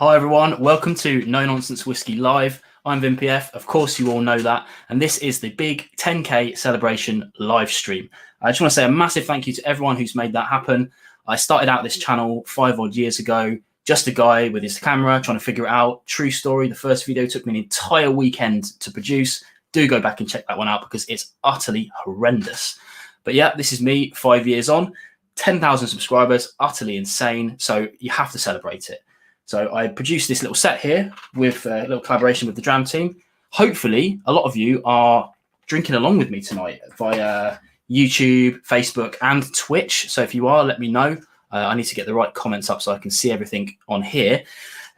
Hi everyone, welcome to No Nonsense Whiskey Live. I'm VinPF, of course you all know that, and this is the big 10K Celebration Livestream. I just want to say a massive thank you to everyone who's made that happen. I started out this channel 5 odd years ago, just a guy with his camera trying to figure it out. True story, the first video took me an entire weekend to produce. Do go back and check that one out because it's utterly horrendous. But yeah, this is me 5 years on, 10,000 subscribers, utterly insane, so you have to celebrate it. So I produced this little set here with a little collaboration with the Dram team. Hopefully, a lot of you are drinking along with me tonight via YouTube, Facebook, and Twitch. So if you are, let me know. I need to get the right comments up so I can see everything on here.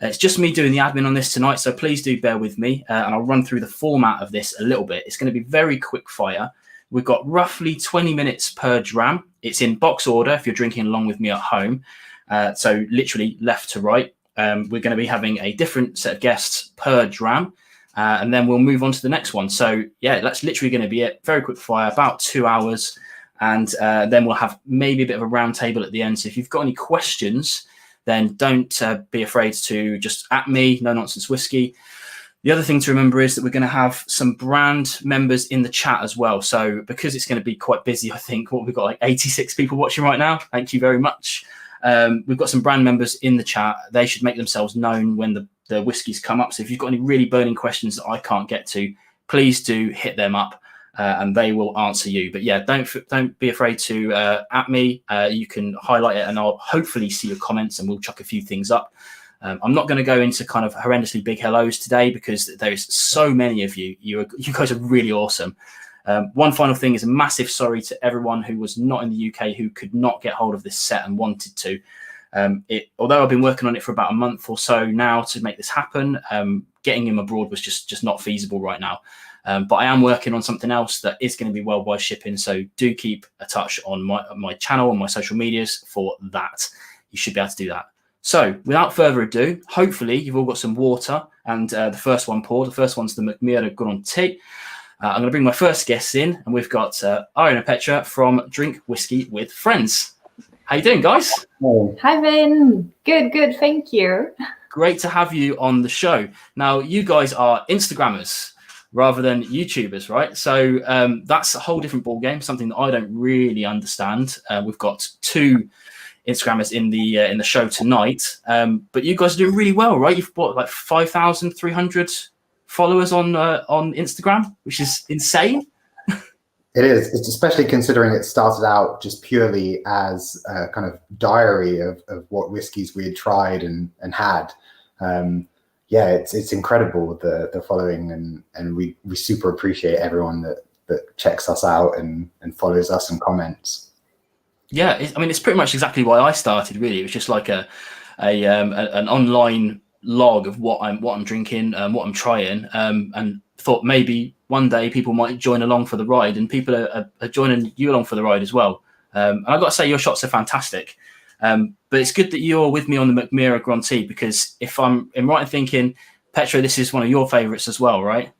It's just me doing the admin on this tonight, so please do bear with me. And I'll run through the format of this a little bit. It's going to be very quick fire. We've got roughly 20 minutes per dram. It's in box order if you're drinking along with me at home. So literally left to right. We're going to be having a different set of guests per dram, and then we'll move on to the next one. So yeah, that's literally going to be it. Very quick fire, about 2 hours, and then we'll have maybe a bit of a round table at the end. So if you've got any questions, then don't be afraid to just at me, No Nonsense Whiskey. The other thing to remember is that we're going to have some brand members in the chat as well. So because it's going to be quite busy, I think we've got like 86 people watching right now. Thank you very much. We've got some brand members in the chat. They should make themselves known when the whiskies come up. So if you've got any really burning questions that I can't get to, please do hit them up and they will answer you. But yeah, don't be afraid to at me. You can highlight it and I'll hopefully see your comments and we'll chuck a few things up. I'm not going to go into kind of horrendously big hellos today because there's so many of you. You guys are really awesome. One final thing is a massive sorry to everyone who was not in the UK who could not get hold of this set and wanted to. Although I've been working on it for about a month or so now to make this happen, getting him abroad was just not feasible right now. But I am working on something else that is going to be worldwide shipping. So do keep a touch on my channel and my social medias for that. You should be able to do that. So without further ado, hopefully you've all got some water and the first one poured. The first one's the McMira Grande. I'm going to bring my first guests in, and we've got Ari and Petra from Drink Whiskey with Friends. How you doing, guys? Hi, Vin. Good. Thank you. Great to have you on the show. Now, you guys are Instagrammers rather than YouTubers, right? So that's a whole different ballgame, something that I don't really understand. We've got 2 Instagrammers in the show tonight, but you guys are doing really well, right? You've got like 5,300 followers on Instagram, which is insane. It is. It's especially considering it started out just purely as a kind of diary of what whiskies we had tried and had. Yeah, it's incredible the following, and we super appreciate everyone that checks us out and follows us and comments. Yeah, I mean, it's pretty much exactly why I started. Really, it was just like an online log of what I'm drinking and what I'm trying, and thought maybe one day people might join along for the ride, and people are joining you along for the ride as well. And I've got to say your shots are fantastic, but it's good that you're with me on the McMira Grande, because if I'm right in thinking, Petra, this is one of your favorites as well, right?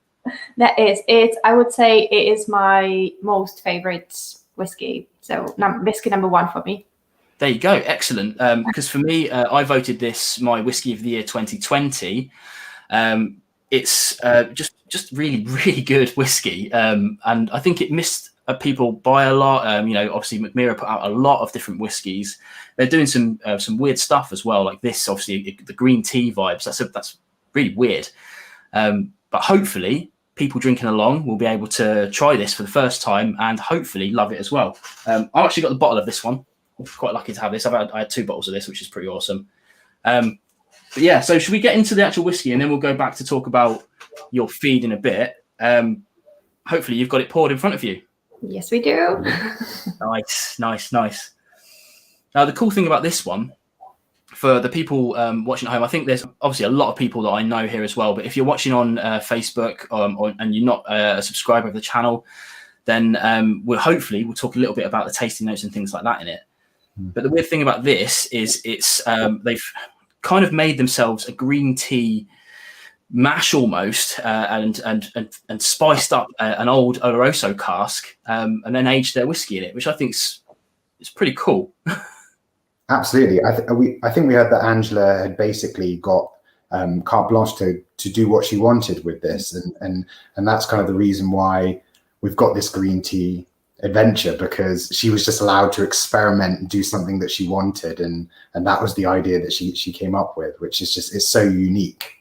That is it. I would say it is my most favorite whiskey. So whiskey number 1 for me. There you go. Excellent. Because for me, I voted this my Whiskey of the Year 2020. It's just really, really good whiskey. And I think it missed people by a lot. Obviously, McMira put out a lot of different whiskies. They're doing some weird stuff as well, like this, obviously, the green tea vibes. That's really weird. But hopefully, people drinking along will be able to try this for the first time and hopefully love it as well. I've actually got the bottle of this one. I'm quite lucky to have this. I had 2 bottles of this, which is pretty awesome. But yeah, so should we get into the actual whiskey and then we'll go back to talk about your feed in a bit. Hopefully you've got it poured in front of you. Yes, we do. Nice. Now, the cool thing about this one, for the people watching at home, I think there's obviously a lot of people that I know here as well. But if you're watching on Facebook and you're not a subscriber of the channel, then we'll talk a little bit about the tasting notes and things like that in it. But the weird thing about this is they've kind of made themselves a green tea mash almost, and spiced up an old Oloroso cask, and then aged their whiskey in it, which I think is pretty cool. Absolutely. I think we heard that Angela had basically got carte blanche to do what she wanted with this, and that's kind of the reason why we've got this green tea adventure, because she was just allowed to experiment and do something that she wanted, and that was the idea that she came up with, which is just, it's so unique.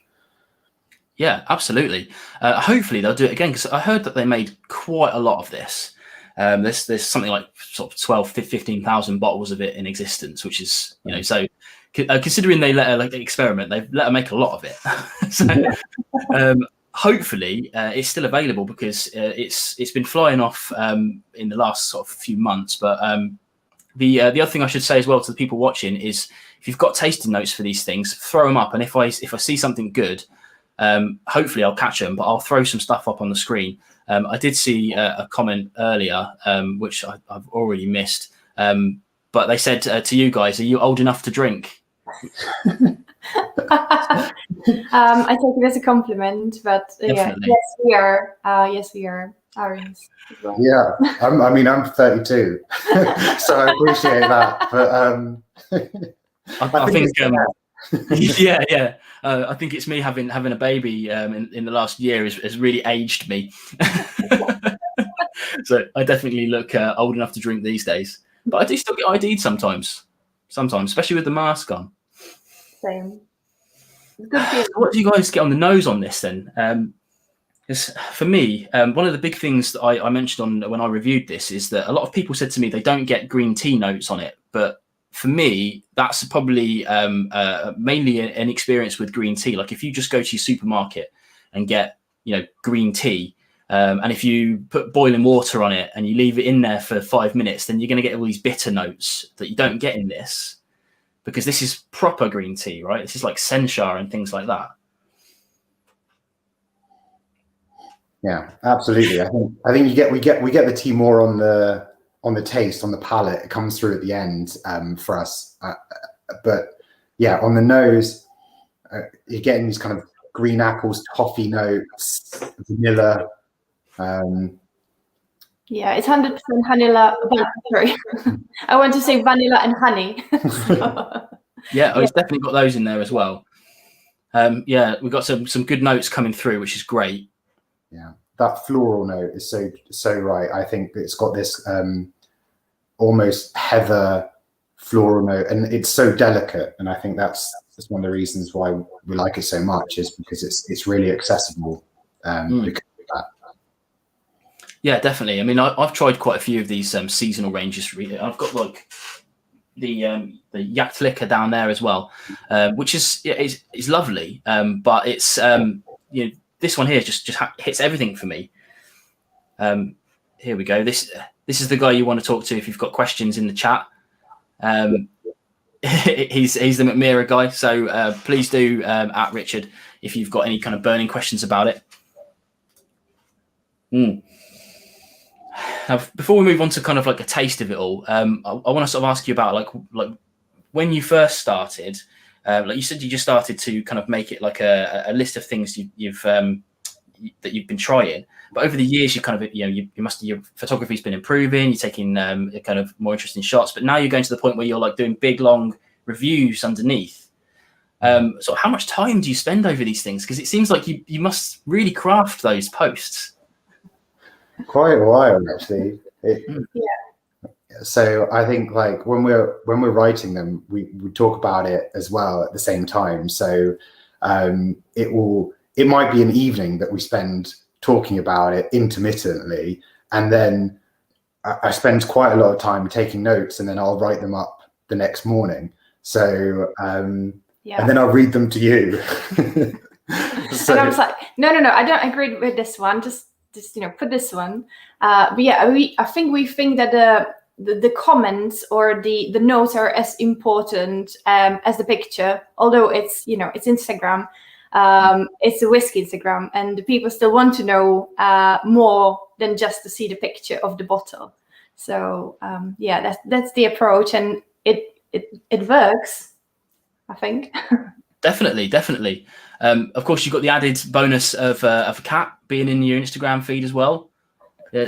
Yeah, absolutely. Hopefully they'll do it again, because I heard that they made quite a lot of this. There's something like sort of 12, 15,000 bottles of it in existence, which is, you know, so considering they let her like experiment, they've let her make a lot of it. So hopefully it's still available, because it's been flying off in the last sort of few months. But the other thing I should say as well to the people watching is, if you've got tasting notes for these things, throw them up. And if I see something good, hopefully I'll catch them, but I'll throw some stuff up on the screen. I did see a comment earlier, which I've already missed, but they said to you guys, are you old enough to drink? I take it as a compliment, but yes, we are. Yes, we are. Arians as well. Yeah, I mean, I'm 32, so I appreciate that. But I think yeah. I think it's me having a baby in the last year has really aged me. So I definitely look old enough to drink these days. But I do still get ID'd sometimes, especially with the mask on. Same. What do you guys get on the nose on this then? For me, one of the big things that I mentioned when I reviewed this is that a lot of people said to me they don't get green tea notes on it. But for me, that's probably mainly an experience with green tea. Like if you just go to your supermarket and get, you know, green tea, and if you put boiling water on it and you leave it in there for 5 minutes, then you're going to get all these bitter notes that you don't get in this, because this is proper green tea, right? This is like sencha and things like that. Yeah, absolutely. I think we get the tea more on the taste, on the palate. It comes through at the end for us. But yeah, on the nose, you're getting these kind of green apples, toffee notes, vanilla. Yeah, it's 100% vanilla. Sorry, I want to say vanilla and honey. Yeah, it's definitely got those in there as well. Yeah, we've got some good notes coming through, which is great. Yeah, that floral note is so right. I think it's got this almost heather floral note, and it's so delicate. And I think that's one of the reasons why we like it so much, is because it's really accessible. Because of that. Yeah, definitely. I mean, I've tried quite a few of these seasonal ranges. I've got like the Yak liquor down there as well, which is lovely. But it's you know, this one here just hits everything for me. Here we go. This is the guy you want to talk to if you've got questions in the chat. He's the McMira guy, so please do at Richard if you've got any kind of burning questions about it. Now, before we move on to kind of like a taste of it all, I want to sort of ask you about like when you first started. Like you said, you just started to kind of make it like a list of things you've been trying. But over the years, you kind of, you know, your photography's been improving. You're taking kind of more interesting shots. But now you're going to the point where you're like doing big long reviews underneath. So how much time do you spend over these things? Because it seems like you must really craft those posts. Quite a while, actually. So I think like when we're writing them, we talk about it as well at the same time. So it might be an evening that we spend talking about it intermittently, and then I spend quite a lot of time taking notes, and then I'll write them up the next morning. So and then I'll read them to you. So, and I was like, no, I don't agree with this one. Just you know, put this one. But yeah, I think that the comments or the notes are as important as the picture. Although it's, you know, it's Instagram, it's a whiskey Instagram, and the people still want to know more than just to see the picture of the bottle. So yeah, that's the approach, and it works, I think. Definitely. Of course, you've got the added bonus of a cat being in your Instagram feed as well.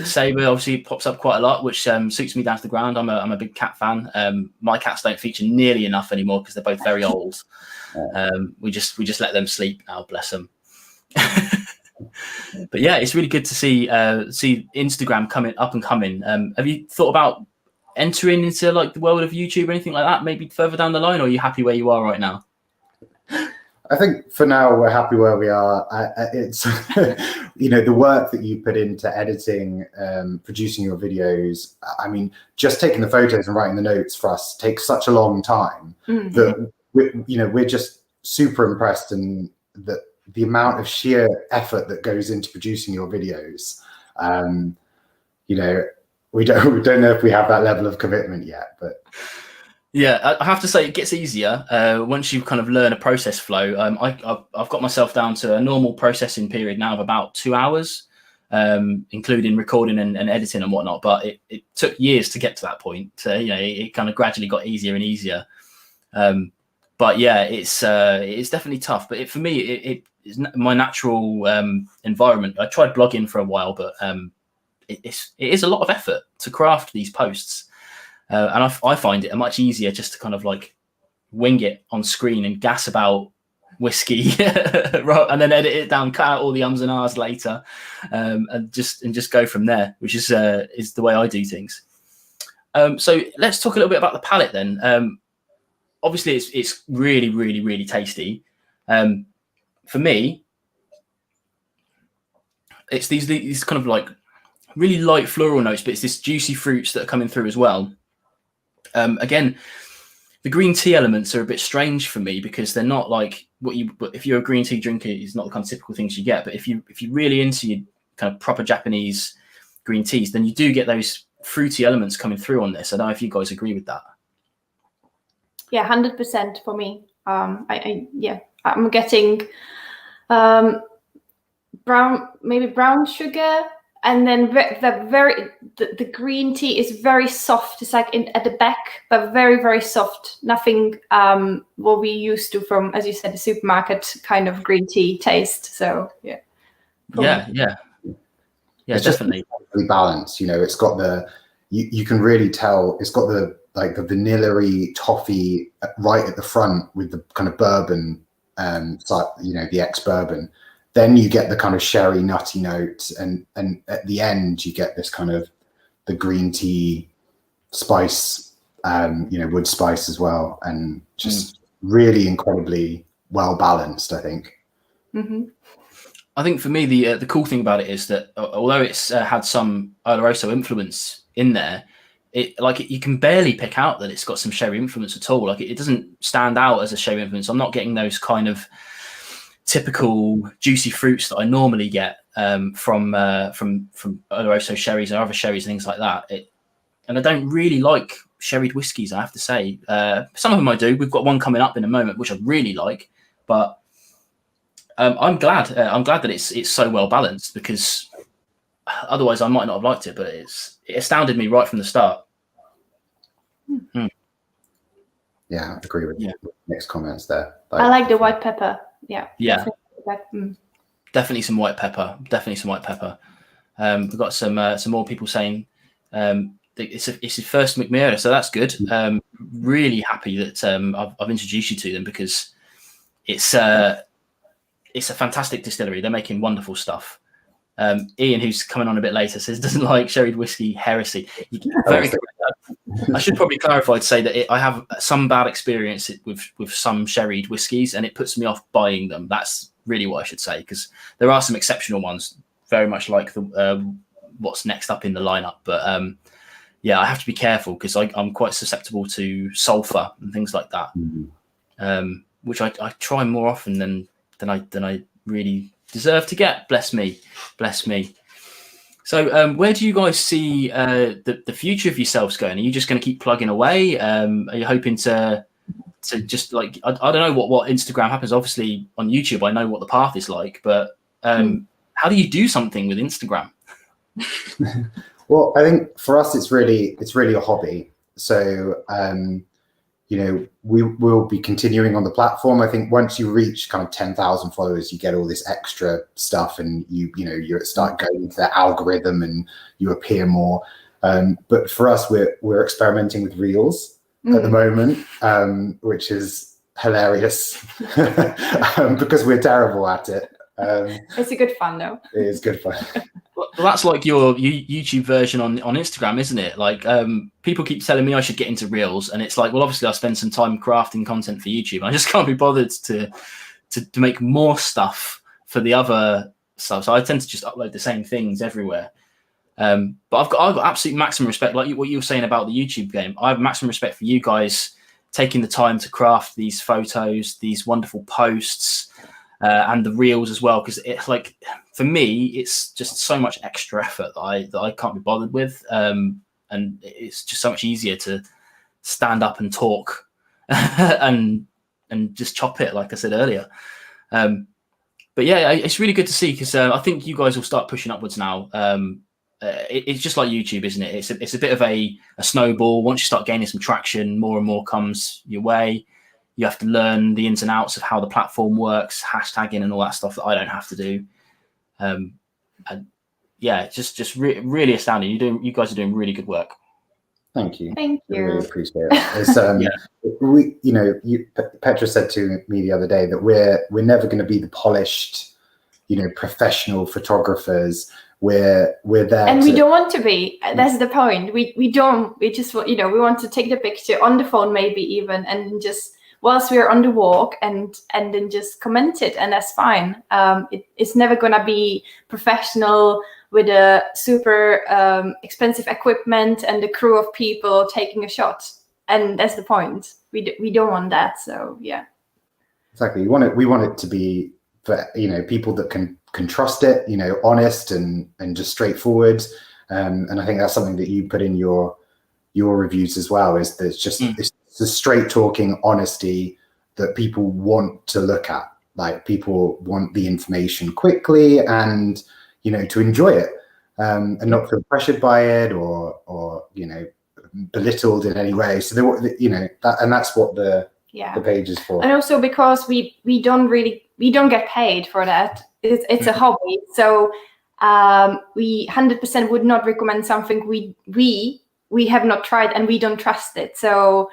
Sabre obviously pops up quite a lot, which suits me down to the ground. I'm a big cat fan. My cats don't feature nearly enough anymore because they're both very old. We just let them sleep now, bless them. But yeah, it's really good to see Instagram coming up and coming. Have you thought about entering into like the world of YouTube or anything like that, maybe further down the line, or are you happy where you are right now? I think for now we're happy where we are. It's you know, the work that you put into editing, producing your videos. I mean, just taking the photos and writing the notes for us takes such a long time that we're just super impressed, and that the amount of sheer effort that goes into producing your videos. You know, we don't know if we have that level of commitment yet, but. Yeah, I have to say it gets easier once you kind of learn a process flow. I've got myself down to a normal processing period now of about 2 hours, including recording and editing and whatnot. But it took years to get to that point. So, you know, it kind of gradually got easier and easier. But yeah, it's definitely tough. But for me, it is my natural environment. I tried blogging for a while, but it is a lot of effort to craft these posts. And I find it much easier just to kind of like wing it on screen and gas about whiskey and then edit it down, cut out all the ums and ahs later, and just go from there, which is the way I do things. So let's talk a little bit about the palate then. Obviously it's really, really, really tasty. For me, it's these kind of like really light floral notes, but it's this juicy fruits that are coming through as well. Again, the green tea elements are a bit strange for me because they're not like if you're a green tea drinker, it's not the kind of typical things you get. But if you're really into your kind of proper Japanese green teas, then you do get those fruity elements coming through on this. I don't know if you guys agree with that. Yeah, 100% for me. I'm getting brown sugar. And then the green tea is very soft. It's like at the back, but very, very soft. Nothing what we used to from, as you said, the supermarket kind of green tea taste. So yeah. Yeah, it's definitely balanced. You know, it's got you can really tell it's got the vanilla-y toffee right at the front with the kind of bourbon, you know, the ex-bourbon. Then you get the kind of sherry nutty notes, and at the end you get this kind of the green tea spice, you know, wood spice as well, and just really incredibly well balanced, I think. I think for me the cool thing about it is that although it's had some Oloroso influence in there, you can barely pick out that it's got some sherry influence at all. Like it doesn't stand out as a sherry influence. I'm not getting those kind of typical juicy fruits that I normally get from Oloroso sherries or other sherries and things like that. And I don't really like sherried whiskies, I have to say. Some of them I do. We've got one coming up in a moment which I really like, but I'm glad that it's so well balanced, because otherwise I might not have liked it. But it astounded me right from the start. Yeah, I agree with Nick's comments there. I like the white pepper. Yeah. Definitely some white pepper. We've got some more people saying it's his first McMurdo, so that's good. Really happy that I've introduced you to them, because it's a fantastic distillery. They're making wonderful stuff. Ian, who's coming on a bit later, says doesn't like sherried whiskey, heresy. I should probably clarify to say that I have some bad experience with some sherried whiskies, and it puts me off buying them. That's really what I should say, because there are some exceptional ones, very much like the what's next up in the lineup. But I have to be careful, because I'm quite susceptible to sulfur and things like that, which I try more often than I really deserve to get. Bless me. So where do you guys see the future of yourselves going? Are you just going to keep plugging away? Are you hoping to just like, I don't know what Instagram happens. Obviously on YouTube, I know what the path is like, but how do you do something with Instagram? Well, I think for us, it's really a hobby. So, we will be continuing on the platform. I think once you reach kind of 10,000 followers, you get all this extra stuff, and you start going into the algorithm and you appear more. But for us, we're experimenting with reels at the moment, which is hilarious because we're terrible at it. It's a good fun though. It is good fun. Well, that's like your YouTube version on Instagram, isn't it? Like, people keep telling me I should get into reels, and it's like, well, obviously I spend some time crafting content for YouTube. I just can't be bothered to make more stuff for the other stuff. So I tend to just upload the same things everywhere. But I've got absolute maximum respect, like what you were saying about the YouTube game. I have maximum respect for you guys taking the time to craft these photos, these wonderful posts, and the reels as well, because it's like, for me, it's just so much extra effort that I can't be bothered with, and it's just so much easier to stand up and talk and just chop it, like I said earlier. But yeah, it's really good to see, because I think you guys will start pushing upwards now. It's just like YouTube, isn't it? It's a bit of a snowball. Once you start gaining some traction, more and more comes your way. You have to learn the ins and outs of how the platform works, hashtagging and all that stuff that I don't have to do. And yeah, just really astounding. You guys are doing really good work. Thank you. Thank you. I really appreciate it. It's, Petra said to me the other day that we're never going to be the polished, professional photographers. We're there, and we don't want to be. That's the point. We don't. We just we want to take the picture on the phone, maybe even, and just whilst we're on the walk, and then just comment it, and that's fine. It's never gonna be professional with a super expensive equipment and a crew of people taking a shot, and that's the point. We don't want that. So yeah, exactly. We want it to be for people that can trust it, honest and just straightforward. And I think that's something that you put in your reviews as well, is that it's just it's the straight talking honesty that people want to look at. Like, people want the information quickly and to enjoy it, and not feel pressured by it or belittled in any way. So that's what the page is for. And also because we don't get paid for that. It's a hobby. So we 100% would not recommend something we have not tried and we don't trust it. So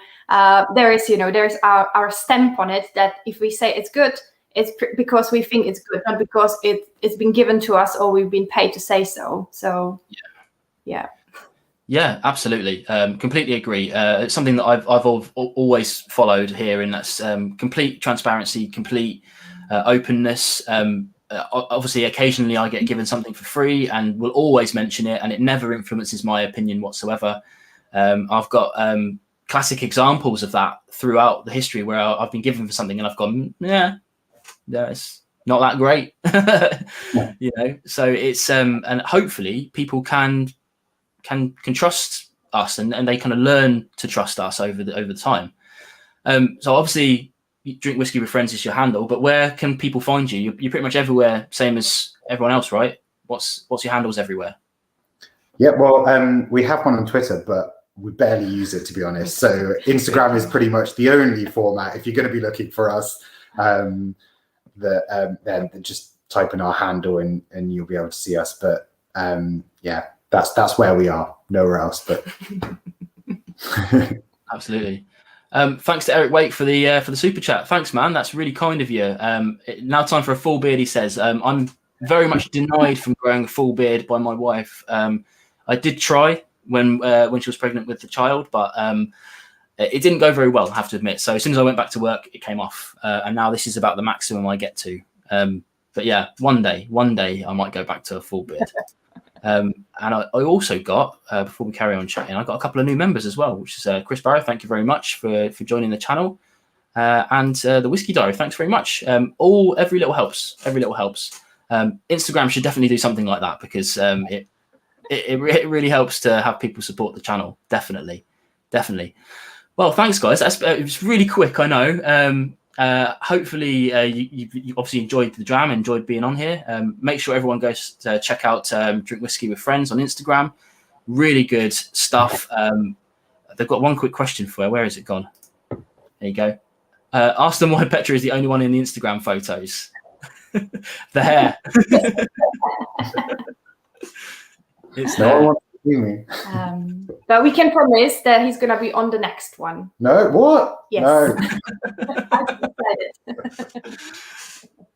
there's our stamp on it, that if we say it's good, it's because we think it's good, not because it's been given to us or we've been paid to say so. So yeah, absolutely. Completely agree. It's something that I've always followed here, and that's complete transparency, complete openness. Obviously, occasionally I get given something for free and will always mention it, and it never influences my opinion whatsoever. I've got classic examples of that throughout the history where I've been given for something and I've gone, it's not that great. So it's and hopefully people can trust us, and they kind of learn to trust us over the time. So obviously, Drink Whiskey with Friends is your handle, but where can people find you? You're pretty much everywhere, same as everyone else, right? What's your handles everywhere? Yeah, well, we have one on Twitter, but we barely use it, to be honest. So Instagram is pretty much the only format. If you're going to be looking for us, then just type in our handle and you'll be able to see us. But that's where we are. Nowhere else, but absolutely. Thanks to Eric Wake for the super chat. Thanks, man. That's really kind of you. Now time for a full beard, he says. I'm very much denied from growing a full beard by my wife. I did try when she was pregnant with the child, but it didn't go very well, I have to admit. So as soon as I went back to work, it came off. And now this is about the maximum I get to. But yeah, one day I might go back to a full beard. And I also got, before we carry on chatting, I got a couple of new members as well, which is Chris Barrow. Thank you very much for joining the channel. And the Whiskey Diary, thanks very much. Every little helps. Instagram should definitely do something like that, because it really helps to have people support the channel. Definitely. Well, thanks, guys. It was really quick, I know. Hopefully you obviously enjoyed the dram, enjoyed being on here. Make sure everyone goes to check out Drink Whiskey with Friends on Instagram. Really good stuff. They've got one quick question for you. Where is it gone? There you go. Ask them why Petra is the only one in the Instagram photos. The hair. It's No one wants to see me. But we can promise that he's gonna be on the next one. No, what? Yes. No.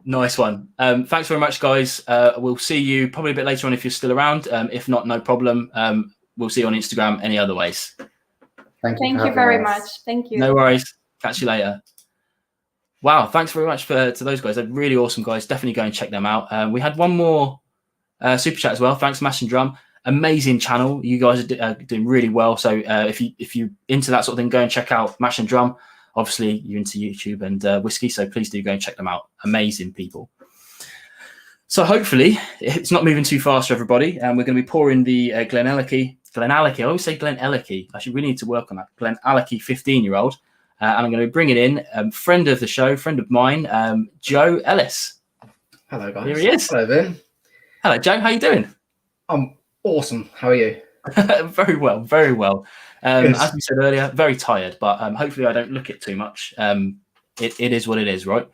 Nice one. Thanks very much, guys. We'll see you probably a bit later on if you're still around. If not, no problem. We'll see you on Instagram any other ways. Thank you very much. Thank you. No worries. Catch you later. Wow, thanks very much to those guys. They're really awesome guys. Definitely go and check them out. We had one more super chat as well. Thanks, Mash and Drum. Amazing channel. You guys are doing really well. So if you're into that sort of thing, go and check out Mash and Drum. Obviously, you're into YouTube and Whisky, so please do go and check them out. Amazing people. So hopefully, it's not moving too fast for everybody. And we're going to be pouring the Glenallachie. I always say Glenallachie. I should really need to work on that. Glenallachie 15-year-old. And I'm going to be bringing in friend of the show, friend of mine, Joe Ellis. Hello, guys. Here he is. Hello, Ben. Hello, Joe. How you doing? I'm awesome. How are you? Very well, very well. As we said earlier, very tired, but hopefully I don't look it too much. It is what it is, right?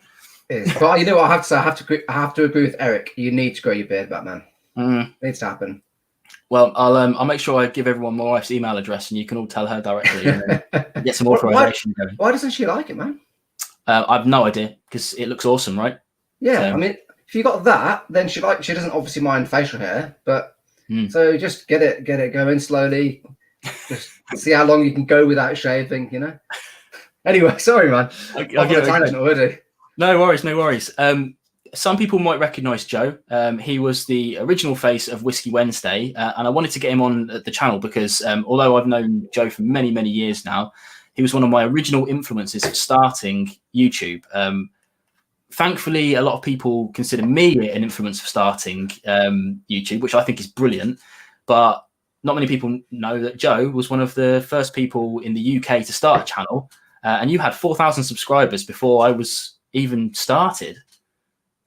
It is. But you know what I have to say? I have to agree with Eric. You need to grow your beard, Batman. It needs to happen. Well, I'll make sure I give everyone my wife's email address, and you can all tell her directly and get some authorization going. Why doesn't she like it, man? I've no idea because it looks awesome, right? Yeah, So, I mean, if you got that, then she doesn't obviously mind facial hair, but so just get it going slowly. Just see how long you can go without shaving, you know. Anyway, sorry, man. I'll I've got a tangent already. No worries. Some people might recognise Joe. He was the original face of Whiskey Wednesday, and I wanted to get him on the channel because although I've known Joe for many, many years now, he was one of my original influences for starting YouTube. Thankfully, a lot of people consider me an influence for starting YouTube, which I think is brilliant. But not many people know that Joe was one of the first people in the UK to start a channel, and you had 4,000 subscribers before I was even started.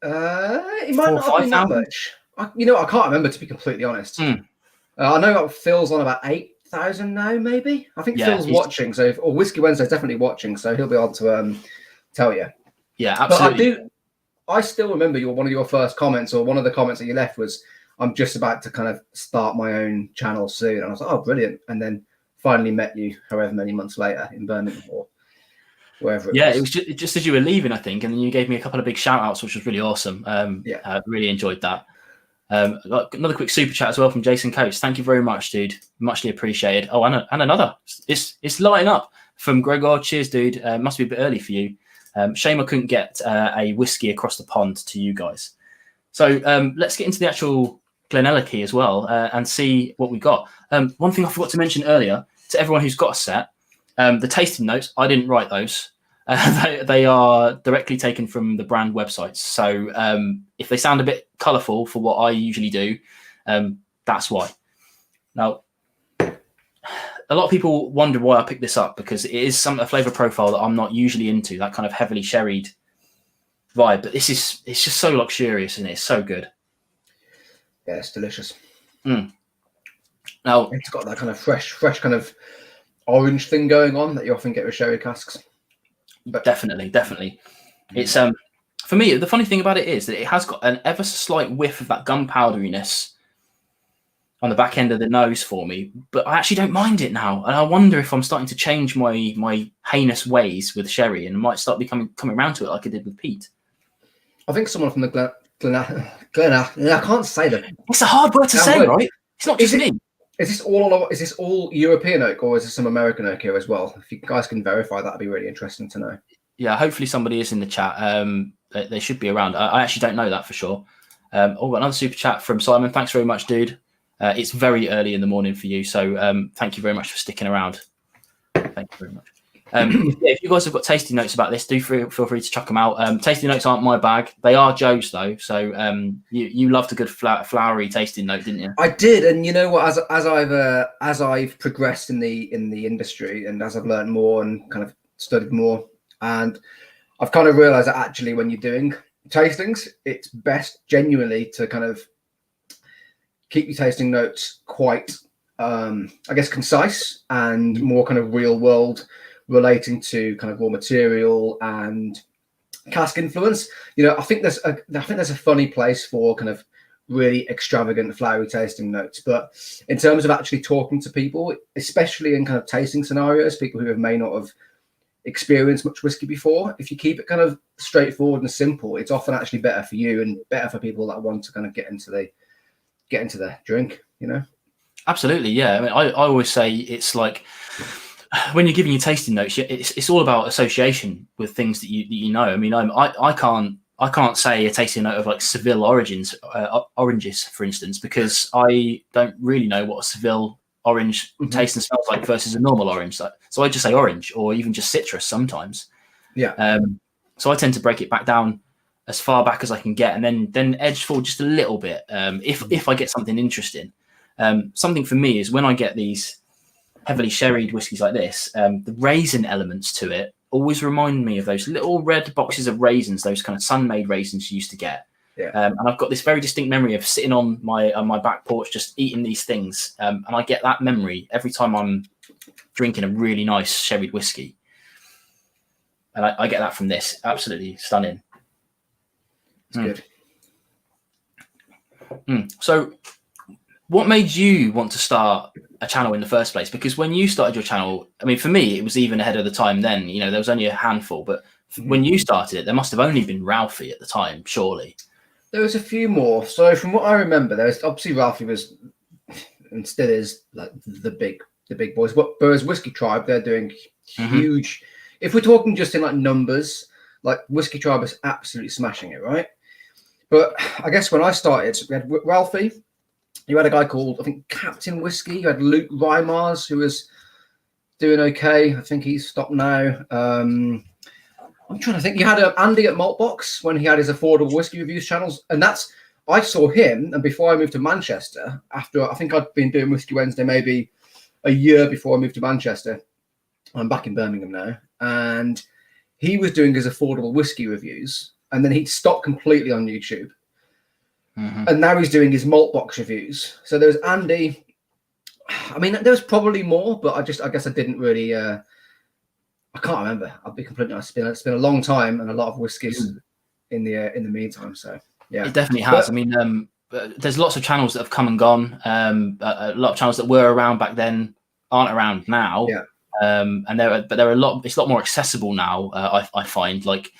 It might not have been that much. I can't remember, to be completely honest. I know Phil's on about 8,000 now, maybe. I think Phil's watching, or Whiskey Wednesday's definitely watching, so he'll be on to tell you. Yeah, absolutely. But I still remember one of your first comments, or one of the comments that you left was, "I'm just about to kind of start my own channel soon," and I was like, "Oh, brilliant!" And then finally met you, however many months later, in Birmingham or wherever. It was just as you were leaving, I think, and then you gave me a couple of big shout outs, which was really awesome. I really enjoyed that. I got another quick super chat as well from Jason Coates. Thank you very much, dude. Muchly appreciated. Oh, and another. It's lighting up from Gregor. Cheers, dude. Must be a bit early for you. Shame I couldn't get a whiskey across the pond to you guys. So let's get into the actual Glenallachie as well and see what we got. One thing I forgot to mention earlier to everyone who's got a set, the tasting notes, I didn't write those. They are directly taken from the brand websites. So if they sound a bit colourful for what I usually do, that's why. Now, a lot of people wonder why I picked this up because it is a flavour profile that I'm not usually into, that kind of heavily sherried vibe. But it's just so luxurious and it's so good. Yeah, it's delicious. Now it's got that kind of fresh kind of orange thing going on that you often get with sherry casks. But definitely. It's for me, the funny thing about it is that it has got an ever so slight whiff of that gunpowderiness on the back end of the nose for me, but I actually don't mind it now. And I wonder if I'm starting to change my heinous ways with sherry and might start coming around to it like I did with peat. I think someone from the I can't say that. It's a hard word to say, right? It's not just me. Is this all European oak, or is there some American oak here as well? If you guys can verify, that'd be really interesting to know. Yeah, hopefully somebody is in the chat. They should be around. I actually don't know that for sure. Got another super chat from Simon. Thanks very much, dude. It's very early in the morning for you, so thank you very much for sticking around. Thank you very much. If you guys have got tasty notes about this, do feel free to chuck them out. Tasty notes aren't my bag; they are Joe's though. So you loved a good flowery tasting note, didn't you? I did, and you know what? As I've progressed in the industry, and as I've learned more and kind of studied more, and I've kind of realised that actually, when you're doing tastings, it's best genuinely to kind of keep your tasting notes quite, I guess, concise and more kind of real world, relating to kind of raw material and cask influence. I think there's a funny place for kind of really extravagant flowery tasting notes, but in terms of actually talking to people, especially in kind of tasting scenarios, people who may not have experienced much whiskey before, if you keep it kind of straightforward and simple, it's often actually better for you and better for people that want to kind of get into the drink. Absolutely, yeah. I mean, I always say it's like when you're giving your tasting notes, it's all about association with things that you know. I mean, I can't say a tasting note of like Seville oranges, for instance, because I don't really know what a Seville orange tastes and smells like versus a normal orange. So I just say orange, or even just citrus sometimes. Yeah. So I tend to break it back down as far back as I can get, and then edge forward just a little bit. If I get something interesting, something for me is when I get these heavily sherried whiskies like this, the raisin elements to it always remind me of those little red boxes of raisins, those kind of sun-made raisins you used to get. Yeah. And I've got this very distinct memory of sitting on my back porch just eating these things, and I get that memory every time I'm drinking a really nice sherried whiskey. And I get that from this. Absolutely stunning. It's good. So what made you want to start a channel in the first place? Because when you started your channel, I mean, for me, it was even ahead of the time then. There was only a handful, but when you started it, there must have only been Ralphie at the time, surely. There was a few more. So from what I remember, there's obviously Ralphie was and still is like the big boys. Whereas Whisky Tribe, they're doing huge. If we're talking just in like numbers, like Whisky Tribe is absolutely smashing it, right? But I guess when I started, we had Ralphie. You had a guy called, I think, Captain Whisky. You had Luke Reimars, who was doing okay. I think he's stopped now. I'm trying to think. You had Andy at Maltbox when he had his affordable whiskey reviews channels. And I saw him. And before I moved to Manchester, after I think I'd been doing Whiskey Wednesday maybe a year before I moved to Manchester. I'm back in Birmingham now. And he was doing his affordable whiskey reviews. And then he'd stopped completely on YouTube. And now he's doing his Maltbox reviews. So there was Andy. I mean, there was probably more, but I guess I didn't really. I can't remember. I'll be completely honest. It's been a long time and a lot of whiskies in the meantime. So yeah, it definitely has. I mean, there's lots of channels that have come and gone. A lot of channels that were around back then aren't around now. Yeah. And they're a lot. It's a lot more accessible now. I find, like,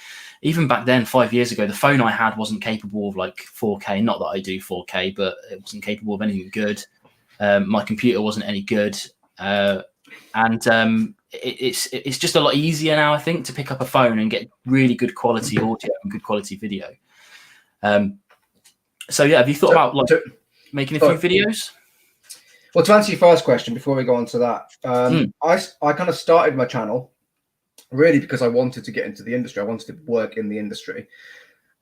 even back then, 5 years ago, the phone I had wasn't capable of like 4K. Not that I do 4K, but it wasn't capable of anything good. My computer wasn't any good, and it's just a lot easier now, I think, to pick up a phone and get really good quality audio and good quality video. So yeah, have you thought about like making a few videos? Well, to answer your first question, before we go on to that, I kind of started my channel really because I wanted to get into the industry. I wanted to work in the industry,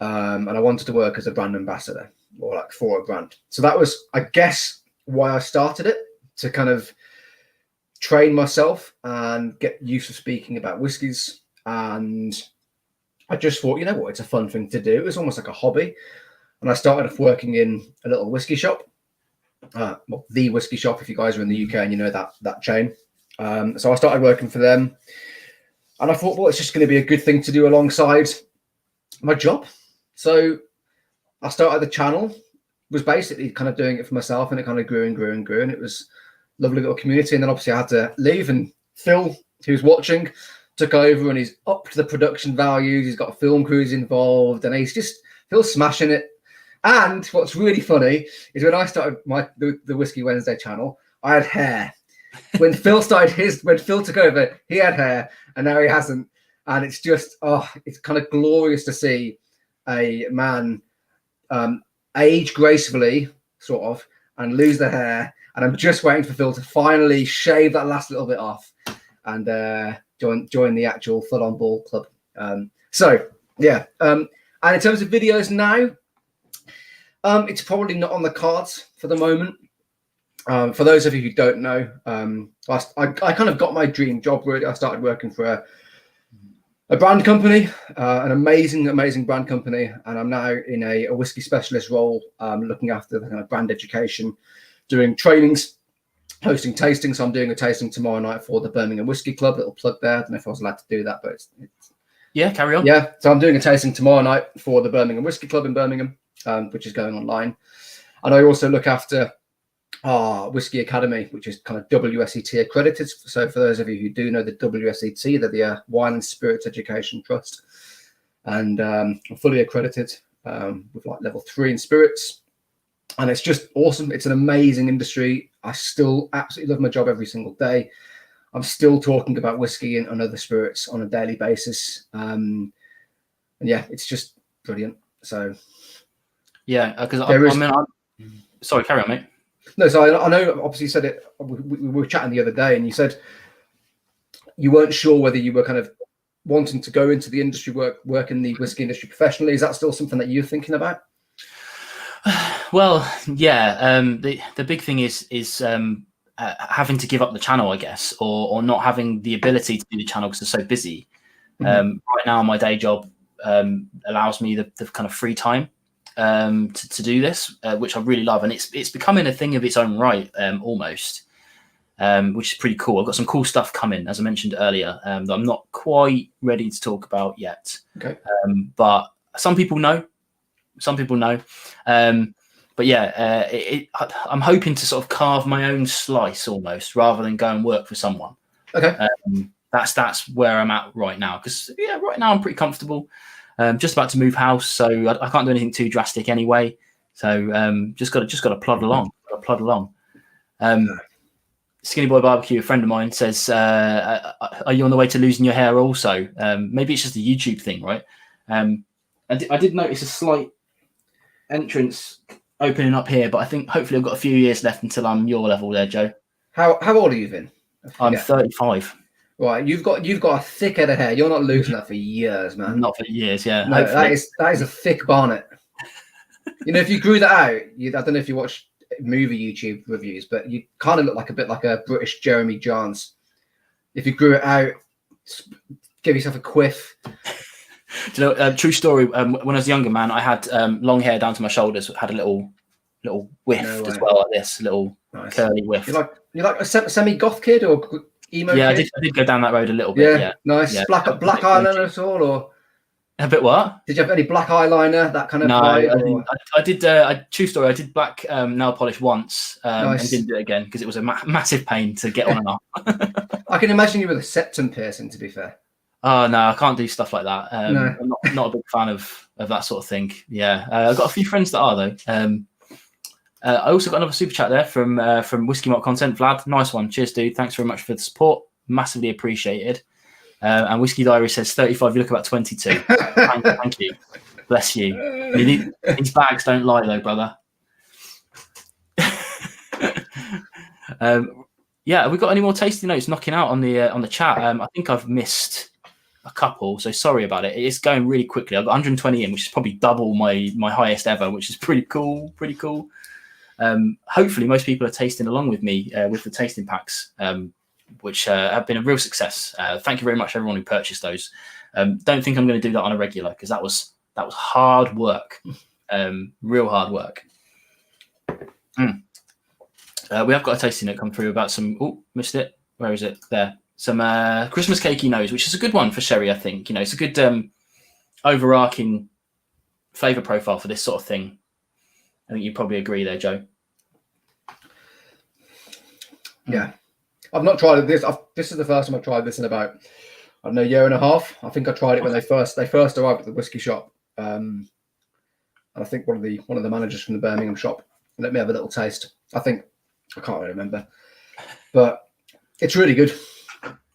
and I wanted to work as a brand ambassador or like for a brand. So that was, I guess, why I started it, to kind of train myself and get used to speaking about whiskies. And I just thought, you know what, it's a fun thing to do. It was almost like a hobby. And I started off working in a little whiskey shop, well, the whiskey shop, if you guys are in the UK and you know that chain. So I started working for them. And I thought, well, it's just going to be a good thing to do alongside my job. So I started the channel, was basically kind of doing it for myself, and it kind of grew and grew and grew. And it was a lovely little community. And then obviously I had to leave, and Phil, who's watching, took over, and he's up to the production values. He's got film crews involved, and Phil's smashing it. And what's really funny is when I started the Whiskey Wednesday channel, I had hair. When Phil took over, he had hair, and now he hasn't. And it's just, it's kind of glorious to see a man age gracefully, sort of, and lose the hair. And I'm just waiting for Phil to finally shave that last little bit off and join the actual full-on ball club. So yeah. And in terms of videos now, it's probably not on the cards for the moment. For those of you who don't know, I kind of got my dream job, really. I started working for a brand company, an amazing brand company, and I'm now in a whiskey specialist role, looking after the kind of brand education, doing trainings hosting tastings. So I'm doing a tasting tomorrow night for the Birmingham Whisky Club. Little plug there. I don't know if I was allowed to do that, but it's Yeah, carry on. yeah. So I'm doing a tasting tomorrow night for the Birmingham Whisky Club in Birmingham, which is going online. And I also look after our Whisky Academy, which is kind of WSET accredited. So for those of you who do know the WSET, they're the Wine and Spirits Education Trust. And I'm fully accredited with like level 3 in spirits. And it's just awesome. It's an amazing industry. I still absolutely love my job every single day. I'm still talking about whiskey and other spirits on a daily basis. And yeah, it's just brilliant. So Yeah, because sorry, carry on, mate. No, so I know obviously you said it, we were chatting the other day and you said you weren't sure whether you were kind of wanting to go into the industry, work in the whiskey industry professionally. Is that still something that you're thinking about? Well, yeah. The big thing is having to give up the channel, I guess, or not having the ability to do the channel because they're so busy. Right now, my day job allows me the kind of free time to do this, which I really love, and it's becoming a thing of its own right, almost, which is pretty cool. I've got some cool stuff coming, as I mentioned earlier, that I'm not quite ready to talk about yet. Okay. But some people know. But yeah, I'm hoping to sort of carve my own slice almost, rather than go and work for someone. Okay. That's where I'm at right now, because yeah, right now I'm pretty comfortable. Just about to move house, so I can't do anything too drastic anyway. So just got to plod along. Skinny Boy Barbecue, a friend of mine, says, "Are you on the way to losing your hair also?" Maybe it's just a YouTube thing, right? I did notice a slight entrance opening up here, but I think hopefully I've got a few years left until I'm your level there, Joe. How old are you, Vin? I'm 35. Right, you've got a thick head of hair. You're not losing that for years, man. Not for years, yeah. No, that is a thick barnet. You know, if you grew that out, I don't know if you watch movie YouTube reviews, but you kind of look like a bit like a British Jeremy Johns. If you grew it out, give yourself a quiff. Do you know, true story, when I was a younger man, I had long hair down to my shoulders, had a little whiff as well, like this, little curly whiff. You're like a semi-goth kid or emo kid? I did go down that road a little bit. Yeah, nice. Yeah. Black eyeliner at all, or a bit what? Did you have any black eyeliner? That kind of no. vibe, I did. True story. I did black nail polish once, and didn't do it again because it was a massive pain to get on and off. I can imagine you with a septum piercing. To be fair. Oh no, I can't do stuff like that. No. I'm not a big fan of that sort of thing. Yeah, I've got a few friends that are though. I also got another super chat there from Whiskey Mark Content, Vlad. Nice one. Cheers, dude. Thanks very much for the support. Massively appreciated. And Whiskey Diary says 35. You look about 22. Thank you. Bless you. These bags don't lie though, brother. Yeah, have we got any more tasting notes knocking out on the chat? I think I've missed a couple, so sorry about it. It's going really quickly. I've got 120 in, which is probably double my highest ever, which is pretty cool. Hopefully most people are tasting along with me with the tasting packs, which have been a real success. Thank you very much everyone who purchased those. Don't think I'm going to do that on a regular, because that was hard work. Real hard work. We have got a tasting note come through about some missed it. Where is it? There. Some Christmas cakey nose, which is a good one for sherry, I think. You know, it's a good overarching flavour profile for this sort of thing. I think you probably agree there, Joe. Yeah. I've not tried this. This is the first time I've tried this in about, I don't know, a year and a half. I think I tried it when they first arrived at the whiskey shop. And I think one of the managers from the Birmingham shop let me have a little taste. I can't really remember. But it's really good.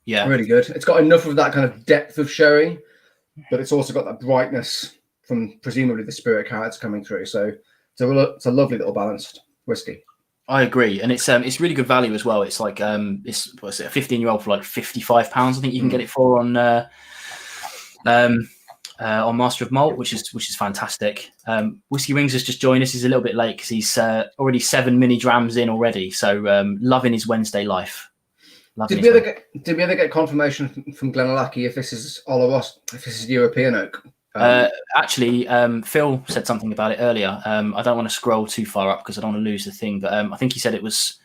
Yeah. Really good. It's got enough of that kind of depth of sherry, but it's also got that brightness from presumably the spirit character coming through. So it's a lovely little balanced whiskey. I agree, and it's really good value as well. It's like it's a 15-year-old for like £55. I think you can get it for on Master of Malt, which is fantastic. Whiskey Wings has just joined us. He's a little bit late because he's already 7 mini drams in already. So loving his Wednesday life. Did we ever get confirmation from Glenallachie if this is Oloroso, if this is European oak? Actually, Phil said something about it earlier. I don't want to scroll too far up because I don't want to lose the thing, but I think he said it was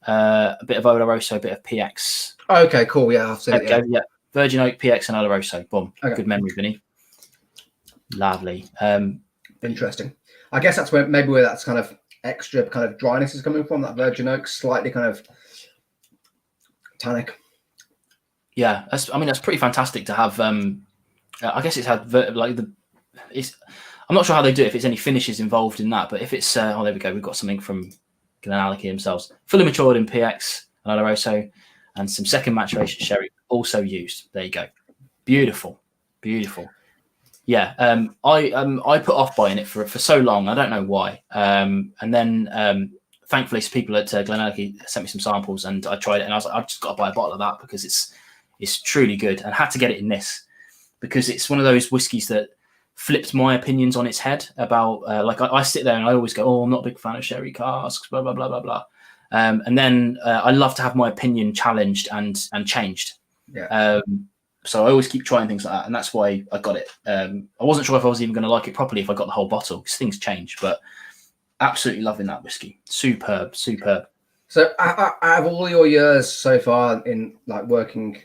a bit of Oloroso, a bit of PX. Okay, cool. Yeah, I've seen it. Yeah. Yeah, Virgin Oak, PX, and Oloroso. Boom. Okay. Good memory, Vinny. Lovely. Interesting. I guess that's where that's kind of extra kind of dryness is coming from. That Virgin Oak, slightly kind of tannic. Yeah, that's pretty fantastic to have. I guess it's had I'm not sure how they do it, if it's any finishes involved in that, but if it's there we go. We've got something from Glenallachie themselves, fully matured in PX and Oloroso, and some second maturation sherry also used. There you go. Beautiful. Yeah, I put off buying it for so long. I don't know why. And then thankfully, some people at Glenallachie sent me some samples, and I tried it, and I was like, I've just got to buy a bottle of that because it's truly good, and had to get it in this because it's one of those whiskies that flipped my opinions on its head about I sit there and I always go, oh, I'm not a big fan of sherry casks, blah blah blah blah blah, and then I love to have my opinion challenged and changed. Yeah. So I always keep trying things like that, and that's why I got it. I wasn't sure if I was even going to like it properly if I got the whole bottle, because things change, but absolutely loving that whiskey. Superb. So out of all your years so far in like working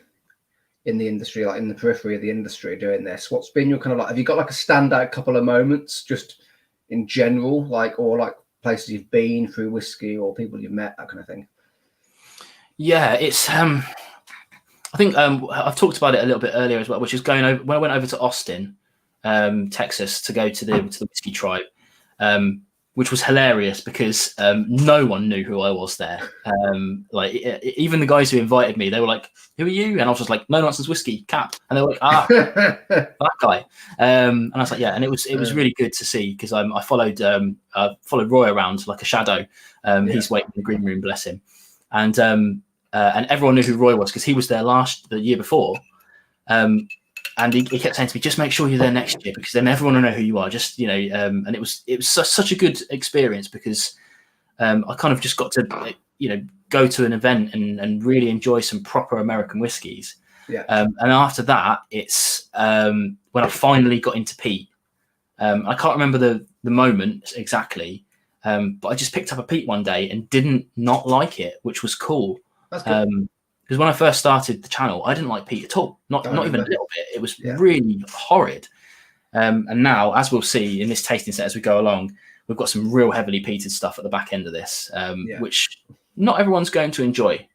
in the industry, like in the periphery of the industry doing this, what's been your kind of like, have you got like a standout couple of moments just in general, like, or like places you've been through whiskey or people you've met, that kind of thing? Yeah, it's I think I've talked about it a little bit earlier as well, which is going over when I went over to Austin, Texas, to go to the Whiskey Tribe, which was hilarious because no one knew who I was there. Even the guys who invited me, they were like, "Who are you?" And I was just like, "No Nonsense Whiskey, Cap." And they were like, "Ah, that guy." And I was like, "Yeah." And it was really good to see because I followed Roy around like a shadow. He's waiting in the green room, bless him, and everyone knew who Roy was because he was there the year before. And he kept saying to me, just make sure you're there next year because then everyone will know who you are. Just, and it was such a good experience because I kind of just got to, go to an event and really enjoy some proper American whiskies. Yeah. And after that, it's when I finally got into peat. I can't remember the moment exactly, but I just picked up a peat one day and didn't not like it, which was cool. That's good. Because when I first started the channel, I didn't like peat at all. Not even a little bit. It was really horrid. And now, as we'll see in this tasting set as we go along, we've got some real heavily peated stuff at the back end of this, which not everyone's going to enjoy,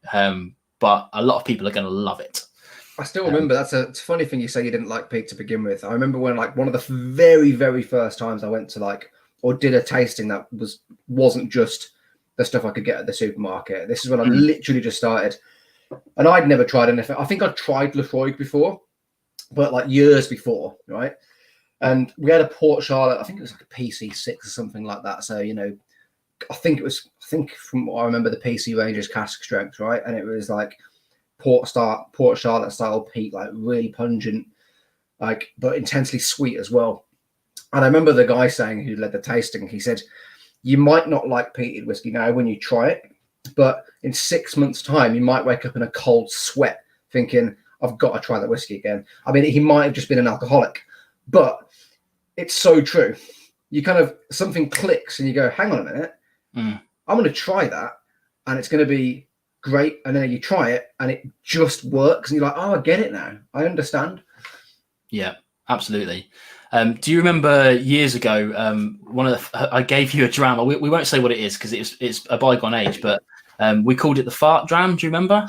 but a lot of people are going to love it. I still remember it's a funny thing you say you didn't like peat to begin with. I remember when like one of the very, very first times I went to or did a tasting that wasn't just the stuff I could get at the supermarket. This is when I literally just started. And I'd never tried anything. I think I'd tried Lefroy before, but like years before, right? And we had a Port Charlotte, I think it was like a PC6 or something like that. So, I think from what I remember, the PC range is cask strength, right? And it was like Port Charlotte style peat, like really pungent, but intensely sweet as well. And I remember the guy saying who led the tasting, he said, you might not like peated whiskey now when you try it, but in 6 months' time, you might wake up in a cold sweat thinking, I've got to try that whiskey again. I mean, he might have just been an alcoholic, but it's so true. You kind of, something clicks and you go, hang on a minute, I'm going to try that and it's going to be great. And then you try it and it just works. And you're like, oh, I get it now. I understand. Yeah, absolutely. Do you remember years ago, I gave you a dram. We won't say what it is because it's a bygone age, but we called it the fart dram. Do you remember?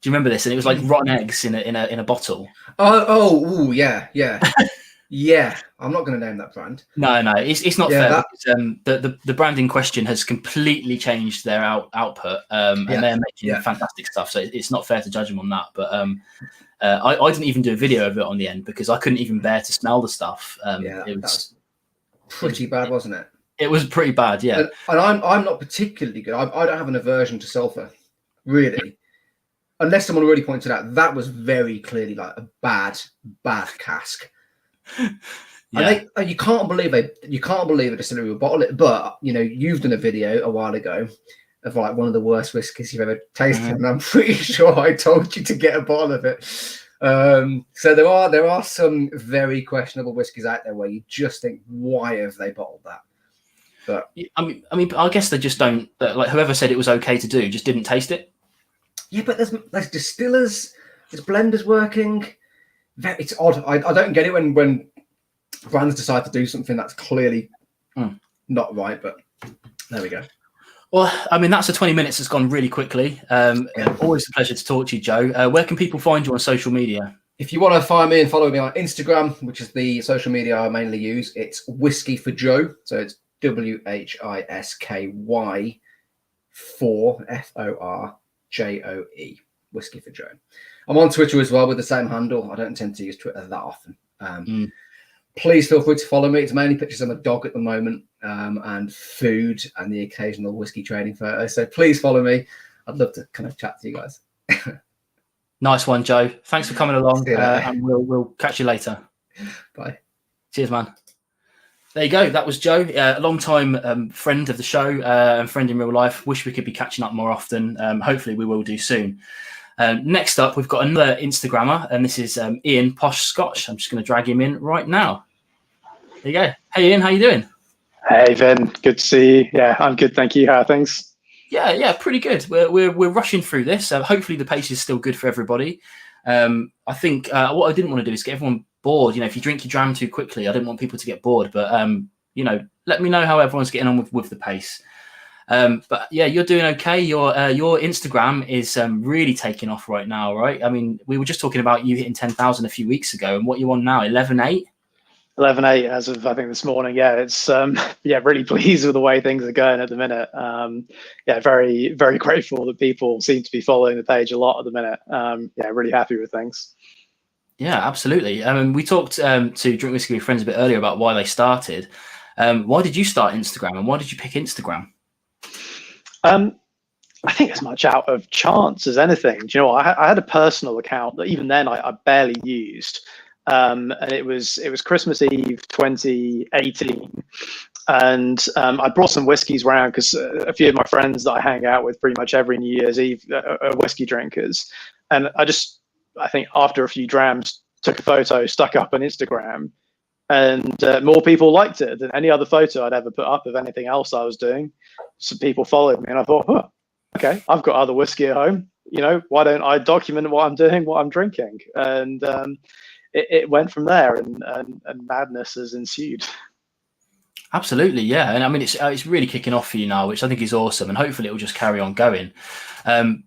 Do you remember this? And it was like rotten eggs in a bottle. Oh, yeah. Yeah. I'm not going to name that brand. No, it's not fair. Because, the brand in question has completely changed their output, and they're making fantastic stuff. So it's not fair to judge them on that. But I didn't even do a video of it on the end because I couldn't even bear to smell the stuff. It was pretty bad, wasn't it? It was pretty bad, yeah. And I'm not particularly good. I don't have an aversion to sulfur, really. Unless someone really pointed out that was very clearly like a bad cask. And you can't believe a distillery would bottle it. But you've done a video a while ago of like one of the worst whiskies you've ever tasted, and I'm pretty sure I told you to get a bottle of it. So there are some very questionable whiskies out there where you just think, why have they bottled that? But I mean, I guess they just don't like whoever said it was okay to do just didn't taste it. yeah, but there's distillers, there's blenders working. It's odd. I don't get it when brands decide to do something that's clearly not right. But there we go. Well, I mean, that's the 20 minutes that's gone really quickly. Always a pleasure to talk to you, Joe. Where can people find you on social media? If you want to find me and follow me on Instagram, which is the social media I mainly use, it's Whisky for Joe. So it's WHISKY 4 FORJOE. Whisky for Joe. I'm on Twitter as well with the same handle. I don't tend to use Twitter that often. Please feel free to follow me. It's mainly pictures of my dog at the moment, and food and the occasional whiskey trading photo. So please follow me. I'd love to kind of chat to you guys. Nice one, Joe. Thanks for coming along, and we'll catch you later. Bye. Cheers, man. There you go. That was Joe, a long-time friend of the show and friend in real life. Wish we could be catching up more often. Hopefully we will do soon. Next up, we've got another Instagrammer, and this is Ian Posh Scotch. I'm just going to drag him in right now. There you go. Hey, Ian, how you doing? Hey, Vin. Good to see you. Yeah, I'm good, thank you. How are things? Yeah, pretty good. We're rushing through this. Hopefully the pace is still good for everybody. I think what I didn't want to do is get everyone bored. You know, if you drink your dram too quickly, I didn't want people to get bored. But you know, let me know how everyone's getting on with the pace. But yeah, you're doing okay. Your Instagram is really taking off right now, right? I mean, we were just talking about you hitting 10,000 a few weeks ago, and what you on now? 11.8. 11.8 as of I think this morning. Yeah, it's really pleased with the way things are going at the minute. Very, very grateful that people seem to be following the page a lot at the minute. Really happy with things. Yeah, absolutely. We talked to Drink Whiskey with Friends a bit earlier about why they started. Why did you start Instagram, and why did you pick Instagram? I think as much out of chance as anything. Do you know what? I had a personal account that even then I barely used. And it was Christmas Eve 2018, and I brought some whiskies around because a few of my friends that I hang out with pretty much every New Year's Eve are whiskey drinkers, and I think after a few drams took a photo, stuck up on Instagram, and more people liked it than any other photo I'd ever put up of anything else I was doing. Some people followed me, and I thought, okay, I've got other whiskey at home. You know, why don't I document what I'm doing, what I'm drinking? And it went from there, and madness has ensued. Absolutely, yeah. And I mean, it's really kicking off for you now, which I think is awesome, and hopefully it will just carry on going.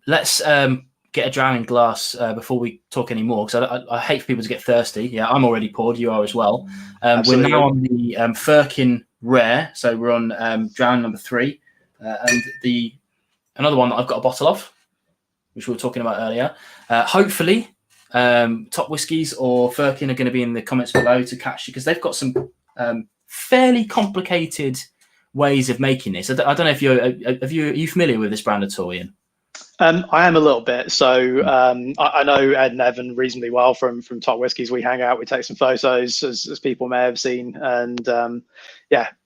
Let's get a drowning glass before we talk anymore, because I hate for people to get thirsty. Yeah, I'm already poured. You are as well. We're now on the Firkin Rare, so we're on drown number 3, and another one that I've got a bottle of, which we were talking about earlier. Hopefully, Top Whiskies or Firkin are going to be in the comments below to catch you, because they've got some fairly complicated ways of making this. I don't know if are you familiar with this brand at all, Ian? I am a little bit. So I know Ed and Evan reasonably well from Top Whiskies. We hang out, we take some photos, as people may have seen, and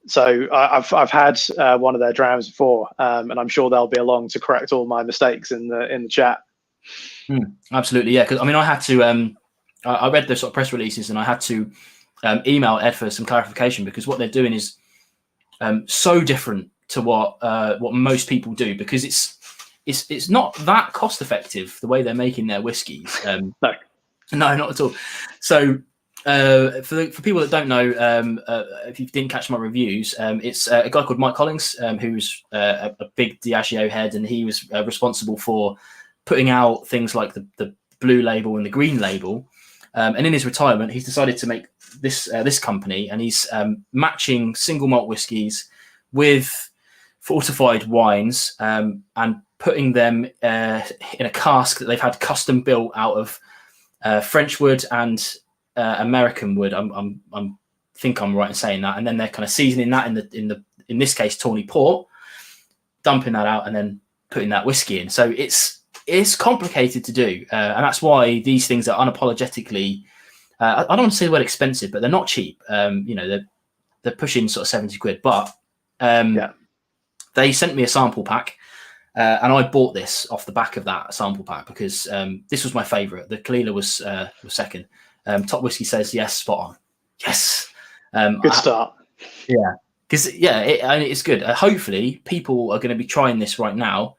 so I've had one of their drams before, and I'm sure they'll be along to correct all my mistakes in the chat. Absolutely, yeah. Because I mean, I had to. I read the sort of press releases, and I had to email Ed for some clarification, because what they're doing is so different to what most people do, because it's not that cost effective the way they're making their whiskies. No, not at all. So for people that don't know, if you didn't catch my reviews, it's a guy called Mike Collins, who's a big Diageo head, and he was responsible for putting out things like the blue label and the green label. And in his retirement, he's decided to make this company, and he's matching single malt whiskies with fortified wines, and putting them in a cask that they've had custom built out of French wood and American wood. I think I'm right in saying that. And then they're kind of seasoning that in this case Tawny Port, dumping that out, and then putting that whiskey in. So it's complicated to do, and that's why these things are unapologetically. I don't want to say the word expensive, but they're not cheap. They're pushing sort of 70 quid, but they sent me a sample pack, and I bought this off the back of that sample pack because this was my favourite. The Kalila was second. Top Whiskey says yes, spot on. Yes, good start. Yeah, because it's good. Hopefully, people are going to be trying this right now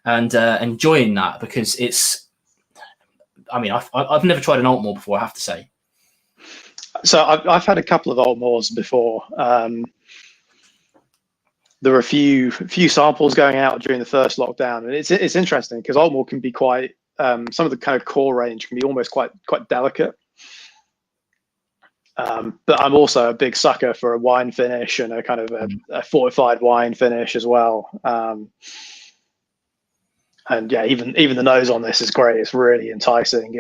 and enjoying that, because it's. I mean, I've never tried an Altmore before, I have to say. So I've had a couple of Altmores before. There were a few samples going out during the first lockdown, and it's interesting because Altmore can be quite some of the kind of core range can be almost quite delicate. But I'm also a big sucker for a wine finish and a kind of a fortified wine finish as well. And yeah, even the nose on this is great. It's really enticing.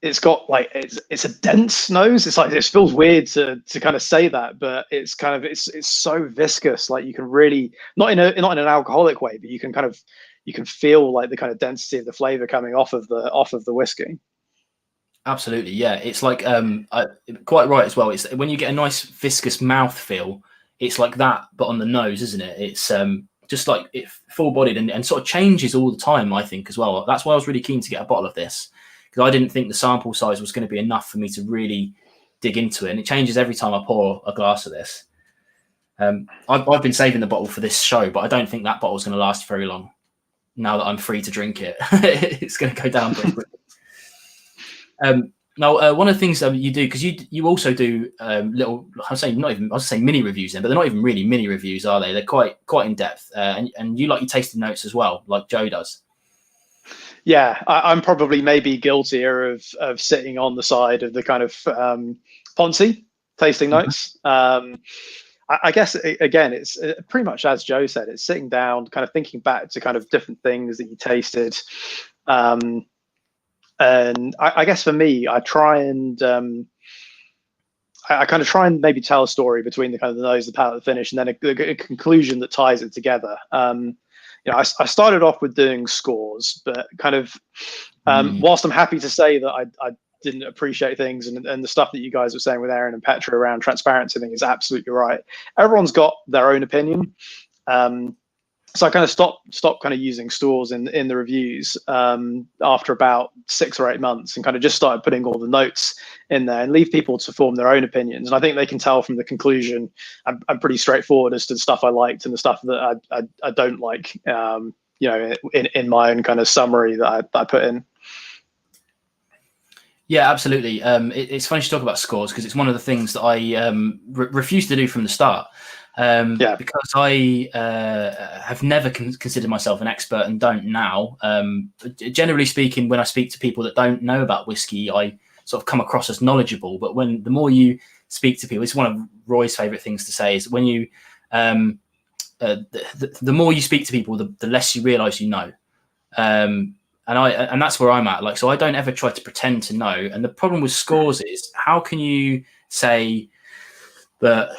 It's got like it's a dense nose. It's like, it feels weird to kind of say that, but it's kind of it's so viscous. Like you can really not in an alcoholic way, but you can feel like the kind of density of the flavor coming off of the whiskey. Absolutely, yeah. It's like quite right as well. It's when you get a nice viscous mouth feel, it's like that, but on the nose, isn't it? It's just like it full bodied and sort of changes all the time, I think, as well. That's why I was really keen to get a bottle of this, because I didn't think the sample size was going to be enough for me to really dig into it. And it changes every time I pour a glass of this. I've been saving the bottle for this show, but I don't think that bottle's going to last very long. Now that I'm free to drink it, it's going to go down pretty quickly. Now, one of the things you do, because you also do little, I was saying mini reviews then, but they're not even really mini reviews, are they? They're quite in depth, and you like your tasting notes as well, like Joe does. Yeah, I'm probably maybe guiltier of sitting on the side of the kind of Ponzi tasting notes. I guess again, it's pretty much as Joe said. It's sitting down, kind of thinking back to kind of different things that you tasted. And I guess for me, I try and I kind of try and maybe tell a story between the kind of the nose, the palate, the finish, and then a conclusion that ties it together. I started off with doing scores, but kind of whilst I'm happy to say that I didn't appreciate things, and the stuff that you guys were saying with Aaron and Petra around transparency thing is absolutely right. Everyone's got their own opinion. So I kind of stopped kind of using scores in the reviews after about 6 or 8 months, and kind of just started putting all the notes in there and leave people to form their own opinions. And I think they can tell from the conclusion. I'm pretty straightforward as to the stuff I liked and the stuff that I don't like. In my own kind of summary that I put in. Yeah, absolutely. It's funny to talk about scores, because it's one of the things that I refuse to do from the start. Because I have never considered myself an expert and don't now. Generally speaking, when I speak to people that don't know about whiskey, I sort of come across as knowledgeable. But the more you speak to people, it's one of Roy's favorite things to say, is when you the more you speak to people, the less you realize you know. And that's where I'm at. Like, so I don't ever try to pretend to know. And the problem with scores is, how can you say that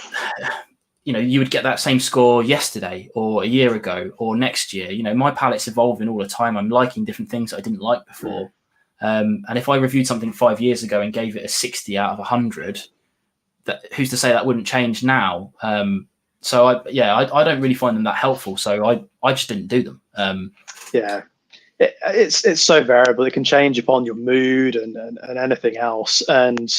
you would get that same score yesterday or a year ago or next year? My palate's evolving all the time. I'm liking different things that I didn't like before. And if I reviewed something 5 years ago and gave it a 60 out of 100, who's to say that wouldn't change now? So I don't really find them that helpful. So I just didn't do them. It's so variable. It can change upon your mood and anything else. And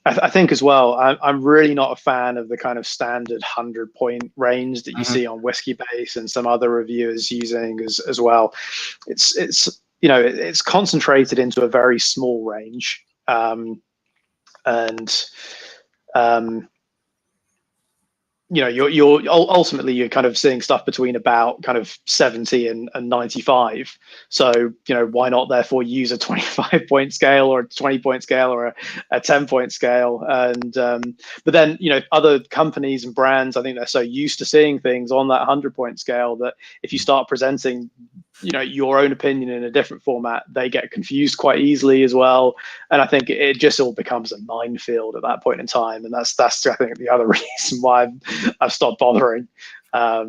I think as well, I'm really not a fan of the kind of standard 100-point range that you see on Whiskey Base and some other reviewers using as well. It's concentrated into a very small range, you're ultimately you're kind of seeing stuff between about kind of 70 and 95. So why not therefore use a 25-point scale or a 20-point scale or a 10-point scale? And but then other companies and brands, I think they're so used to seeing things on that 100-point scale that if you start presenting your own opinion in a different format, they get confused quite easily as well. And I think it just all becomes a minefield at that point in time. And that's I think the other reason why I've stopped bothering. Yeah,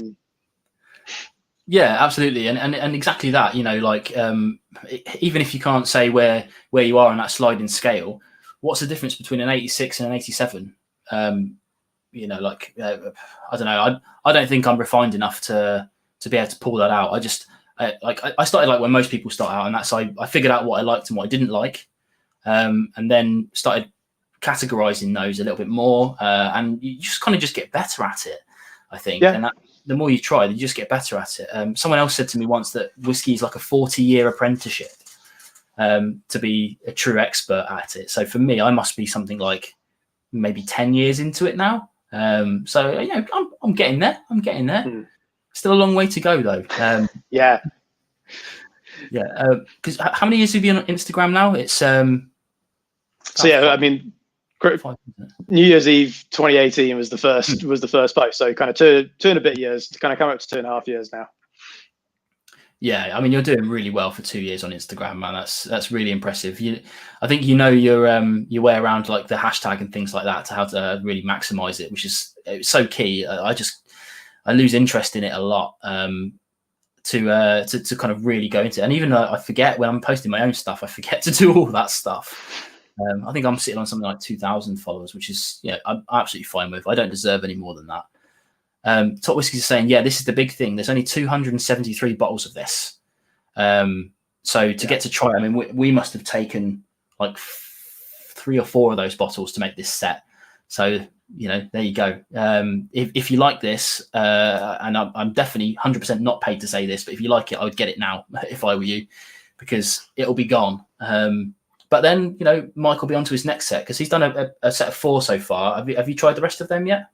absolutely. And exactly that, even if you can't say where you are on that sliding scale, what's the difference between an 86 and an 87? I don't know. I don't think I'm refined enough to be able to pull that out. I started like when most people start out, and that's I figured out what I liked and what I didn't like, and then started categorizing those a little bit more, and you just kind of just get better at it, I think. Yeah. And the more you try, you just get better at it. Someone else said to me once that whiskey is like a 40-year apprenticeship to be a true expert at it. So for me, I must be something like maybe 10 years into it now. So, you know, I'm getting there. I'm getting there. Still a long way to go, though. Yeah. Yeah. Because how many years have you been on Instagram now? It's so yeah, I mean, New Year's Eve 2018 was the first post. So kind of two and a bit years, kind of come up to 2.5 years now. Yeah, I mean, you're doing really well for 2 years on Instagram, man. That's really impressive. I think you know your way around like the hashtag and things like that to how to really maximize it, which is so key. I lose interest in it a lot to kind of really go into it. And even though I forget when I'm posting my own stuff, I forget to do all that stuff. I think I'm sitting on something like 2,000 followers, which is, you know, I'm absolutely fine with. I don't deserve any more than that. Top Whisky is saying, yeah, this is the big thing. There's only 273 bottles of this. So to get to try, I mean, we must have taken like 3 or 4 of those bottles to make this set. So, you know, there you go. If you like this, and I'm definitely 100% not paid to say this, but if you like it, I would get it now if I were you, because it'll be gone. But then, you know, Mike will be on to his next set because he's done a set of 4 so far. Have you tried the rest of them yet?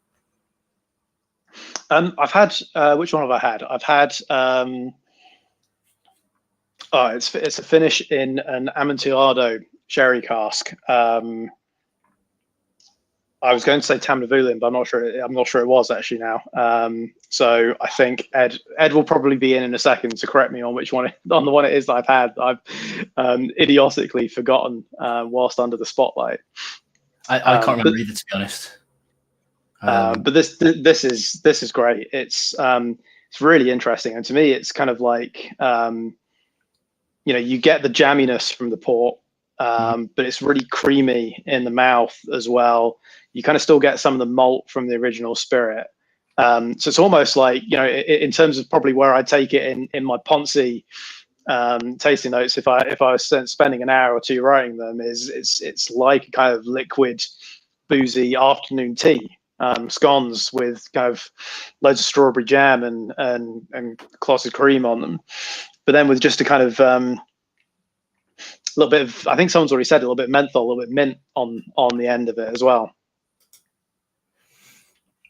I've had which one have I had? I've had it's a finish in an Amontillado sherry cask. I was going to say Tamnavulin, but I'm not sure it was actually now. So I think Ed will probably be in a second to correct me on which one on the one it is that I've had. I've idiotically forgotten whilst under the spotlight. I can't remember either, to be honest. But this is great. It's really interesting, and to me, it's kind of like you know, you get the jamminess from the port, but it's really creamy in the mouth as well. You kind of still get some of the malt from the original spirit. So it's almost like, you know, in terms of probably where I take it in my Ponzi tasting notes, if I was spending an hour or two writing them, it's like a kind of liquid, boozy afternoon tea. Scones with kind of loads of strawberry jam and clotted cream on them, but then with just a kind of little bit of, I think someone's already said, a little bit of menthol, a little bit of mint on the end of it as well.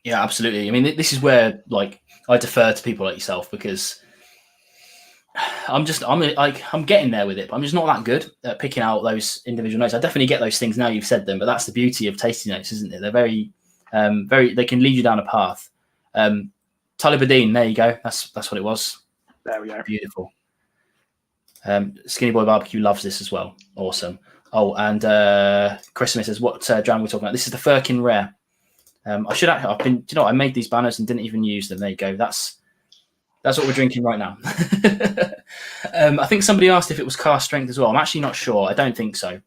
Yeah, absolutely. I mean, this is where like I defer to people like yourself, because I'm getting there with it, but I'm just not that good at picking out those individual notes. I definitely get those things now you've said them, but that's the beauty of tasting notes, isn't it? They're very they can lead you down a path. Talibadine, there you go. That's what it was. There we go. Beautiful. Skinny Boy Barbecue loves this as well. Awesome. Oh, and Christmas says, what dram we're talking about? This is the Firkin Rare. I made these banners and didn't even use them. There you go. That's what we're drinking right now. I think somebody asked if it was cask strength as well. I'm actually not sure. I don't think so.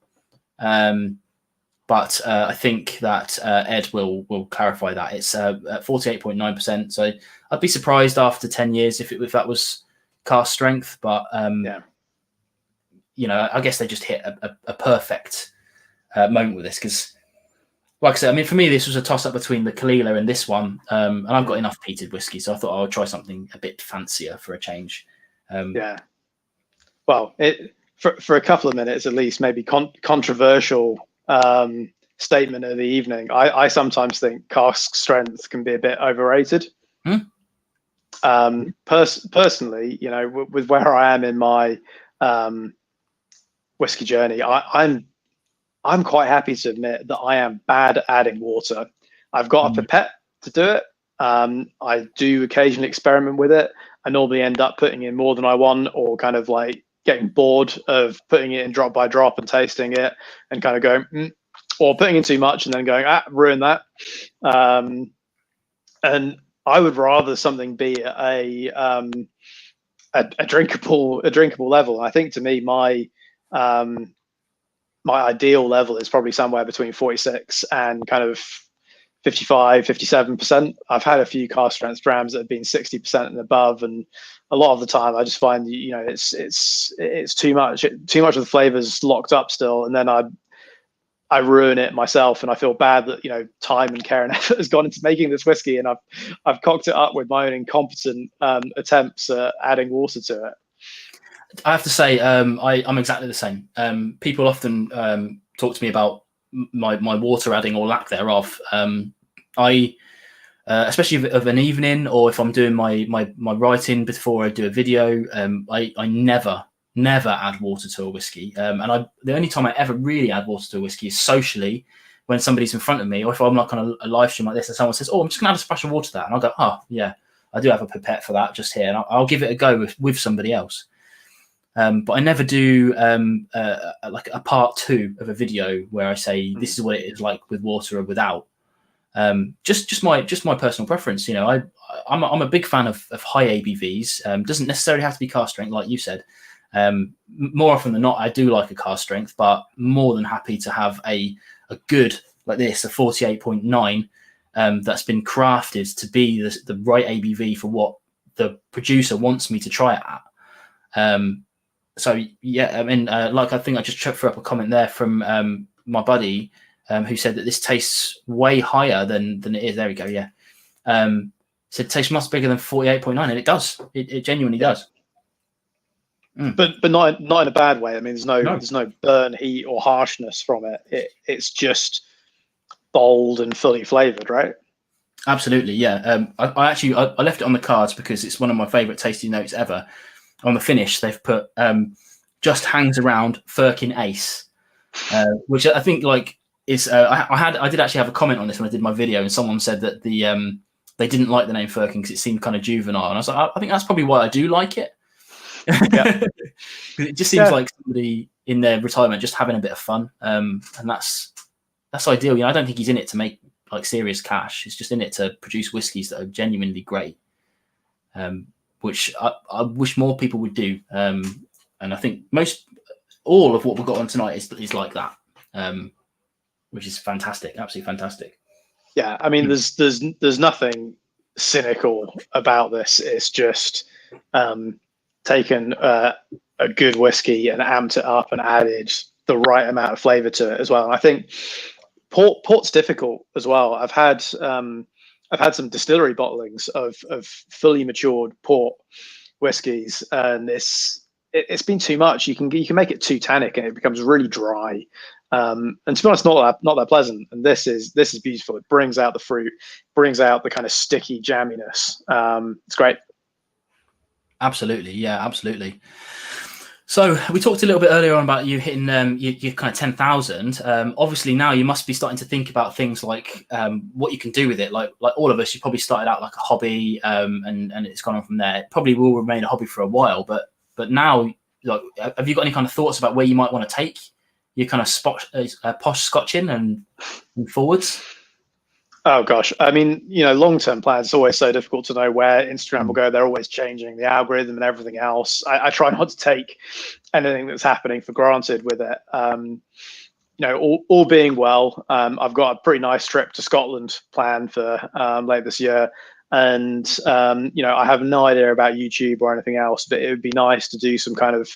But I think that Ed will clarify that. It's at 48.9%. So I'd be surprised after 10 years if that was cask strength. But, you know, I guess they just hit a perfect moment with this. Because, like I said, I mean, for me, this was a toss-up between the Kalila and this one. And I've got enough peated whiskey, so I thought I would try something a bit fancier for a change. Well, for a couple of minutes at least, maybe controversial statement of the evening. I sometimes think cask strength can be a bit overrated. Personally, you know, with where I am in my whiskey journey, I'm quite happy to admit that I am bad at adding water. I've got a pipette to do it. I do occasionally experiment with it. I normally end up putting in more than I want, or kind of like getting bored of putting it in drop by drop and tasting it and kind of going, or putting in too much and then going, ruin that. And I would rather something be a drinkable level. I think to me, my ideal level is probably somewhere between 46 and kind of 55, 57%. I've had a few cask strength drams that have been 60% and above, and a lot of the time I just find, you know, it's too much of the flavors locked up still, and then I ruin it myself, and I feel bad that, you know, time and care and effort has gone into making this whiskey, and I've cocked it up with my own incompetent attempts at adding water to it. I have to say, I'm exactly the same. People often talk to me about my water adding or lack thereof. Especially of an evening, or if I'm doing my writing before I do a video, I never add water to a whiskey. And the only time I ever really add water to a whiskey is socially, when somebody's in front of me, or if I'm like on a live stream like this and someone says, "Oh, I'm just gonna add a splash of water to that," and I'll go, "Oh yeah, I do have a pipette for that just here," and I'll give it a go with somebody else. But I never do like a part 2 of a video where I say this is what it is like with water or without. Just my personal preference. You know, I'm a big fan of high ABVs. Doesn't necessarily have to be cask strength, like you said. More often than not, I do like a cask strength, but more than happy to have a good like this, a 48.9, that's been crafted to be the right ABV for what the producer wants me to try it at. So yeah, I mean, like I think I just threw up a comment there from my buddy who said that this tastes way higher than it is. There we go. Yeah, said it tastes much bigger than 48.9, and it does. It genuinely does. But not in a bad way. I mean, there's no burn, heat, or harshness from it. It's just bold and fully flavored, right? Absolutely, yeah. I actually left it on the cards because it's one of my favorite tasting notes ever. On the finish, they've put just hangs around Firkin Ace, which I think like is. I did actually have a comment on this when I did my video, and someone said that they didn't like the name Firkin because it seemed kind of juvenile, and I was like, I think that's probably why I do like it. Yeah. It just seems like somebody in their retirement just having a bit of fun, and that's ideal. You know, I don't think he's in it to make like serious cash. He's just in it to produce whiskies that are genuinely great, which I wish more people would do. And I think all of what we've got on tonight is like that, which is fantastic, absolutely fantastic. Yeah, I mean, there's nothing cynical about this. It's just taken a good whiskey and amped it up and added the right amount of flavor to it as well. And I think port's difficult as well. I've had some distillery bottlings of fully matured port whiskies, and it's been too much. You can make it too tannic and it becomes really dry. And to be honest, not that pleasant. And this is beautiful. It brings out the fruit, brings out the kind of sticky jamminess. It's great. Absolutely, yeah, absolutely. So we talked a little bit earlier on about you hitting your kind of 10,000. Obviously now you must be starting to think about things like what you can do with it. Like all of us, you probably started out like a hobby, and it's gone on from there. It probably will remain a hobby for a while, but now, like, have you got any kind of thoughts about where you might want to take your kind of posh scotching and forwards? Oh gosh, I mean, you know, long-term plans, it's always so difficult to know where Instagram will go. They're always changing the algorithm and everything else. I try not to take anything that's happening for granted with it. You know, all being well, I've got a pretty nice trip to Scotland planned for late this year. And, you know, I have no idea about YouTube or anything else, but it would be nice to do some kind of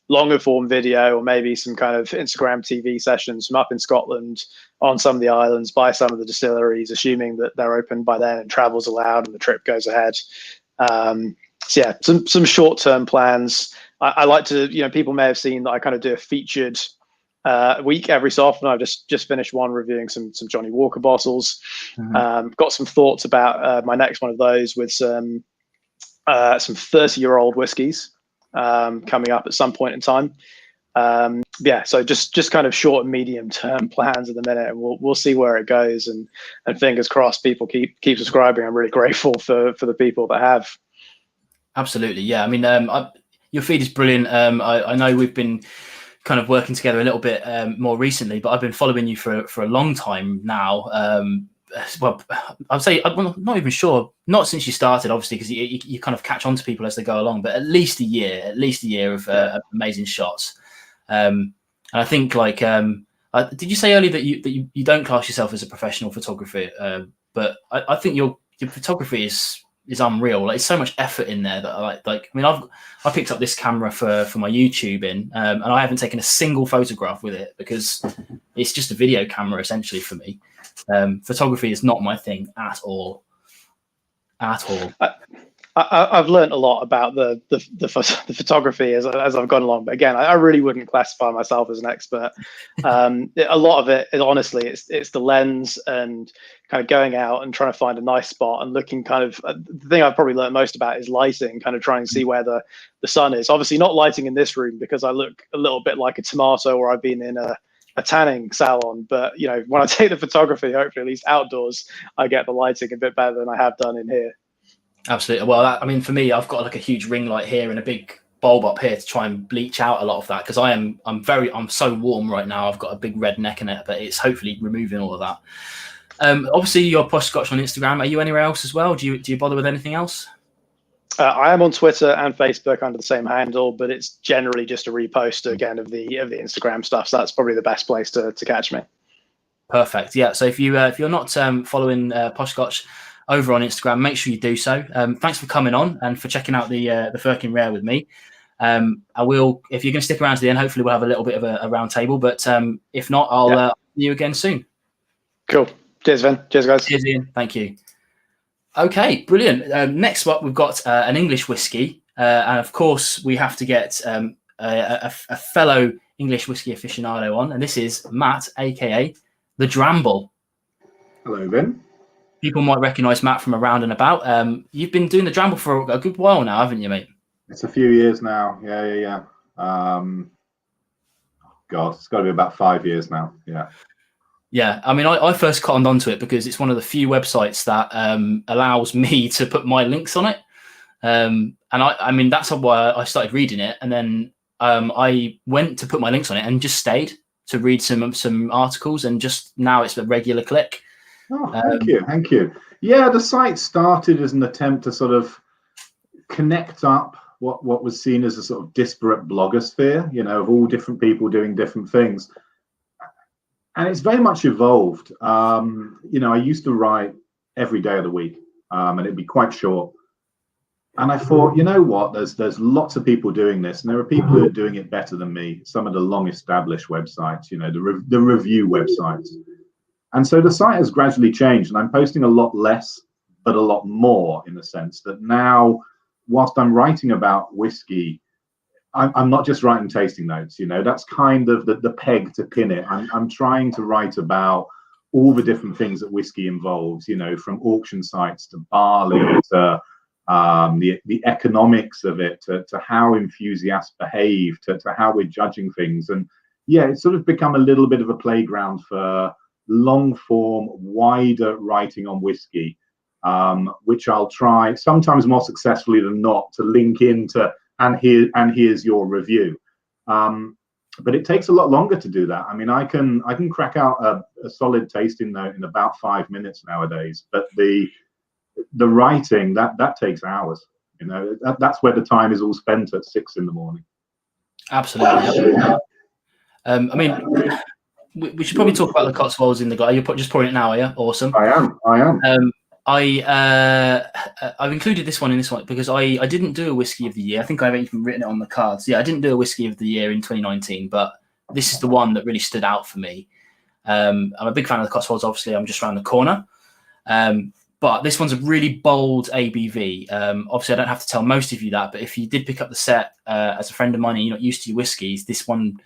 longer form video, or maybe some kind of Instagram TV sessions from up in Scotland on some of the islands by some of the distilleries, assuming that they're open by then and travel's allowed and the trip goes ahead. So yeah, some short-term plans. I like to, you know, people may have seen that I kind of do a featured week every so often. I've just finished one reviewing some Johnny Walker bottles. Got some thoughts about my next one of those with some 30-year-old whiskies coming up at some point in time. Yeah, so just kind of short and medium term plans at the minute, and we'll see where it goes, and fingers crossed people keep subscribing. I'm really grateful for the people that have. Absolutely, yeah. I mean, your feed is brilliant. I know we've been kind of working together a little bit more recently, but I've been following you for a long time now. Well, I'd say I'm not even sure. Not since you started, obviously, because you kind of catch on to people as they go along. But at least a year of amazing shots. And I think, like, did you say earlier that you don't class yourself as a professional photographer? But I think your photography is is unreal. Like, it's so much effort in there that I mean, I picked up this camera for my YouTube and I haven't taken a single photograph with it because it's just a video camera essentially for me. Photography is not my thing at all. I've learned a lot about the photography as I've gone along, but again, I really wouldn't classify myself as an expert. A lot of it is honestly, it's the lens and kind of going out and trying to find a nice spot and looking kind of. The thing I've probably learned most about is lighting, kind of trying to see where the sun is. Obviously, not lighting in this room because I look a little bit like a tomato, or I've been in a tanning salon. But you know, when I take the photography, hopefully at least outdoors, I get the lighting a bit better than I have done in here. Absolutely. Well, I mean, for me, I've got like a huge ring light here and a big bulb up here to try and bleach out a lot of that because I'm so warm right now. I've got a big red neck in it, but it's hopefully removing all of that. Obviously, you're Posh Scotch on Instagram. Are you anywhere else as well? Do you bother with anything else? I am on Twitter and Facebook under the same handle, but it's generally just a repost again of the Instagram stuff. So that's probably the best place to catch me. Perfect. Yeah. So if you're not following Posh Scotch over on Instagram, make sure you do so. Thanks for coming on and for checking out the Firkin Rare with me. I will, if you're going to stick around to the end, hopefully we'll have a little bit of a round table. But if not, I'll see you again soon. Cool. Cheers, Vin. Cheers, guys. Cheers, Ian. Thank you. Okay, brilliant. Next up, we've got an English whiskey. And of course, we have to get a fellow English whiskey aficionado on. And this is Matt, a.k.a. the Dramble. Hello, Vin. People might recognise Matt from around and about. You've been doing the Dramble for a good while now, haven't you, mate? It's a few years now. Yeah. God, it's got to be about 5 years now. Yeah. Yeah, I mean, I first cottoned onto it because it's one of the few websites that allows me to put my links on it. And I mean, that's why I started reading it. And then I went to put my links on it and just stayed to read some articles. And just now it's a regular click. Oh, thank you. Yeah, the site started as an attempt to sort of connect up what was seen as a sort of disparate blogosphere, you know, of all different people doing different things. And it's very much evolved. You know, I used to write every day of the week, and it'd be quite short. And I thought, you know what, there's lots of people doing this, and there are people who are doing it better than me. Some of the long-established websites, you know, the review websites. And so the site has gradually changed, and I'm posting a lot less, but a lot more, in the sense that now, whilst I'm writing about whiskey, I'm not just writing tasting notes, you know, that's kind of the peg to pin it. I'm trying to write about all the different things that whiskey involves, you know, from auction sites to barley to the economics of it, to how enthusiasts behave, to how we're judging things. And yeah, it's sort of become a little bit of a playground for long form, wider writing on whiskey, which I'll try, sometimes more successfully than not, to link into and here's your review. But it takes a lot longer to do that. I mean, I can crack out a solid tasting note in about 5 minutes nowadays, but the writing that takes hours. You know, that's where the time is all spent at 6 in the morning. Absolutely. I mean, we should probably talk about the Cotswolds in the glass. You're just pouring it now, are you? Awesome. I am. I've included this one in this one because I didn't do a whiskey of the year. I think I've even written it on the cards. Yeah, I didn't do a whiskey of the year in 2019, but this is the one that really stood out for me. I'm a big fan of the Cotswolds. Obviously, I'm just around the corner. But this one's a really bold ABV. Obviously, I don't have to tell most of you that, but if you did pick up the set as a friend of mine and you're not used to your whiskies, this one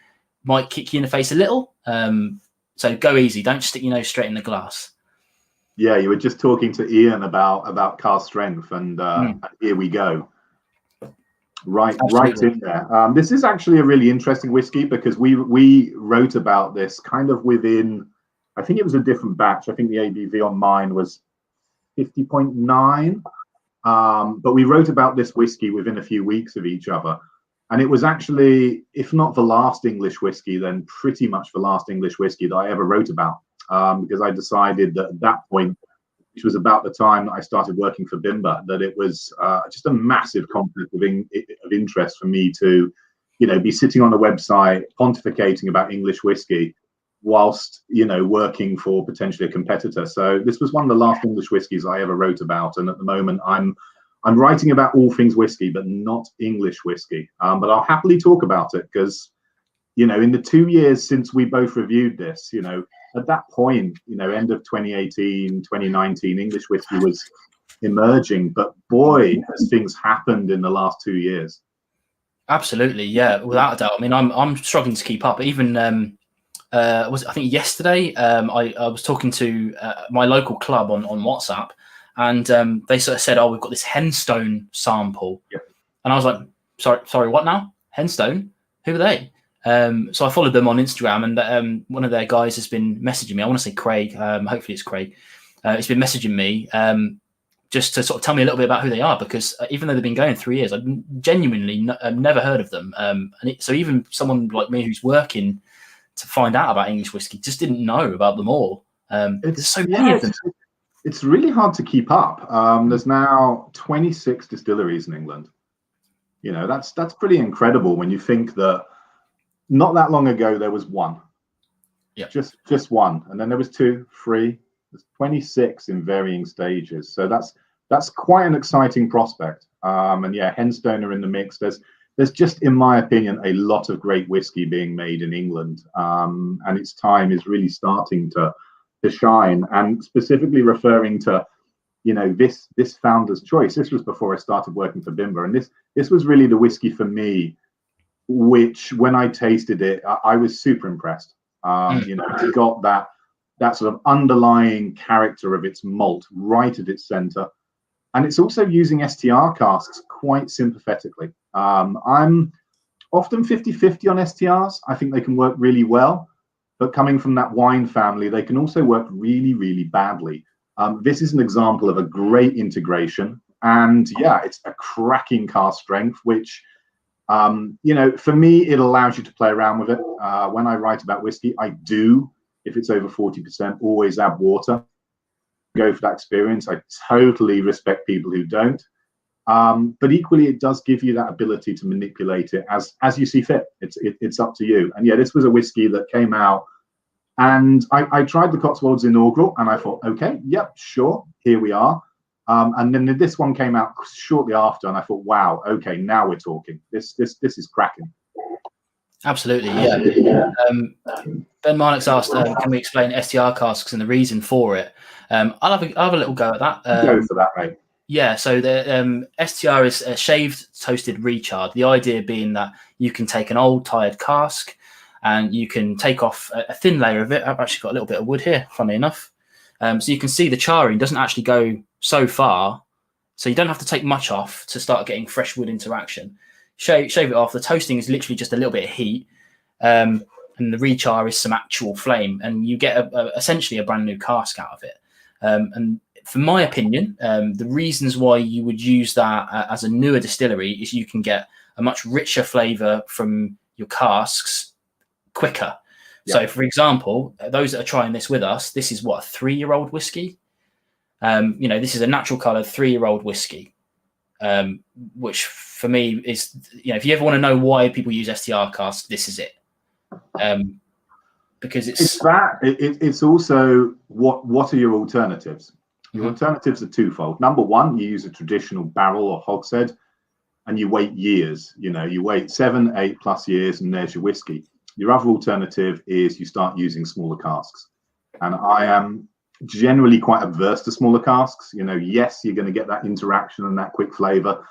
might kick you in the face a little. So go easy. Don't stick your nose straight in the glass. Yeah, you were just talking to Ian about car strength, and here we go. Right in there. This is actually a really interesting whiskey because we wrote about this kind of within, I think it was a different batch. I think the ABV on mine was 50.9, but we wrote about this whiskey within a few weeks of each other. And it was actually, if not the last English whiskey, then pretty much the last English whiskey that I ever wrote about. Because I decided that at that point, which was about the time that I started working for Bimba, that it was just a massive conflict of interest for me to, you know, be sitting on a website pontificating about English whiskey whilst, you know, working for potentially a competitor. So this was one of the last English whiskies I ever wrote about. And at the moment, I'm writing about all things whiskey, but not English whiskey. But I'll happily talk about it because, you know, in the 2 years since we both reviewed this, you know, at that point, you know, end of 2018, 2019, English whiskey was emerging. But boy, has things happened in the last 2 years. Absolutely, yeah, without a doubt. I mean, I'm struggling to keep up. Even I think yesterday I was talking to my local club on WhatsApp, and they sort of said, "Oh, we've got this henstone sample," and I was like, "Sorry, what now? Henstone? Who are they?" So I followed them on Instagram, and one of their guys has been messaging me. I want to say Craig. Hopefully it's Craig. He's been messaging me just to sort of tell me a little bit about who they are, because even though they've been going 3 years, I've genuinely never heard of them. So even someone like me who's working to find out about English whiskey just didn't know about them all. There's so many of them. It's really hard to keep up. There's now 26 distilleries in England. You know, that's pretty incredible when you think that not that long ago there was one. Yeah. Just one. And then there was 2, 3. There's 26 in varying stages. So that's quite an exciting prospect. And yeah, Henstone are in the mix. There's just, in my opinion, a lot of great whiskey being made in England. And its time is really starting to shine. And specifically referring to, you know, this founder's choice. This was before I started working for Bimber. And this was really the whiskey for me, which when I tasted it, I was super impressed. You know, it got that sort of underlying character of its malt right at its center. And it's also using STR casks quite sympathetically. I'm often 50-50 on STRs. I think they can work really well, but coming from that wine family, they can also work really, really badly. This is an example of a great integration. And yeah, it's a cracking cask strength, which, you know, for me, it allows you to play around with it. When I write about whiskey, I do, if it's over 40%, always add water. Go for that experience. I totally respect people who don't. But equally, it does give you that ability to manipulate it as you see fit. It's up to you. And yeah, this was a whiskey that came out, and I tried the Cotswolds inaugural, and I thought, okay, yep, sure, here we are. And then this one came out shortly after, and I thought, wow, okay, now we're talking. This is cracking. Absolutely, yeah. Ben Marnock's asked, can we explain STR casks and the reason for it? I'll have a little go at that. Go for that, mate. Yeah, so the STR is a shaved toasted rechard. The idea being that you can take an old tired cask and you can take off a thin layer of it. I've actually got a little bit of wood here, funny enough. So you can see the charring doesn't actually go so far. So you don't have to take much off to start getting fresh wood interaction. Shave it off. The toasting is literally just a little bit of heat. And the rechar is some actual flame. And you get essentially a brand new cask out of it. And for my opinion, the reasons why you would use that as a newer distillery is you can get a much richer flavour from your casks quicker. Yeah. So, for example, those that are trying this with us, this is what, a 3-year-old whiskey? You know, this is a natural colour 3-year-old whiskey, which for me is, you know, if you ever want to know why people use STR casks, this is it. Because it's also what are your alternatives? Your alternatives are twofold. Number one, you use a traditional barrel or hogshead, and you wait years. You know, you wait 7, 8+ years, and there's your whiskey. Your other alternative is you start using smaller casks, and I am generally quite averse to smaller casks. You know, yes, you're going to get that interaction and that quick flavor,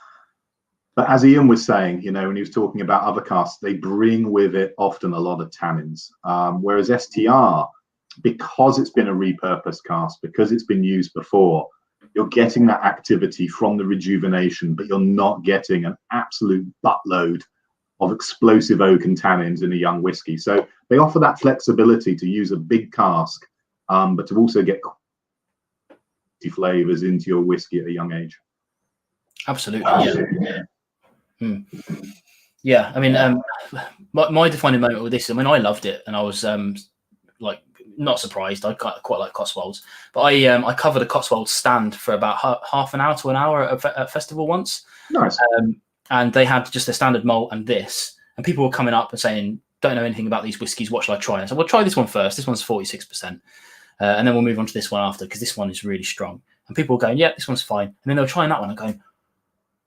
but as Ian was saying, you know, when he was talking about other casks, they bring with it often a lot of tannins, whereas STR, because it's been a repurposed cask, because it's been used before, you're getting that activity from the rejuvenation, but you're not getting an absolute buttload of explosive oak and tannins in a young whiskey. So they offer that flexibility to use a big cask, but to also get flavors into your whiskey at a young age. Absolutely, yeah. Yeah, I mean, my defining moment with this, I mean, I loved it, and I was like not surprised. I quite like Cotswolds, but I covered a Cotswolds stand for about half an hour to an hour at a festival once. Nice. And they had just a standard malt and this, and people were coming up and saying, don't know anything about these whiskies. What shall I try? And I said, well, try this one first. This one's 46%. And then we'll move on to this one after, because this one is really strong. And people are going, yeah, this one's fine. And then they'll try that one and going,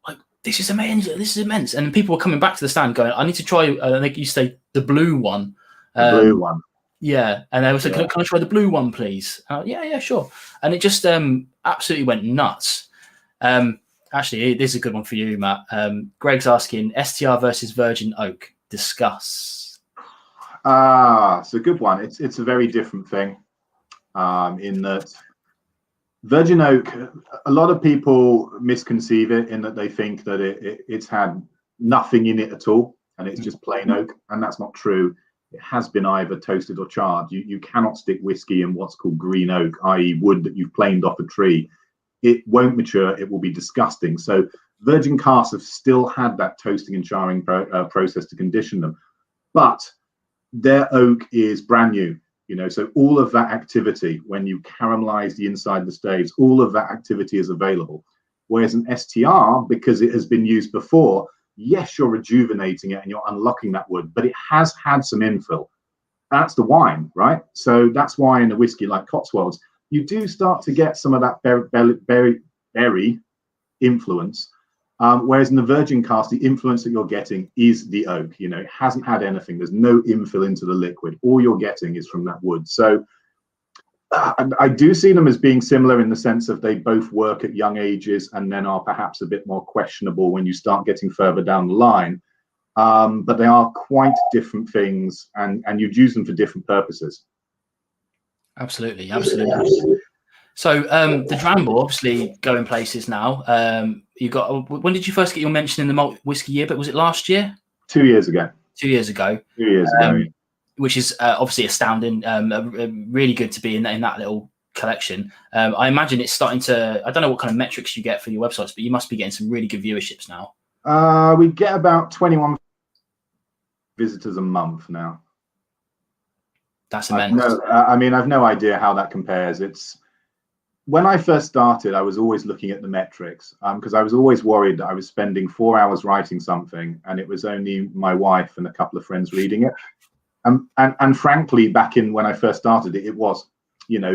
like, this is amazing. This is immense. And people are coming back to the stand going, I need to try, I think you say the blue one. The blue one. Yeah. And they were saying, can I try the blue one, please? Yeah, sure. And it just absolutely went nuts. Actually, this is a good one for you, Matt. Greg's asking, STR versus Virgin Oak. Discuss. It's a good one. It's a very different thing. In that Virgin Oak, a lot of people misconceive it in that they think that it's had nothing in it at all and it's just plain oak, and that's not true. It has been either toasted or charred. You cannot stick whiskey in what's called green oak, i.e. wood that you've planed off a tree. It won't mature. It will be disgusting. So virgin casks have still had that toasting and charring process to condition them, but their oak is brand new. So all of that activity, when you caramelize the inside of the staves, all of that activity is available. Whereas an STR, because it has been used before, yes, you're rejuvenating it and you're unlocking that wood, but it has had some infill. That's the wine, right? So that's why in a whiskey like Cotswolds, you do start to get some of that berry influence. Whereas in the virgin cask, the influence that you're getting is the oak. It hasn't had anything. There's no infill into the liquid. All you're getting is from that wood. So I do see them as being similar in the sense of they both work at young ages and then are perhaps a bit more questionable when you start getting further down the line. But they are quite different things, and you'd use them for different purposes. Absolutely. So the Dramble obviously going places now. You got. When did you first get your mention in the malt whiskey year? But was it last year? 2 years ago. 2 years ago. 2 years ago. Which is obviously astounding. Really good to be in that little collection. I imagine it's starting to. I don't know what kind of metrics you get for your websites, but you must be getting some really good viewerships now. We get about 21 visitors a month now. That's immense. I've no idea how that compares. When I first started, I was always looking at the metrics because I was always worried that I was spending 4 hours writing something and it was only my wife and a couple of friends reading it. And frankly, back in when I first started, it was,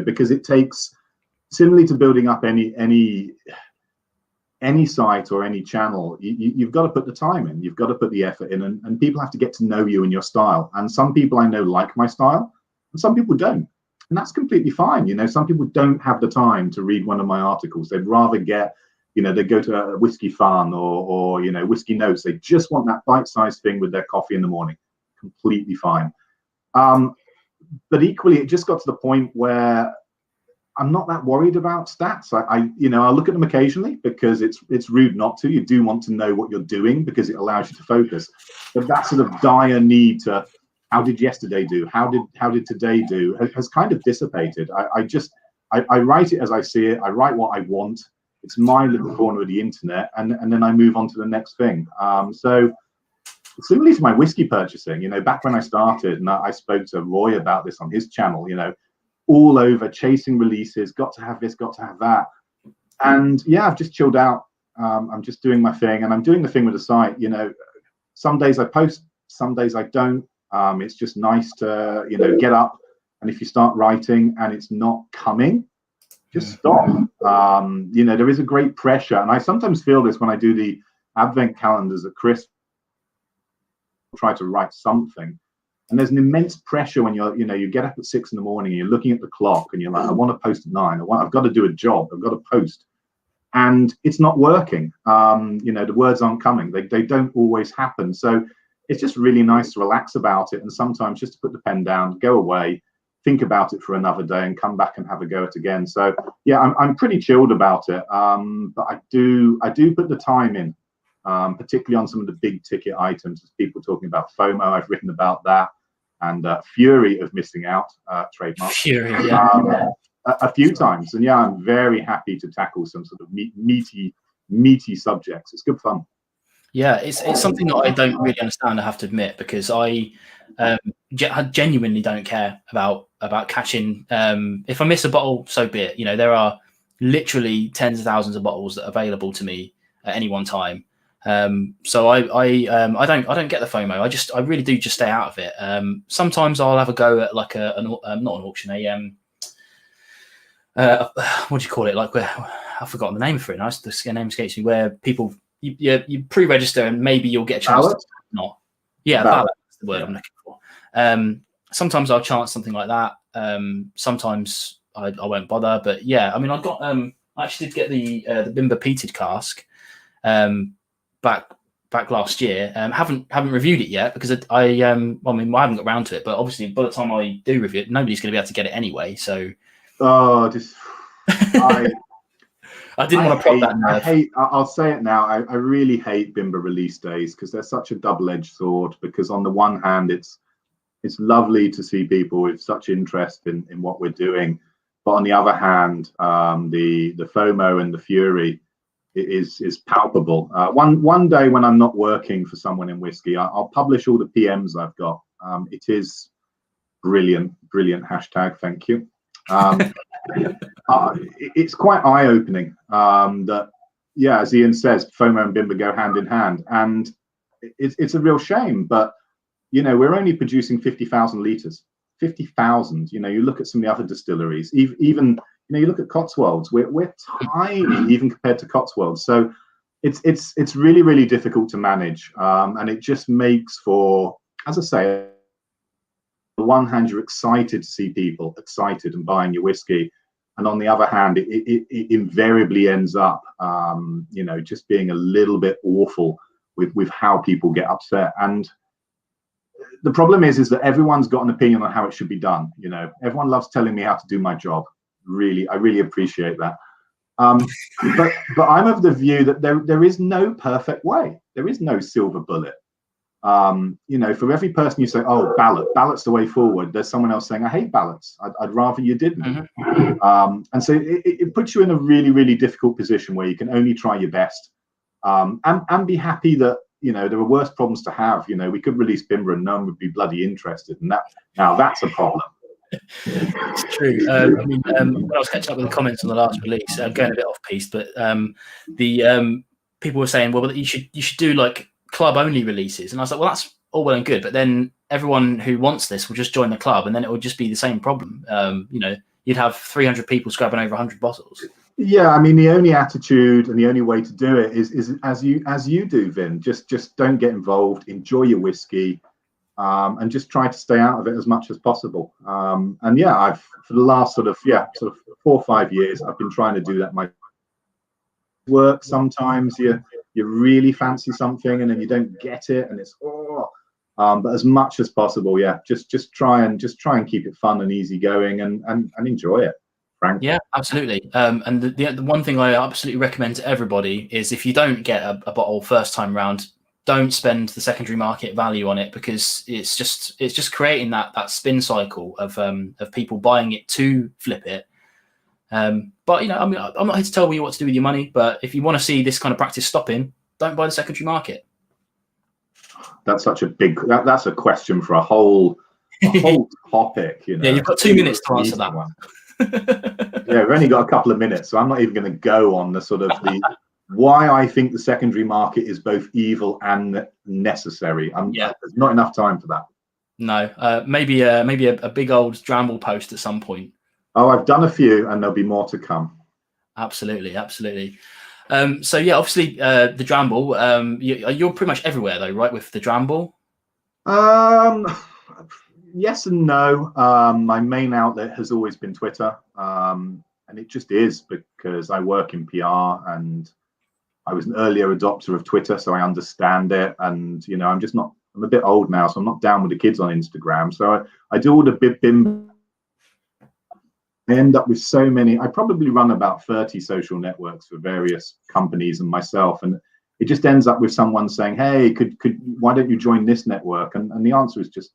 because it takes, similarly to building up any site or any channel, you've got to put the time in, you've got to put the effort in, and people have to get to know you and your style. And some people I know like my style, and some people don't. And that's completely fine. Some people don't have the time to read one of my articles. They'd rather get, they go to a Whiskey Fun or Whiskey Notes. They just want that bite-sized thing with their coffee in the morning. Completely fine. But equally, it just got to the point where I'm not that worried about stats. I look at them occasionally because it's rude not to. You do want to know what you're doing because it allows you to focus. But that sort of dire need to, how did yesterday do? How did today do? Has kind of dissipated. I write it as I see it. I write what I want. It's my little corner of the internet, and then I move on to the next thing. So similarly to my whiskey purchasing, back when I started, and I spoke to Roy about this on his channel, all over chasing releases, got to have this, got to have that. And yeah, I've just chilled out. I'm just doing my thing, and I'm doing the thing with the site. Some days I post, some days I don't. It's just nice to, get up, and if you start writing and it's not coming, just stop. There is a great pressure, and I sometimes feel this when I do the advent calendars at Christmas, try to write something, and there's an immense pressure when you get up at 6 in the morning and you're looking at the clock and you're like, I want to post at 9. I've got to do a job. I've got to post, and it's not working. The words aren't coming. They don't always happen. So it's just really nice to relax about it, and sometimes just to put the pen down, go away, think about it for another day, and come back and have a go at it again. So yeah, I'm pretty chilled about it. But I do put the time in. Particularly on some of the big ticket items, as people talking about FOMO. I've written about that, and fury of missing out, trademark. Fury, yeah. A few times, and yeah, I'm very happy to tackle some sort of meaty subjects. It's good fun. Yeah, it's something that I don't really understand, I have to admit, because I genuinely don't care about catching. If I miss a bottle, so be it. There are literally tens of thousands of bottles that are available to me at any one time. So I don't get the FOMO. I really do just stay out of it. Sometimes I'll have a go at like not an auction, what do you call it? Like where I've forgotten the name for it now. The name escapes me. Where people you pre-register and maybe you'll get a chance. Ballot? Not. Yeah, ballot is the word I'm looking for. Sometimes I'll chance something like that. Sometimes I won't bother. But yeah, I mean, I actually did get the Bimber peated cask back last year. Haven't reviewed it yet because I haven't got around to it. But obviously, by the time I do review it, nobody's going to be able to get it anyway. So. Oh, just I didn't want to prod that nerve. I'll say it now. I really hate Bimber release days because they're such a double-edged sword. Because on the one hand, it's lovely to see people with such interest in what we're doing, but on the other hand, the FOMO and the fury is palpable. One day when I'm not working for someone in whiskey, I'll publish all the PMs I've got. It is brilliant hashtag. Thank you. It's quite eye-opening that, yeah, as Ian says, FOMO and Bimber go hand in hand, and it's a real shame. But we're only producing 50,000 liters. 50,000. You look at some of the other distilleries. Even you look at Cotswolds. We're tiny even compared to Cotswolds. So it's really difficult to manage, and it just makes for, as I say, on the one hand, you're excited to see people excited and buying your whiskey, and on the other hand, it invariably ends up, just being a little bit awful with how people get upset. And the problem is that everyone's got an opinion on how it should be done. Everyone loves telling me how to do my job. I really appreciate that. But I'm of the view that there is no perfect way. There is no silver bullet. For every person you say, oh, ballot's the way forward, there's someone else saying, I hate ballots. I'd rather you didn't. Mm-hmm. And so it puts you in a really difficult position where you can only try your best, and be happy that, there are worse problems to have. We could release Bimber and no one would be bloody interested. And now that's a problem. It's true. When I was catching up with the comments on the last release, going a bit off piece, but the people were saying, well, you should do like club only releases, and I was like, well, that's all well and good, but then everyone who wants this will just join the club, and then it will just be the same problem. You'd have 300 people scrapping over 100 bottles. Yeah, I mean, the only attitude and the only way to do it is as you do, Vin. Just don't get involved. Enjoy your whiskey, and just try to stay out of it as much as possible. And yeah, I've for the last sort of 4 or 5 years, I've been trying to do that. My work sometimes you really fancy something and then you don't get it, and it's but as much as possible, yeah, just try and keep it fun and easy going and enjoy it. Frankly. Yeah, absolutely. And the one thing I absolutely recommend to everybody is if you don't get a bottle first time round, don't spend the secondary market value on it, because it's just creating that spin cycle of people buying it to flip it. But I mean, I'm not here to tell you what to do with your money, but if you want to see this kind of practice stopping, don't buy the secondary market. That's such a big. That's a question for a whole topic. Yeah, you've got 2 minutes to answer that. Yeah, we've only got a couple of minutes, so I'm not even going to go on the sort of the why I think the secondary market is both evil and necessary. There's not enough time for that. No, maybe a big old Dramble post at some point. Oh, I've done a few, and there'll be more to come. Absolutely. So yeah, obviously the Dramble. You're pretty much everywhere though, right? With the Dramble. Yes and no. My main outlet has always been Twitter, and it just is because I work in PR and I was an earlier adopter of Twitter, so I understand it. And I'm a bit old now, so I'm not down with the kids on Instagram. So I do all the bim. I end up with so many. I probably run about 30 social networks for various companies and myself, and it just ends up with someone saying, "Hey, why don't you join this network?" And the answer is just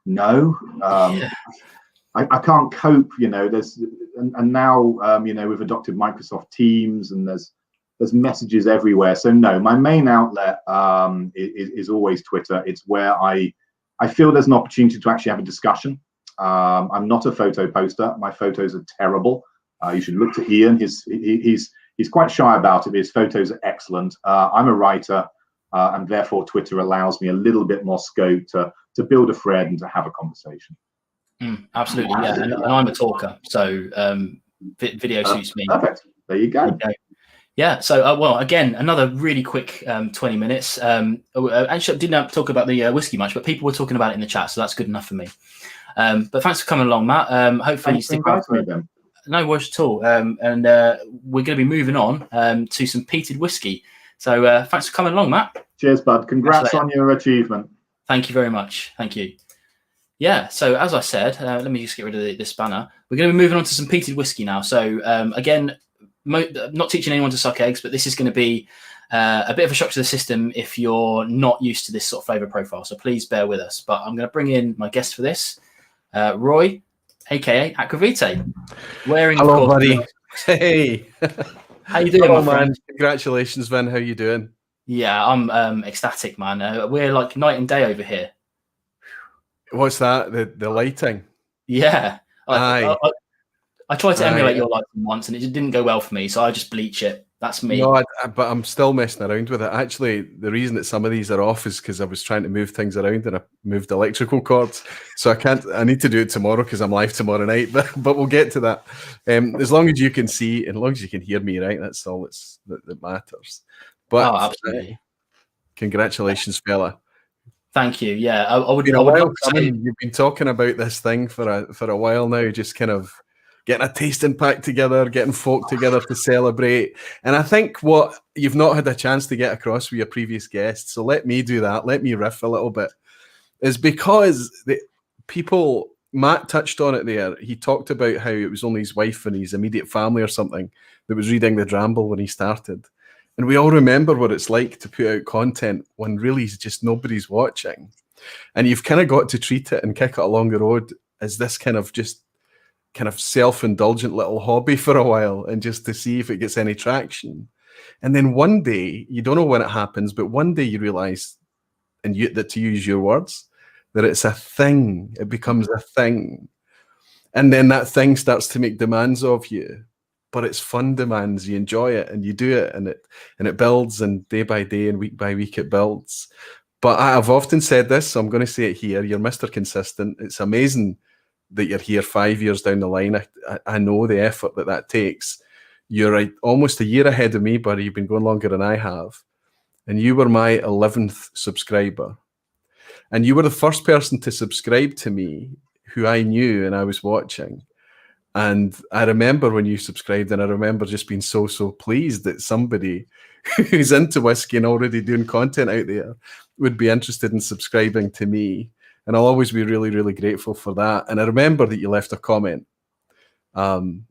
no. I can't cope. There's and now we've adopted Microsoft Teams, and there's messages everywhere. So no, my main outlet is always Twitter. It's where I feel there's an opportunity to actually have a discussion. I'm not a photo poster. My photos are terrible. You should look to Ian. He's He's quite shy about it, but his photos are excellent. I'm a writer, and therefore Twitter allows me a little bit more scope to build a thread and to have a conversation. Absolutely, yeah. And I'm a talker, so video suits me. Perfect. There you go. Yeah. So, well, again, another really quick 20 minutes. Actually, I didn't talk about the whiskey much, but people were talking about it in the chat, so that's good enough for me. But thanks for coming along, Matt. Hopefully you stick around. No worries at all. And we're going to be moving on to some peated whiskey. So thanks for coming along, Matt. Cheers, bud. Congrats on your achievement. Thank you very much. Thank you. Yeah, so as I said, let me just get rid of this banner. We're going to be moving on to some peated whiskey now. So again, not teaching anyone to suck eggs, but this is going to be a bit of a shock to the system if you're not used to this sort of flavour profile. So please bear with us. But I'm going to bring in my guest for this, Roy, aka Aquavite. Hello, buddy. Hey. How you doing, my friend? Man? Congratulations, Vin. How you doing? Yeah, I'm ecstatic, man. We're like night and day over here. What's that? The lighting? Yeah. Aye. I tried to emulate your lighting once, and it didn't go well for me, so I just bleach it. That's me. No, but I'm still messing around with it. Actually, the reason that some of these are off is because I was trying to move things around and I moved electrical cords. So I need to do it tomorrow because I'm live tomorrow night. But we'll get to that. As long as you can see, and as long as you can hear me, right? That's all that matters. But absolutely. Congratulations, fella. Thank you. Yeah, I would. You've been talking about this thing for a while now, just kind of getting a tasting pack together, getting folk together to celebrate. And I think what you've not had a chance to get across with your previous guests, so let me do that, let me riff a little bit, is because Matt touched on it there. He talked about how it was only his wife and his immediate family or something that was reading the Dramble when he started. And we all remember what it's like to put out content when really just nobody's watching. And you've kind of got to treat it and kick it along the road as this kind of self-indulgent little hobby for a while, and just to see if it gets any traction. And then one day, you don't know when it happens, but one day you realize, that to use your words, that it's a thing. It becomes a thing. And then that thing starts to make demands of you. But it's fun demands. You enjoy it and you do it, and it builds, and day by day and week by week it builds. But I've often said this, so I'm going to say it here. You're Mr. Consistent. It's amazing that you're here 5 years down the line. I know the effort that takes. You're almost a year ahead of me, buddy. You've been going longer than I have. And you were my 11th subscriber. And you were the first person to subscribe to me who I knew and I was watching. And I remember when you subscribed, and I remember just being so pleased that somebody who's into whiskey and already doing content out there would be interested in subscribing to me. And I'll always be really, really grateful for that. And I remember that you left a comment, and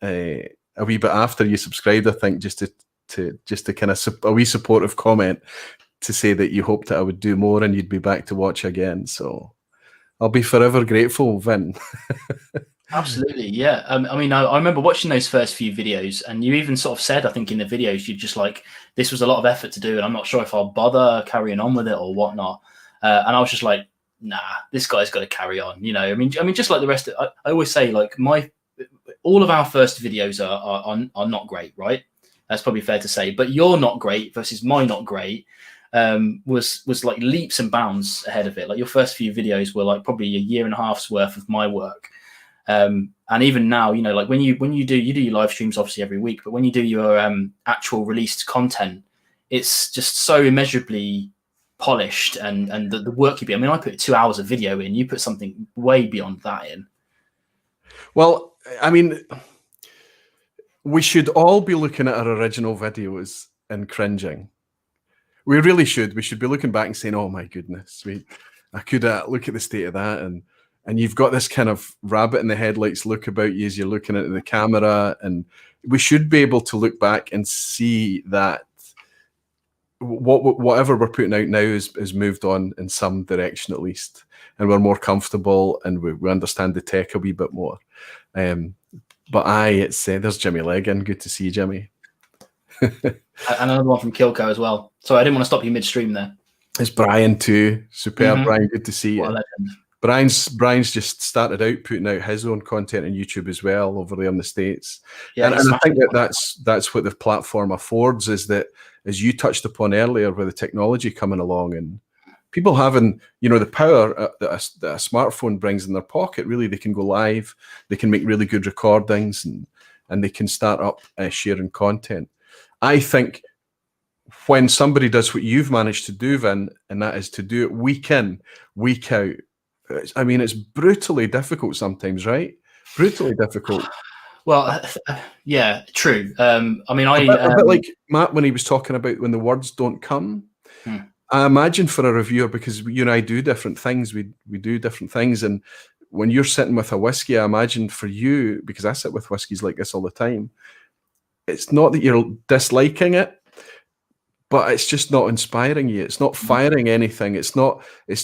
a wee bit after you subscribed, I think, just to kind of a wee supportive comment to say that you hoped that I would do more and you'd be back to watch again. So I'll be forever grateful, Vin. Absolutely, yeah. I mean, I remember watching those first few videos, and you even sort of said, I think in the videos, you just like, this was a lot of effort to do, and I'm not sure if I'll bother carrying on with it or whatnot. And I was just like, nah, this guy's got to carry on. You know, I mean, just like the rest of, I always say, like, all of our first videos are not great, right? That's probably fair to say. But your not great versus my not great was like leaps and bounds ahead of it. Like your first few videos were like probably a year and a half's worth of my work. And even now, you know, like when you do your live streams obviously every week, but when you do your actual released content, it's just so immeasurably polished, and the work you do. I mean, I put 2 hours of video in, you put something way beyond that in. Well, I mean, we should all be looking at our original videos and cringing. We really should. We should be looking back and saying, oh my goodness, I could look at the state of that. And you've got this kind of rabbit in the headlights look about you as you're looking at the camera. And we should be able to look back and see that whatever we're putting out now is moved on in some direction at least. And we're more comfortable, and we understand the tech a wee bit more. But there's Jimmy Leggin. Good to see you, Jimmy. And another one from Kilco as well. Sorry, I didn't want to stop you midstream there. It's Brian too. Superb, Brian. Good to see you. What a legend. Brian's just started out putting out his own content on YouTube as well over there in the States. Yeah, and I think that's what the platform affords, is that, as you touched upon earlier, with the technology coming along and people having, the power that a smartphone brings in their pocket, really, they can go live, they can make really good recordings, and they can start up sharing content. I think when somebody does what you've managed to do, Vin, and that is to do it week in, week out, I mean, it's brutally difficult sometimes, right? Brutally difficult. Well, yeah, true. I mean, a bit like Matt when he was talking about when the words don't come. I imagine for a reviewer, because you and I do different things, we do different things, and when you're sitting with a whiskey, I imagine for you, because I sit with whiskies like this all the time, it's not that you're disliking it, but it's just not inspiring you. It's not firing anything. It's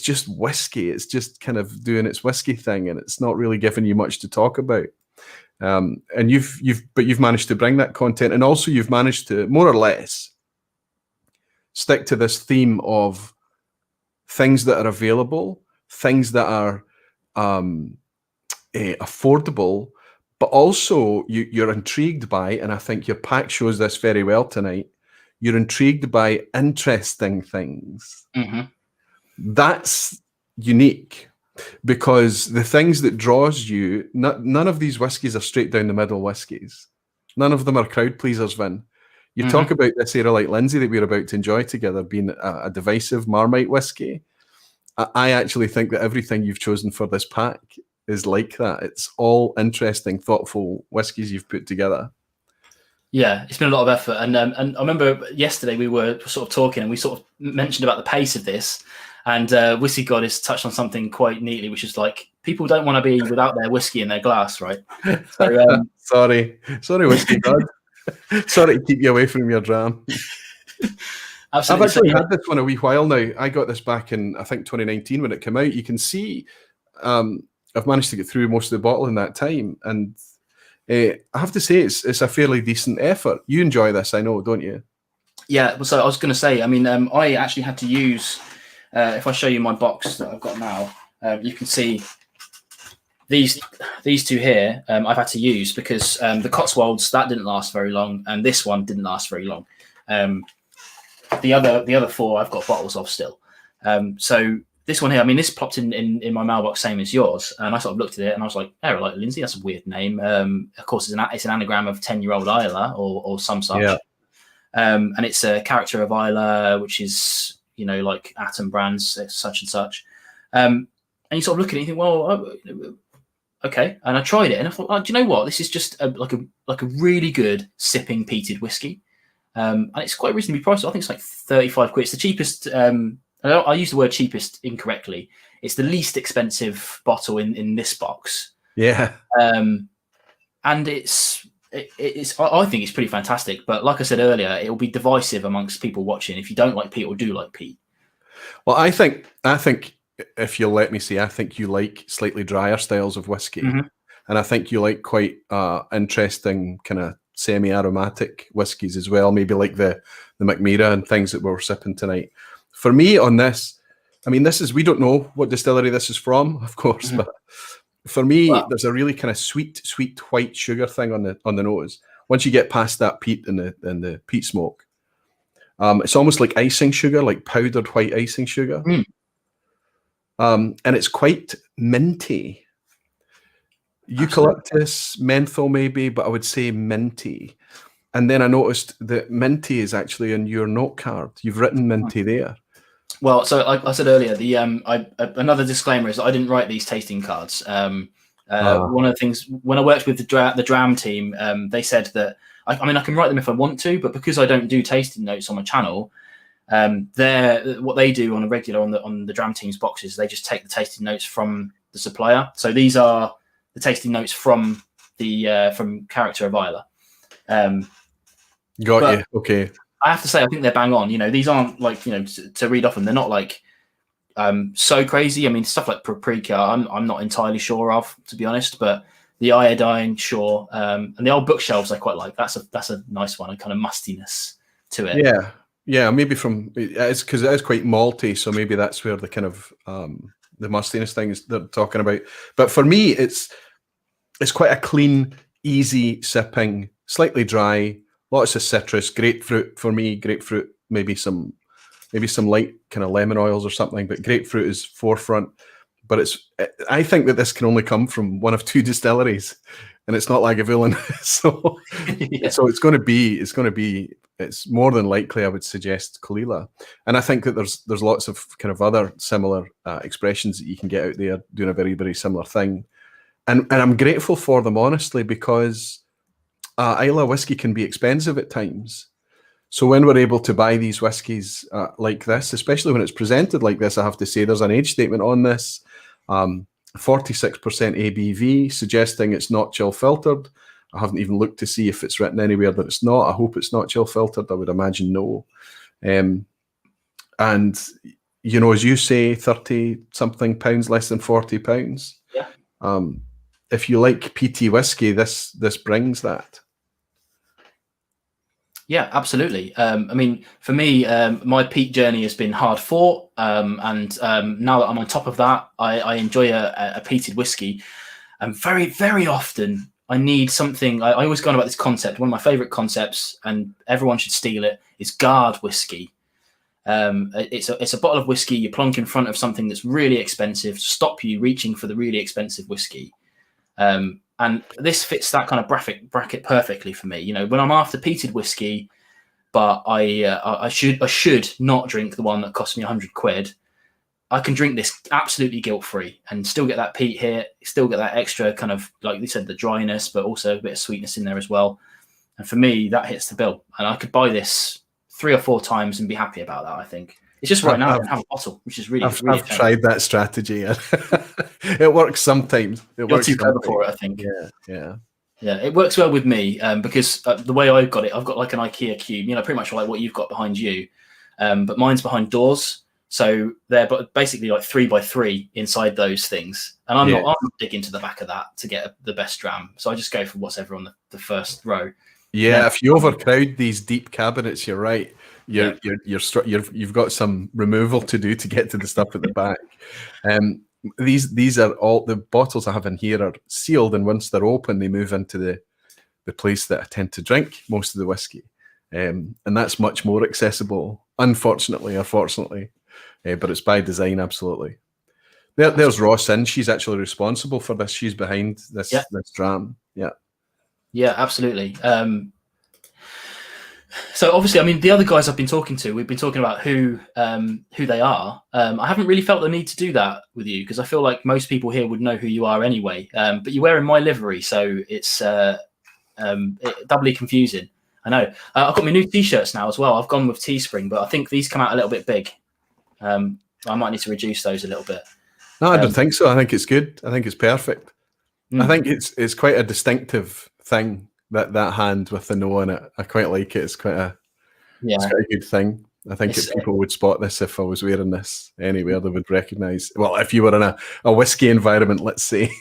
just whiskey. It's just kind of doing its whiskey thing, and it's not really giving you much to talk about. And you've managed to bring that content, and also you've managed to more or less stick to this theme of things that are available, things that are affordable, but also you're intrigued by, and I think your pack shows this very well tonight, you're intrigued by interesting things. That's unique, because the things that draws you, none of these whiskies are straight down the middle whiskies. None of them are crowd pleasers, Vin. You talk about this era like Lindsay that we're about to enjoy together being a divisive Marmite whiskey. I actually think that everything you've chosen for this pack is like that. It's all interesting, thoughtful whiskies you've put together. Yeah, it's been a lot of effort. And I remember yesterday we were sort of talking, and we sort of mentioned about the pace of this. And Whiskey Goddess touched on something quite neatly, which is like, people don't want to be without their whiskey in their glass, right? So, sorry, Whiskey God. Sorry to keep you away from your dram. Absolutely. I've actually had this one a wee while now. I got this back in, I think, 2019 when it came out. You can see I've managed to get through most of the bottle in that time. And I have to say, it's a fairly decent effort. You enjoy this, I know, don't you? Yeah, well, so I was going to say, I mean, I actually had to use, if I show you my box that I've got now, you can see these two here I've had to use because the Cotswolds, that didn't last very long, and this one didn't last very long. The other four I've got bottles of still. So this one here, I mean, this popped in my mailbox, same as yours, and I sort of looked at it and I was like, oh, like Lindsay, that's a weird name. Of course, it's an anagram of 10-year-old Isla or some such. Yeah. And it's a character of Isla, which is, like Atom brands, such and such. And you sort of look at it and you think, well, okay. And I tried it and I thought, oh, do you know what? This is just like a really good sipping peated whiskey. And it's quite reasonably priced. I think it's like 35 quid. It's the cheapest. I use the word cheapest incorrectly. It's the least expensive bottle in this box. Yeah. And I think it's pretty fantastic. But like I said earlier, it will be divisive amongst people watching if you don't like Pete or do like Pete. Well, I think if you'll let me say, I think you like slightly drier styles of whiskey, and I think you like quite interesting kind of semi-aromatic whiskies as well. Maybe like the Macmira and things that we're sipping tonight. For me on this, I mean, we don't know what distillery this is from, of course, but for me, there's a really kind of sweet white sugar thing on the nose. Once you get past that peat and the peat smoke, it's almost like icing sugar, like powdered white icing sugar. And it's quite minty. Eucalyptus, menthol maybe, but I would say minty. And then I noticed that minty is actually on your note card. You've written minty there. Well, so like I said earlier, another disclaimer is that I didn't write these tasting cards. One of the things, when I worked with the dram team, they said that, I mean, I can write them if I want to, but because I don't do tasting notes on my channel, what they do on a regular on the dram team's boxes, they just take the tasting notes from the supplier. So these are the tasting notes from from Character of Isla. Got you. Okay. I have to say, I think they're bang on. These aren't like to read off them. They're not like so crazy. I mean, stuff like paprika, I'm not entirely sure of, to be honest. But the iodine, sure, and the old bookshelves I quite like. That's a nice one, a kind of mustiness to it. Yeah. Yeah, maybe it's because it is quite malty, so maybe that's where the kind of the mustiness things they're talking about. But for me, it's quite a clean, easy sipping, slightly dry, lots of citrus, grapefruit for me. Grapefruit, maybe some light kind of lemon oils or something, but grapefruit is forefront. But I think that this can only come from one of two distilleries, and it's not Lagavulin. So it's more than likely, I would suggest, Caol Ila. And I think that there's lots of kind of other similar expressions that you can get out there doing a very, very similar thing. And I'm grateful for them, honestly, because Islay whiskey can be expensive at times. So when we're able to buy these whiskies like this, especially when it's presented like this, I have to say there's an age statement on this, 46% ABV, suggesting it's not chill filtered. I haven't even looked to see if it's written anywhere that it's not. I hope it's not chill filtered. I would imagine no. And, you know, as you say, 30-something pounds, less than 40 pounds. Yeah. If you like peaty whiskey, this brings that. Yeah, absolutely. I mean, for me, my peat journey has been hard fought. And now that I'm on top of that, I enjoy a peated whiskey. And very, very often I need something. I always go on about this concept. One of my favorite concepts, and everyone should steal it, is guard whiskey. It's a bottle of whiskey you plonk in front of something that's really expensive to stop you reaching for the really expensive whiskey. And this fits that kind of bracket perfectly for me. You know, when I'm after peated whiskey, but I should not drink the one that cost me £100. I can drink this absolutely guilt-free and still get that peat hit, still get that extra kind of, like you said, the dryness, but also a bit of sweetness in there as well. And for me, that hits the bill. And I could buy this 3 or 4 times and be happy about that, I think. It's just right now I don't have a bottle, which is really I've tried that strategy. It works sometimes. You're too clever for it, I think. Yeah. It works well with me because the way I've got it, I've got like an IKEA cube, you know, pretty much like what you've got behind you. But mine's behind doors. So they're basically like 3x3 inside those things. And I'm not digging to the back of that to get the best dram. So I just go for what's ever on the first row. Yeah, if you overcrowd these deep cabinets, you're right. You've got some removal to do to get to the stuff at the back. These are all the bottles I have in here are sealed, and once they're open, they move into the place that I tend to drink most of the whiskey, and that's much more accessible. Unfortunately or fortunately, but it's by design, absolutely. There's Ross in. She's actually responsible for this. She's behind this dram. Yeah, absolutely. So obviously, I mean, the other guys I've been talking to, we've been talking about who they are. I haven't really felt the need to do that with you because I feel like most people here would know who you are anyway. But you're wearing my livery, so it's doubly confusing. I know. I've got my new T-shirts now as well. I've gone with Teespring, but I think these come out a little bit big. I might need to reduce those a little bit. No, I don't think so. I think it's good. I think it's perfect. I think it's quite a distinctive thing, that hand with the no on it. I quite like it. It's quite a good thing. I think if people would spot this if I was wearing this anywhere, they would recognise. Well, if you were in a whiskey environment, let's say.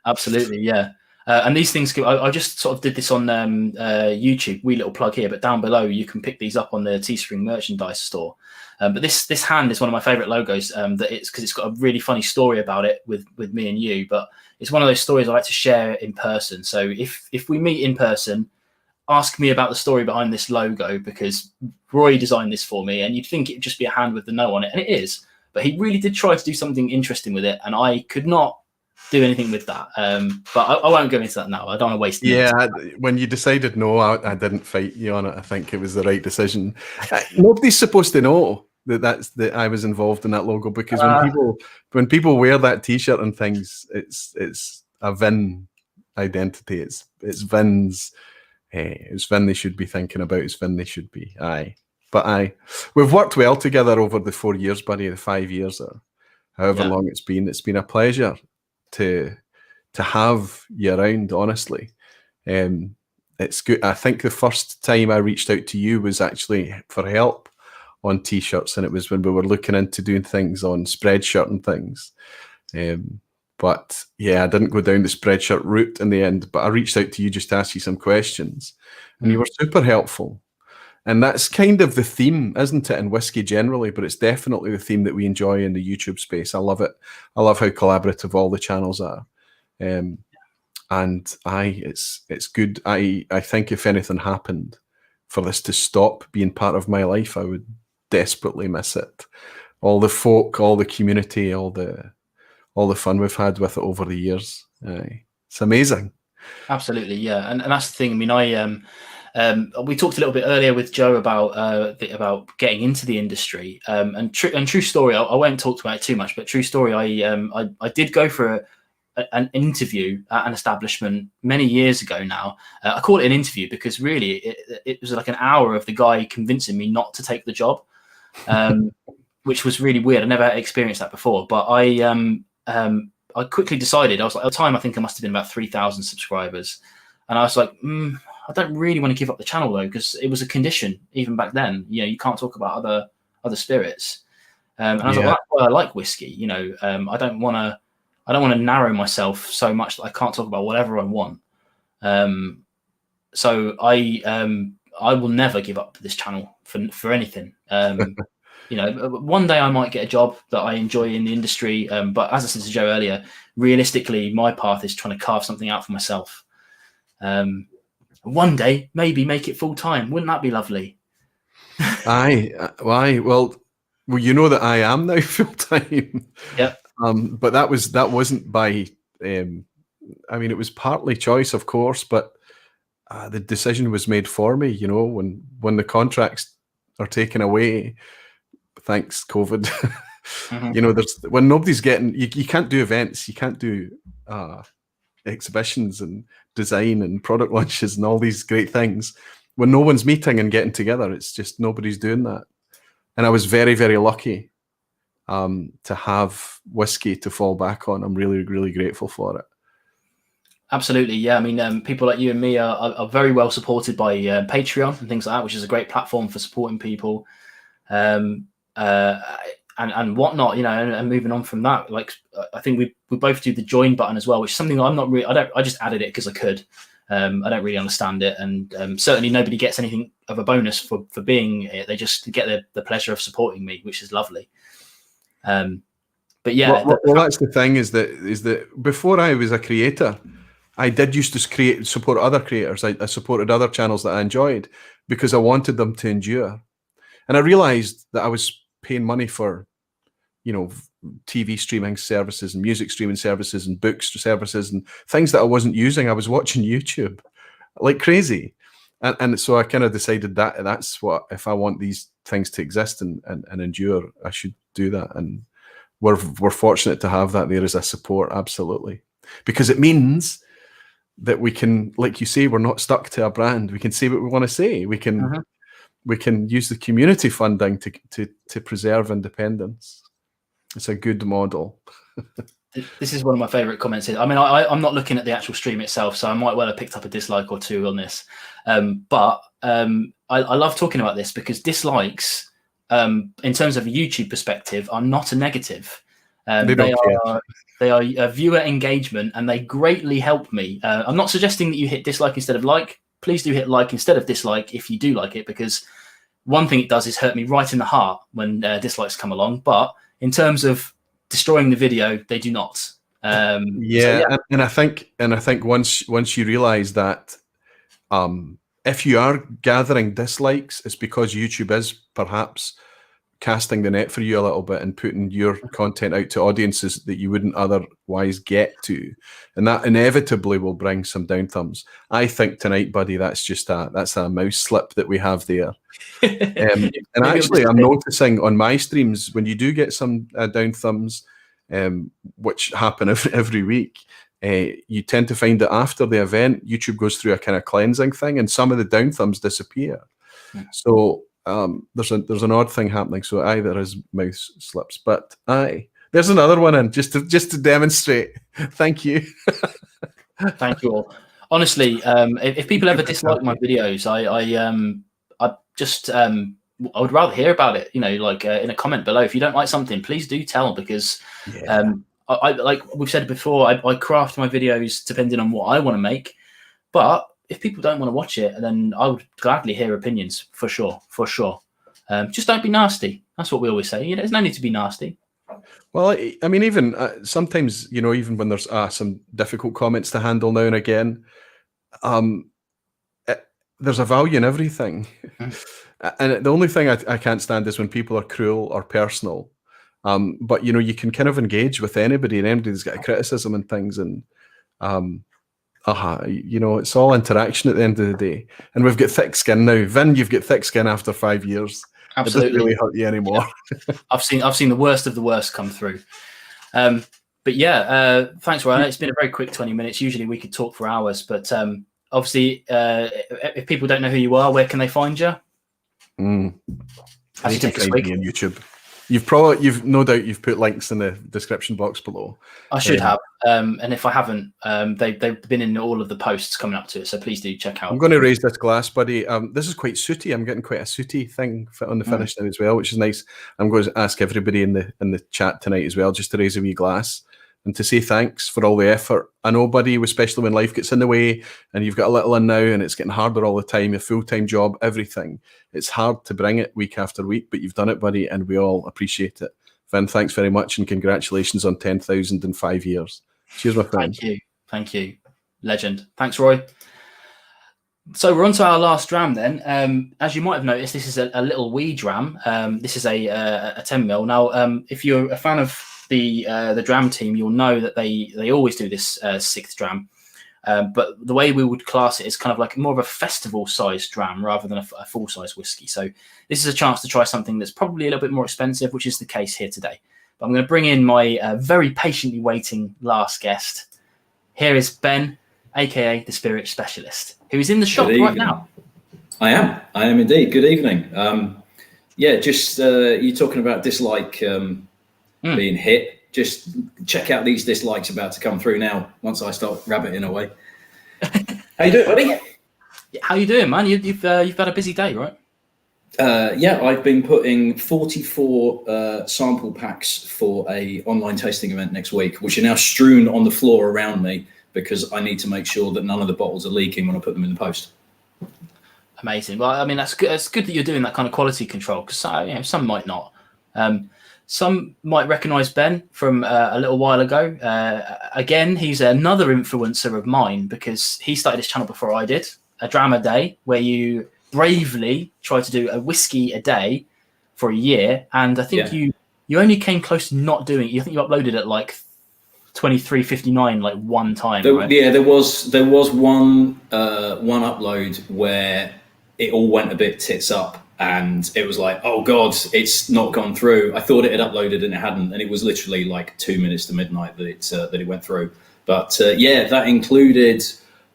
Absolutely, yeah. And these things, I just sort of did this on YouTube, wee little plug here, but down below you can pick these up on the Teespring merchandise store. But this hand is one of my favourite logos. That it's because it's got a really funny story about it with me and you. But it's one of those stories I like to share in person. So if we meet in person, ask me about the story behind this logo because Roy designed this for me, and you'd think it'd just be a hand with the no on it, and it is. But he really did try to do something interesting with it, and I could not do anything with that. But I won't go into that now. I don't want to waste. When you decided no, I didn't fight you on it. I think it was the right decision. Nobody's supposed to know that I was involved in that logo because when people wear that T-shirt and things, it's a Vin identity. It's Vin's. It's Vin they should be thinking about. It's Vin they should be. We've worked well together over the 4 years, buddy. The 5 years or however long it's been. It's been a pleasure to have you around, honestly. It's good. I think the first time I reached out to you was actually for help on T-shirts, and it was when we were looking into doing things on Spreadshirt and things. But yeah, I didn't go down the Spreadshirt route in the end, but I reached out to you just to ask you some questions, and you were super helpful. And that's kind of the theme, isn't it, in whiskey generally, but it's definitely the theme that we enjoy in the YouTube space. I love it. I love how collaborative all the channels are. And it's good. I think if anything happened for this to stop being part of my life, I would desperately miss it. All the folk, all the community, all the fun we've had with it over the years. It's amazing. Absolutely, yeah, and that's the thing. I mean, we talked a little bit earlier with Joe about getting into the industry, and true story. I won't talk about it too much, but true story. I did go for an interview at an establishment many years ago now. I call it an interview because really it was like an hour of the guy convincing me not to take the job, which was really weird. I never experienced that before, but I quickly decided. I was like, at the time, I think I must have been about 3,000 subscribers, and I was like, I don't really want to give up the channel though, because it was a condition even back then. You know, you can't talk about other spirits, and I was like, well, that's why I like whiskey. You know, I don't want to narrow myself so much that I can't talk about whatever I want. So I will never give up this channel for anything. You know, one day I might get a job that I enjoy in the industry. But as I said to Joe earlier, realistically, my path is trying to carve something out for myself. One day, maybe make it full time. Wouldn't that be lovely? Well, you know that I am now full time. Yeah. But that wasn't by. I mean, it was partly choice, of course, but the decision was made for me. You know, when the contracts are taken away, thanks COVID. Mm-hmm. You know, when nobody's getting, you can't do events, you can't do exhibitions and design and product launches and all these great things. When no one's meeting and getting together, it's just nobody's doing that. And I was very, very lucky to have whiskey to fall back on. I'm really, really grateful for it. Absolutely, yeah. I mean, people like you and me are very well supported by Patreon and things like that, which is a great platform for supporting people. And whatnot, you know, and moving on from that, like I think we both do the join button as well, which is something I'm not really. I just added it because I could. I don't really understand it, and certainly nobody gets anything of a bonus for being it. They just get the pleasure of supporting me, which is lovely. But yeah, well, that's the thing is that before I was a creator, I did used to support other creators. I supported other channels that I enjoyed because I wanted them to endure. And I realized that I was paying money for, you know, TV streaming services and music streaming services and books services and things that I wasn't using. I was watching YouTube like crazy. And so I kind of decided that that's what, if I want these things to exist and endure, I should do that. And we're fortunate to have that there as a support, absolutely. Because it means that we can, like you say, we're not stuck to a brand. We can say what we want to say. We can we can use the community funding to preserve independence. It's a good model. This is one of my favorite comments here. I mean, I'm not looking at the actual stream itself, so I might well have picked up a dislike or two on this. But I love talking about this because dislikes, in terms of a YouTube perspective, are not a negative. They are a viewer engagement, and they greatly help me. I'm not suggesting that you hit dislike instead of like. Please do hit like instead of dislike if you do like it, because one thing it does is hurt me right in the heart when dislikes come along. But in terms of destroying the video, they do not. And I think once you realize that if you are gathering dislikes, it's because YouTube is perhaps casting the net for you a little bit and putting your content out to audiences that you wouldn't otherwise get to, and that inevitably will bring some down thumbs. I think tonight, buddy, that's a mouse slip that we have there. And actually, I'm noticing on my streams when you do get some down thumbs, which happen every week, you tend to find that after the event, YouTube goes through a kind of cleansing thing, and some of the down thumbs disappear. So there's an odd thing happening. So there is mouse slips, but there's another one in just to demonstrate. Thank you. Thank you all. Honestly, if people ever dislike my videos, I would rather hear about it. You know, like in a comment below. If you don't like something, please do tell, because I like we've said before, I craft my videos depending on what I want to make. But if people don't want to watch it, then I would gladly hear opinions for sure. Just don't be nasty. That's what we always say. There's no need to be nasty. Well, I mean, even sometimes, even when there's some difficult comments to handle now and again, there's a value in everything. And the only thing I can't stand is when people are cruel or personal. But, you can kind of engage with anybody, and anybody's got a criticism and things. And, it's all interaction at the end of the day. And we've got thick skin now. Vin, you've got thick skin after 5 years. Absolutely. It doesn't really hurt you anymore. I've seen the worst of the worst come through. But yeah, thanks, Ryan. It's been a very quick 20 minutes. Usually we could talk for hours, but obviously, if people don't know who you are, where can they find you? You can find me on YouTube. You've no doubt you've put links in the description box below. I should have, and if I haven't, they've been in all of the posts coming up to it. So please do check out. I'm going to raise this glass, buddy. This is quite sooty. I'm getting quite a sooty thing on the finish now as well, which is nice. I'm going to ask everybody in the chat tonight as well, just to raise a wee glass and to say thanks for all the effort. I know, buddy, especially when life gets in the way and you've got a little in now and it's getting harder all the time, a full-time job, everything. It's hard to bring it week after week, but you've done it, buddy, and we all appreciate it. Vin, thanks very much, and congratulations on 10,000 in 5 years. Cheers, my friend. Thank you. Legend. Thanks, Roy. So we're on to our last dram then. As you might have noticed, this is a little wee dram. This is a 10ml. Now, if you're a fan of the dram team, you'll know that they always do this 6th dram. But the way we would class it is kind of like more of a festival-sized dram rather than a full-size whiskey. So this is a chance to try something that's probably a little bit more expensive, which is the case here today. But I'm going to bring in my very patiently waiting last guest. Here is Ben, a.k.a. the Spirit Specialist, who is in the shop right now. I am indeed. Good evening. Just you're talking about dislike being hit. Just check out these dislikes about to come through now once I start rabbiting away. How you doing, buddy? How you doing, man? You've had a busy day, right? I've been putting 44 sample packs for a online tasting event next week, which are now strewn on the floor around me because I need to make sure that none of the bottles are leaking when I put them in the post. Amazing. Well, I mean, that's good. It's good that you're doing that kind of quality control because some might not. Some might recognise Ben from a little while ago. Again, he's another influencer of mine because he started his channel before I did, a dram a day, where you bravely try to do a whiskey a day for a year. And I think you only came close to not doing it. I think you uploaded at like 23:59 like one time. Right? Yeah, there was one upload where it all went a bit tits up. And it was like, oh God, it's not gone through. I thought it had uploaded and it hadn't, and it was literally like 2 minutes to midnight that it went through. But that included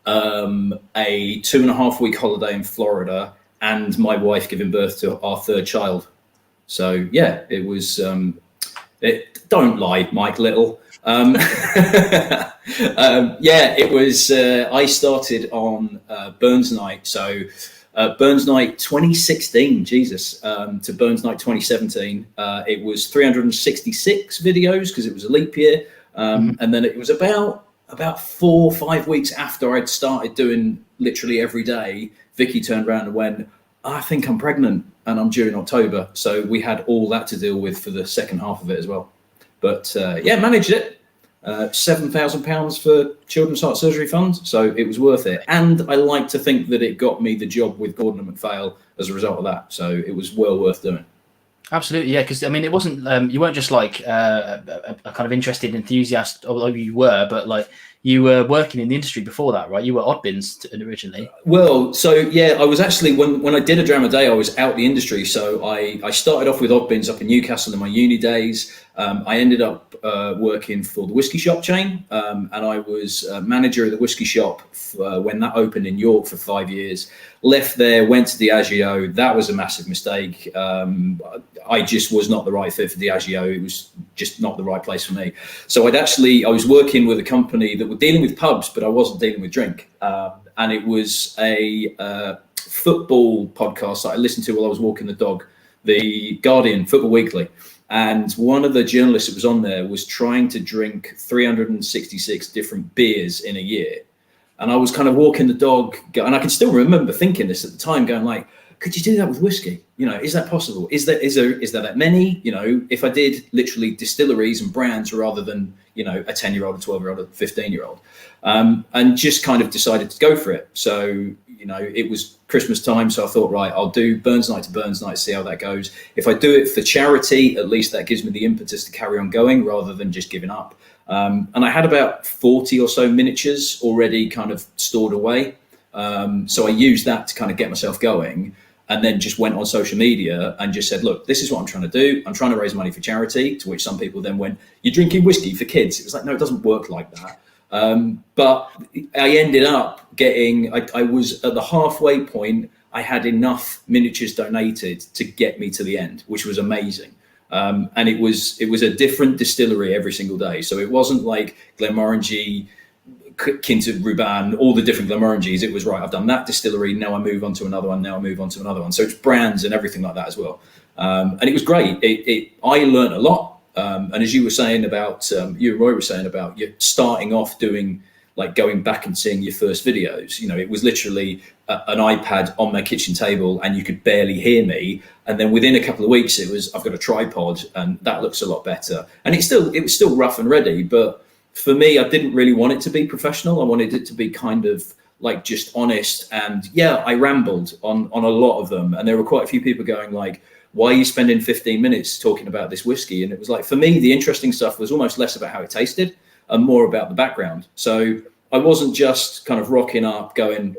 a 2.5 week holiday in Florida and my wife giving birth to our 3rd child. So yeah, it was. Don't lie, Mike Little. It was. I started on Burns Night, so. Burns Night 2016, to Burns Night 2017. It was 366 videos because it was a leap year. And then it was about 4 or 5 weeks after I'd started doing literally every day, Vicky turned around and went, I think I'm pregnant and I'm due in October. So we had all that to deal with for the second half of it as well. But managed it. £7,000 for Children's Heart Surgery Fund, so it was worth it. And I like to think that it got me the job with Gordon and MacPhail as a result of that. So it was well worth doing. Absolutely, yeah. Because I mean, it wasn't you weren't just like a kind of interested enthusiast, although you were, but like you were working in the industry before that, right? You were Oddbins originally. Well, so yeah, I was actually when I did a dram a day, I was out the industry. So I started off with Oddbins up in Newcastle in my uni days. I ended up working for the Whisky shop chain, and I was manager of the Whisky shop when that opened in York for 5 years. Left there, went to Diageo. That was a massive mistake. I just was not the right fit for Diageo. It was just not the right place for me. So I was working with a company that were dealing with pubs, but I wasn't dealing with drink. And it was a football podcast that I listened to while I was walking the dog, The Guardian, Football Weekly. And one of the journalists that was on there was trying to drink 366 different beers in a year. And I was kind of walking the dog, and I can still remember thinking this at the time, going like, could you do that with whiskey? You know, is that possible? Is there that many? You know, if I did literally distilleries and brands rather than, you know, a 10-year-old, a 12-year-old, a 15-year-old, and just kind of decided to go for it. So, you know, it was Christmas time, so I thought, right, I'll do Burns Night to Burns Night, see how that goes. If I do it for charity, at least that gives me the impetus to carry on going rather than just giving up. And I had about 40 or so miniatures already kind of stored away. So I used that to kind of get myself going, and then just went on social media and just said, look, this is what I'm trying to do. I'm trying to raise money for charity, to which some people then went, you're drinking whiskey for kids. It was like, no, it doesn't work like that. But I ended up getting, I was at the halfway point, I had enough miniatures donated to get me to the end, which was amazing. And it was a different distillery every single day. So it wasn't like Glenmorangie, Kinted Ruban, all the different Glenmorangies. It was right, I've done that distillery, now I move on to another one, now I move on to another one. So it's brands and everything like that as well. And it was great. I learned a lot. And as you were saying about, you and Roy were saying about you starting off doing, like going back and seeing your first videos, you know, it was literally an iPad on my kitchen table and you could barely hear me. And then within a couple of weeks, it was, I've got a tripod and that looks a lot better. And it was still rough and ready, but for me, I didn't really want it to be professional. I wanted it to be kind of like just honest. And yeah, I rambled on a lot of them. And there were quite a few people going like, why are you spending 15 minutes talking about this whiskey? And it was like, for me, the interesting stuff was almost less about how it tasted and more about the background. So I wasn't just kind of rocking up going,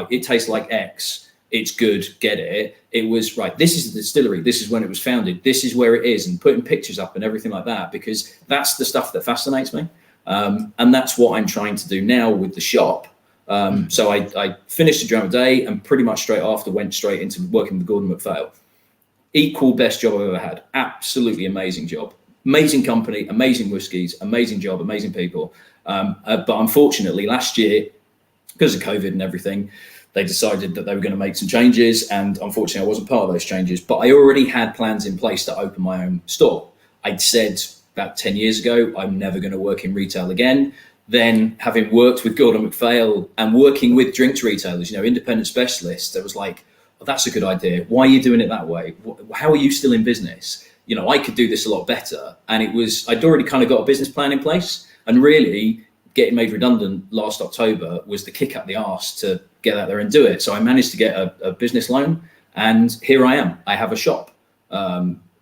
it tastes like X, it's good, get it. It was, right, this is the distillery, this is when it was founded, this is where it is, and putting pictures up and everything like that, because that's the stuff that fascinates me. And that's what I'm trying to do now with the shop. So I finished the dram a day and pretty much straight after went straight into working with Gordon MacPhail. Equal best job I've ever had. Absolutely amazing job. Amazing company, amazing whiskies, amazing job, amazing people. But unfortunately last year, because of COVID and everything, they decided that they were going to make some changes. And unfortunately I wasn't part of those changes, but I already had plans in place to open my own store. I'd said about 10 years ago, I'm never going to work in retail again. Then having worked with Gordon MacPhail and working with drinks retailers, you know, independent specialists, I was like, oh, that's a good idea. Why are you doing it that way? How are you still in business? You know, I could do this a lot better. And I'd already kind of got a business plan in place, and really getting made redundant last October was the kick up the arse to get out there and do it. So I managed to get a business loan, and here I am. I have a shop.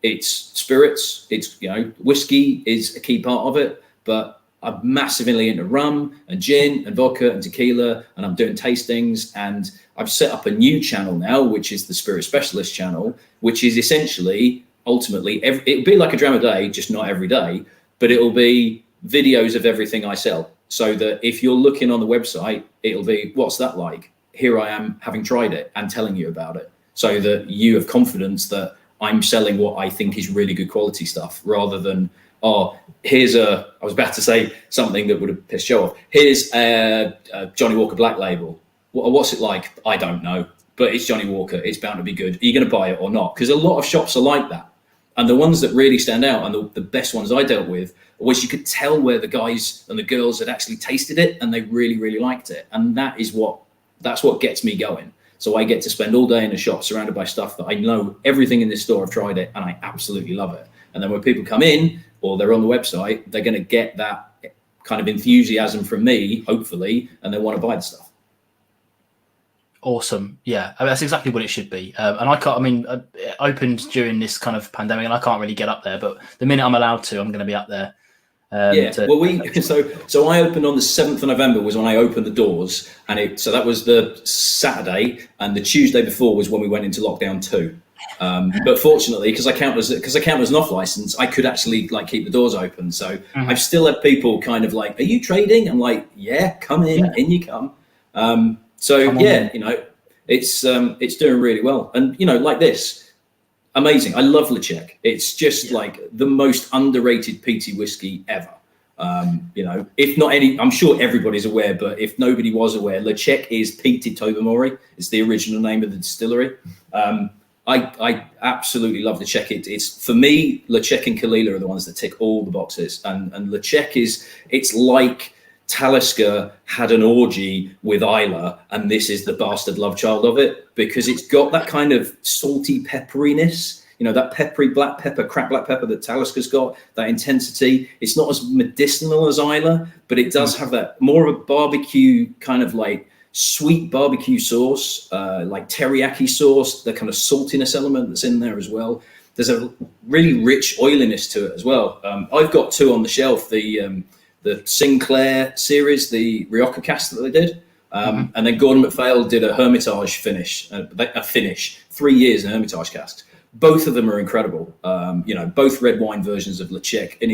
It's spirits, it's, you know, whiskey is a key part of it, but I'm massively into rum and gin and vodka and tequila, and I'm doing tastings, and I've set up a new channel now, which is the Spirit Specialist channel, which is essentially, ultimately, it'll be like a dram a day, just not every day, but it'll be videos of everything I sell. So that if you're looking on the website, it'll be, what's that like? Here I am having tried it and telling you about it, so that you have confidence that I'm selling what I think is really good quality stuff, rather than, oh, I was about to say something that would have pissed Joe off. Here's a Johnny Walker Black Label. What's it like? I don't know, but it's Johnny Walker. It's bound to be good. Are you going to buy it or not? Because a lot of shops are like that. And the ones that really stand out, and the best ones I dealt with, was you could tell where the guys and the girls had actually tasted it and they really, really liked it. And that's what gets me going. So I get to spend all day in a shop surrounded by stuff that I know everything in this store, I've tried it and I absolutely love it. And then when people come in or they're on the website, they're going to get that kind of enthusiasm from me, hopefully, and they want to buy the stuff. Awesome. Yeah, I mean, that's exactly what it should be. And it opened during this kind of pandemic and I can't really get up there, but the minute I'm allowed to, I'm going to be up there. So I opened on the 7th of November was when I opened the doors, and so that was the Saturday, and the Tuesday before was when we went into lockdown 2. But fortunately, because I count as an off license, I could actually like keep the doors open. So I've still had people kind of like, "Are you trading?" I'm like, "Yeah, come in, in you come." You know, it's doing really well, and you know, like this. Amazing. I love Lechek. It's just like the most underrated peaty whiskey ever. You know, if not any, I'm sure everybody's aware, but if nobody was aware, Lechek is Peated Tobermory. It's the original name of the distillery. I absolutely love Lechek. It's for me, Lechek and Kalila are the ones that tick all the boxes. And Lechek it's like Talisker had an orgy with Isla, and this is the bastard love child of it, because it's got that kind of salty pepperiness, that peppery black pepper, cracked black pepper that Talisker's got, that intensity. It's not as medicinal as Isla, but it does have that more of a barbecue kind of like sweet barbecue sauce, like teriyaki sauce, the kind of saltiness element that's in there as well. There's a really rich oiliness to it as well. I've got 2 on the shelf, the Sinclair series, the Rioja cast that they did. And then Gordon MacPhail did a Hermitage finish, 3 years in Hermitage casks. Both of them are incredible. Both red wine versions of Le Chec, and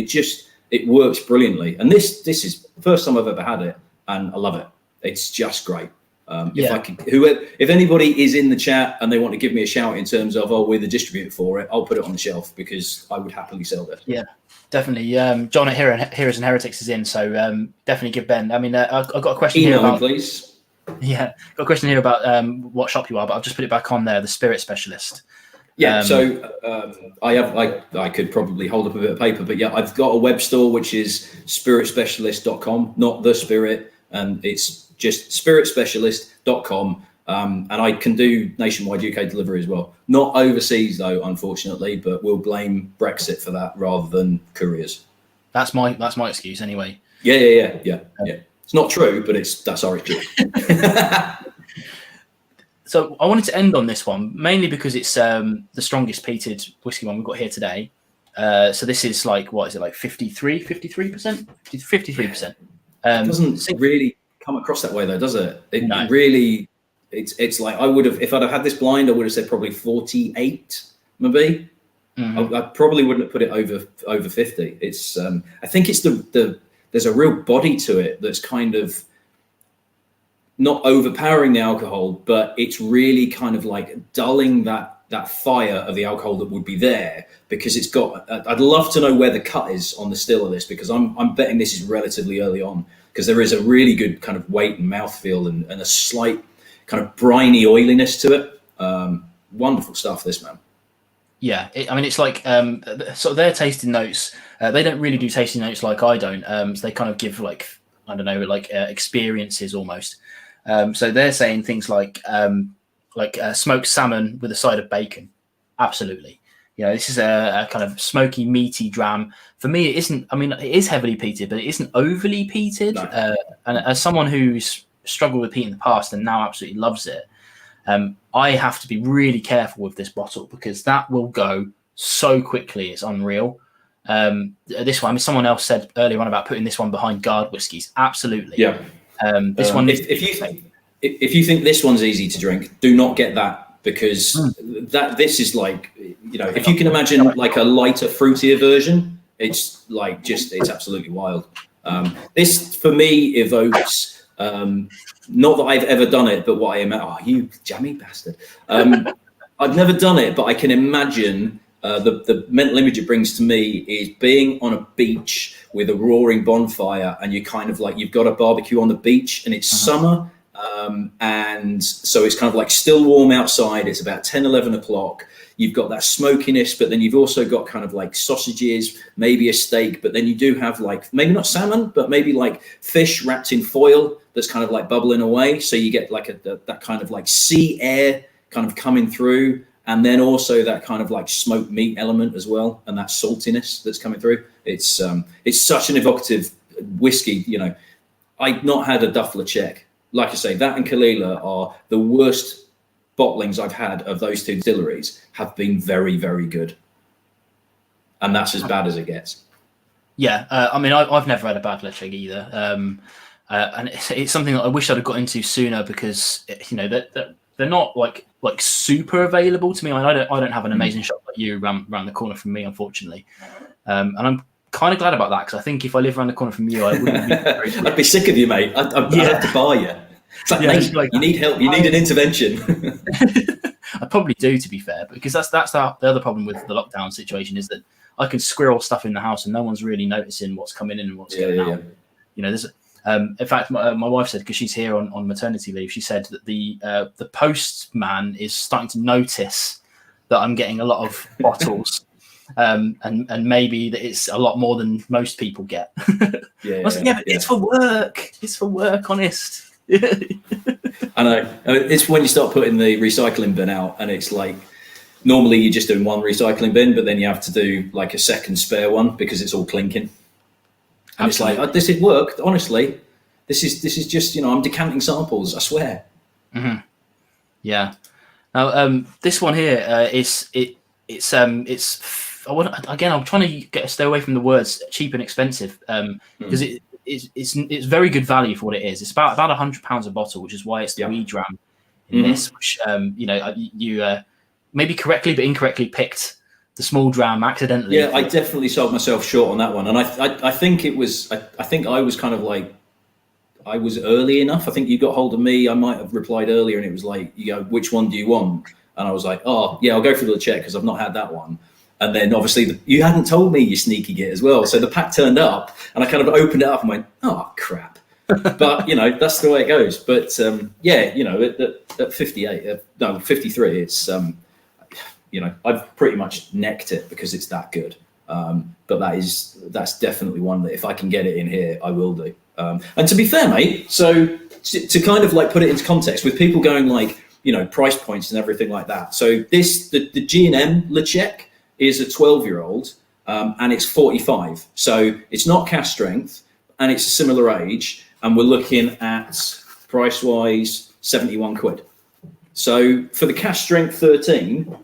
it works brilliantly. And this is the first time I've ever had it, and I love it. It's just great. If anybody is in the chat and they want to give me a shout in terms of, we're the distributor for it, I'll put it on the shelf, because I would happily sell this. Yeah, definitely. John at Heroes and Heretics is in, so definitely give Ben. I mean, I've got a question Email here about, me, please. Yeah, got a question here about what shop you are, but I'll just put it back on there. The Spirit Specialist. Yeah, I could probably hold up a bit of paper, but yeah, I've got a web store which is spiritspecialist.com, not the Spirit, and it's just spiritspecialist.com, and I can do nationwide UK delivery as well. Not overseas though, unfortunately, but we'll blame Brexit for that rather than couriers. That's my excuse anyway. Yeah. It's not true, but that's our excuse. So I wanted to end on this one, mainly because it's the strongest peated whiskey one we've got here today. So this is like, what is it, like 53%? 53%. It doesn't really come across that way though, does it? No. It really, it's like, I would have, if I'd have had this blind, I would have said probably 48, maybe. I probably wouldn't have put it over 50. It's, I think it's there's a real body to it that's kind of not overpowering the alcohol, but it's really kind of like dulling that fire of the alcohol that would be there, because it's got, I'd love to know where the cut is on the still of this, because I'm betting this is relatively early on, because there is a really good kind of weight and mouthfeel and a slight kind of briny oiliness to it. Wonderful stuff, this, man. Yeah, it's like sort of their tasting notes. They don't really do tasting notes like I don't. So they kind of give like, I don't know, like experiences almost. So they're saying things like smoked salmon with a side of bacon. Absolutely. This is a kind of smoky, meaty dram. For me, it isn't. I mean, it is heavily peated, but it isn't overly peated. No. And as someone who's struggled with peat in the past and now absolutely loves it, I have to be really careful with this bottle, because that will go so quickly. It's unreal. This one, I mean, someone else said earlier on about putting this one behind guard whiskies. Absolutely. Yeah. This one. If you think this one's easy to drink, do not get that, because this is like, if you can imagine like a lighter, fruitier version, it's like it's absolutely wild. This for me evokes. Not that I've ever done it, but what I am. Oh, you jammy bastard! I've never done it, but I can imagine the mental image it brings to me is being on a beach with a roaring bonfire, and you kind of like you've got a barbecue on the beach, and it's summer, and so it's kind of like still warm outside. It's about 10, 11 o'clock. You've got that smokiness, but then you've also got kind of like sausages, maybe a steak, but then you do have like maybe not salmon, but maybe like fish wrapped in foil that's kind of like bubbling away. So you get like that kind of like sea air kind of coming through, and then also that kind of like smoked meat element as well, and that saltiness that's coming through. It's such an evocative whiskey. I've not had a Duff Le Chec. Like I say, that and Kalila are the worst bottlings I've had of those two distilleries, have been very, very good, and that's as bad as it gets. Yeah, I mean, I've never had a bad Le Chec either, and it's something that I wish I'd have got into sooner, because they're not like super available to me. I don't have an amazing shop like you around the corner from me, unfortunately, and I'm kind of glad about that, because I think if I lived around the corner from you, I wouldn't be very I'd be sick of you, mate. I'd have to buy you. It's like, mate, like, you need help. You need an intervention. I probably do, to be fair, because that's the other problem with the lockdown situation, is that I can squirrel stuff in the house and no one's really noticing what's coming in and what's going out. There's in fact, my wife said, because she's here on maternity leave, she said that the postman is starting to notice that I'm getting a lot of bottles and maybe that it's a lot more than most people get. Yeah, but it's for work. It's for work, honest. I know. It's when you start putting the recycling bin out, and it's like normally you're just doing one recycling bin, but then you have to do like a second spare one because it's all clinking. And it's like, oh, this is work. Honestly, this is just, I'm decanting samples. I swear. Mm-hmm. Yeah. Now, this one here I'm trying to stay away from the words cheap and expensive because it's very good value for what it is. It's about £100 a bottle, which is why it's the wee dram in this. Which you maybe correctly but incorrectly picked the small dram accidentally. Yeah, I definitely sold myself short on that one, and I think it was. I think I was kind of like, I was early enough. I think you got hold of me. I might have replied earlier, and it was like, which one do you want? And I was like, oh yeah, I'll go for the check because I've not had that one. And then obviously you hadn't told me, you sneaky git, as well. So the pack turned up, and I kind of opened it up and went, oh crap. But that's the way it goes. But at 53, it's I've pretty much necked it because it's that good. But that's definitely one that if I can get it in here, I will do. And to be fair, mate, so to kind of like put it into context with people going like, price points and everything like that. So the G&M LeChec is a 12-year-old and it's 45. So it's not cask strength and it's a similar age. And we're looking at price-wise, 71 quid. So for the cask strength 13,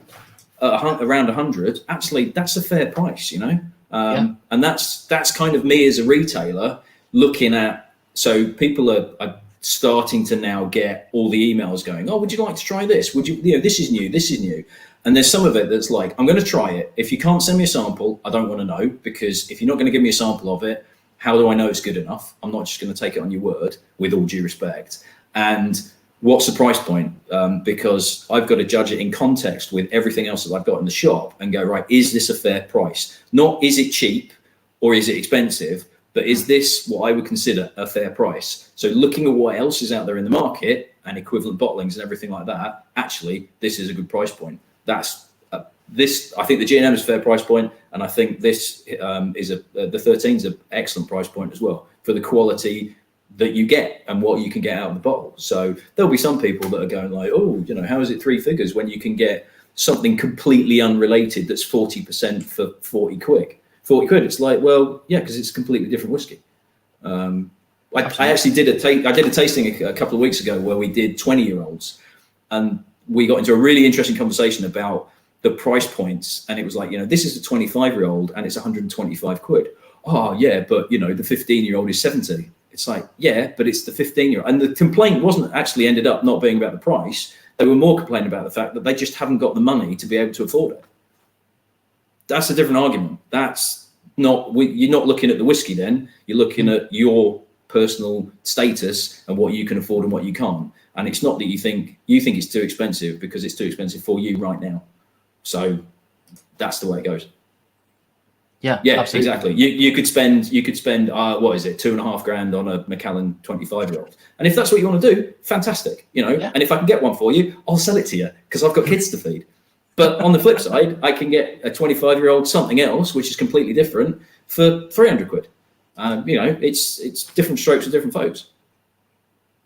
around 100, actually, that's a fair price, And that's kind of me as a retailer looking at, so people are starting to now get all the emails going, oh, would you like to try this? Would you, this is new. And there's some of it that's like, I'm going to try it. If you can't send me a sample, I don't want to know, because if you're not going to give me a sample of it, how do I know it's good enough? I'm not just going to take it on your word, with all due respect. And what's the price point? Because I've got to judge it in context with everything else that I've got in the shop and go, right, is this a fair price? Not is it cheap or is it expensive, but is this what I would consider a fair price? So looking at what else is out there in the market and equivalent bottlings and everything like that, actually, this is a good price point. I think the G&M is a fair price point, and I think this the 13 is an excellent price point as well for the quality that you get and what you can get out of the bottle. So there'll be some people that are going like, oh, how is it 3 figures when you can get something completely unrelated that's 40% for 40 quid? 40 quid. It's like, well, yeah, because it's a completely different whiskey. I actually did a tasting a couple of weeks ago where we did 20-year-olds, and we got into a really interesting conversation about the price points. And it was like, this is a 25-year-old and it's 125 quid. Oh yeah, but the 15-year-old is 70. It's like, yeah, but it's the 15-year-old. And the complaint wasn't actually ended up not being about the price. They were more complaining about the fact that they just haven't got the money to be able to afford it. That's a different argument. That's not, you're not looking at the whiskey then. You're looking at your personal status and what you can afford and what you can't. And it's not that you think it's too expensive because it's too expensive for you right now. So that's the way it goes. Yeah, absolutely. Exactly. You could spend what is it, $2,500 on a Macallan 25-year-old, and if that's what you want to do, fantastic. And if I can get one for you, I'll sell it to you because I've got kids to feed. But on the flip side, I can get a 25-year-old something else, which is completely different, for 300 quid. It's different strokes for different folks.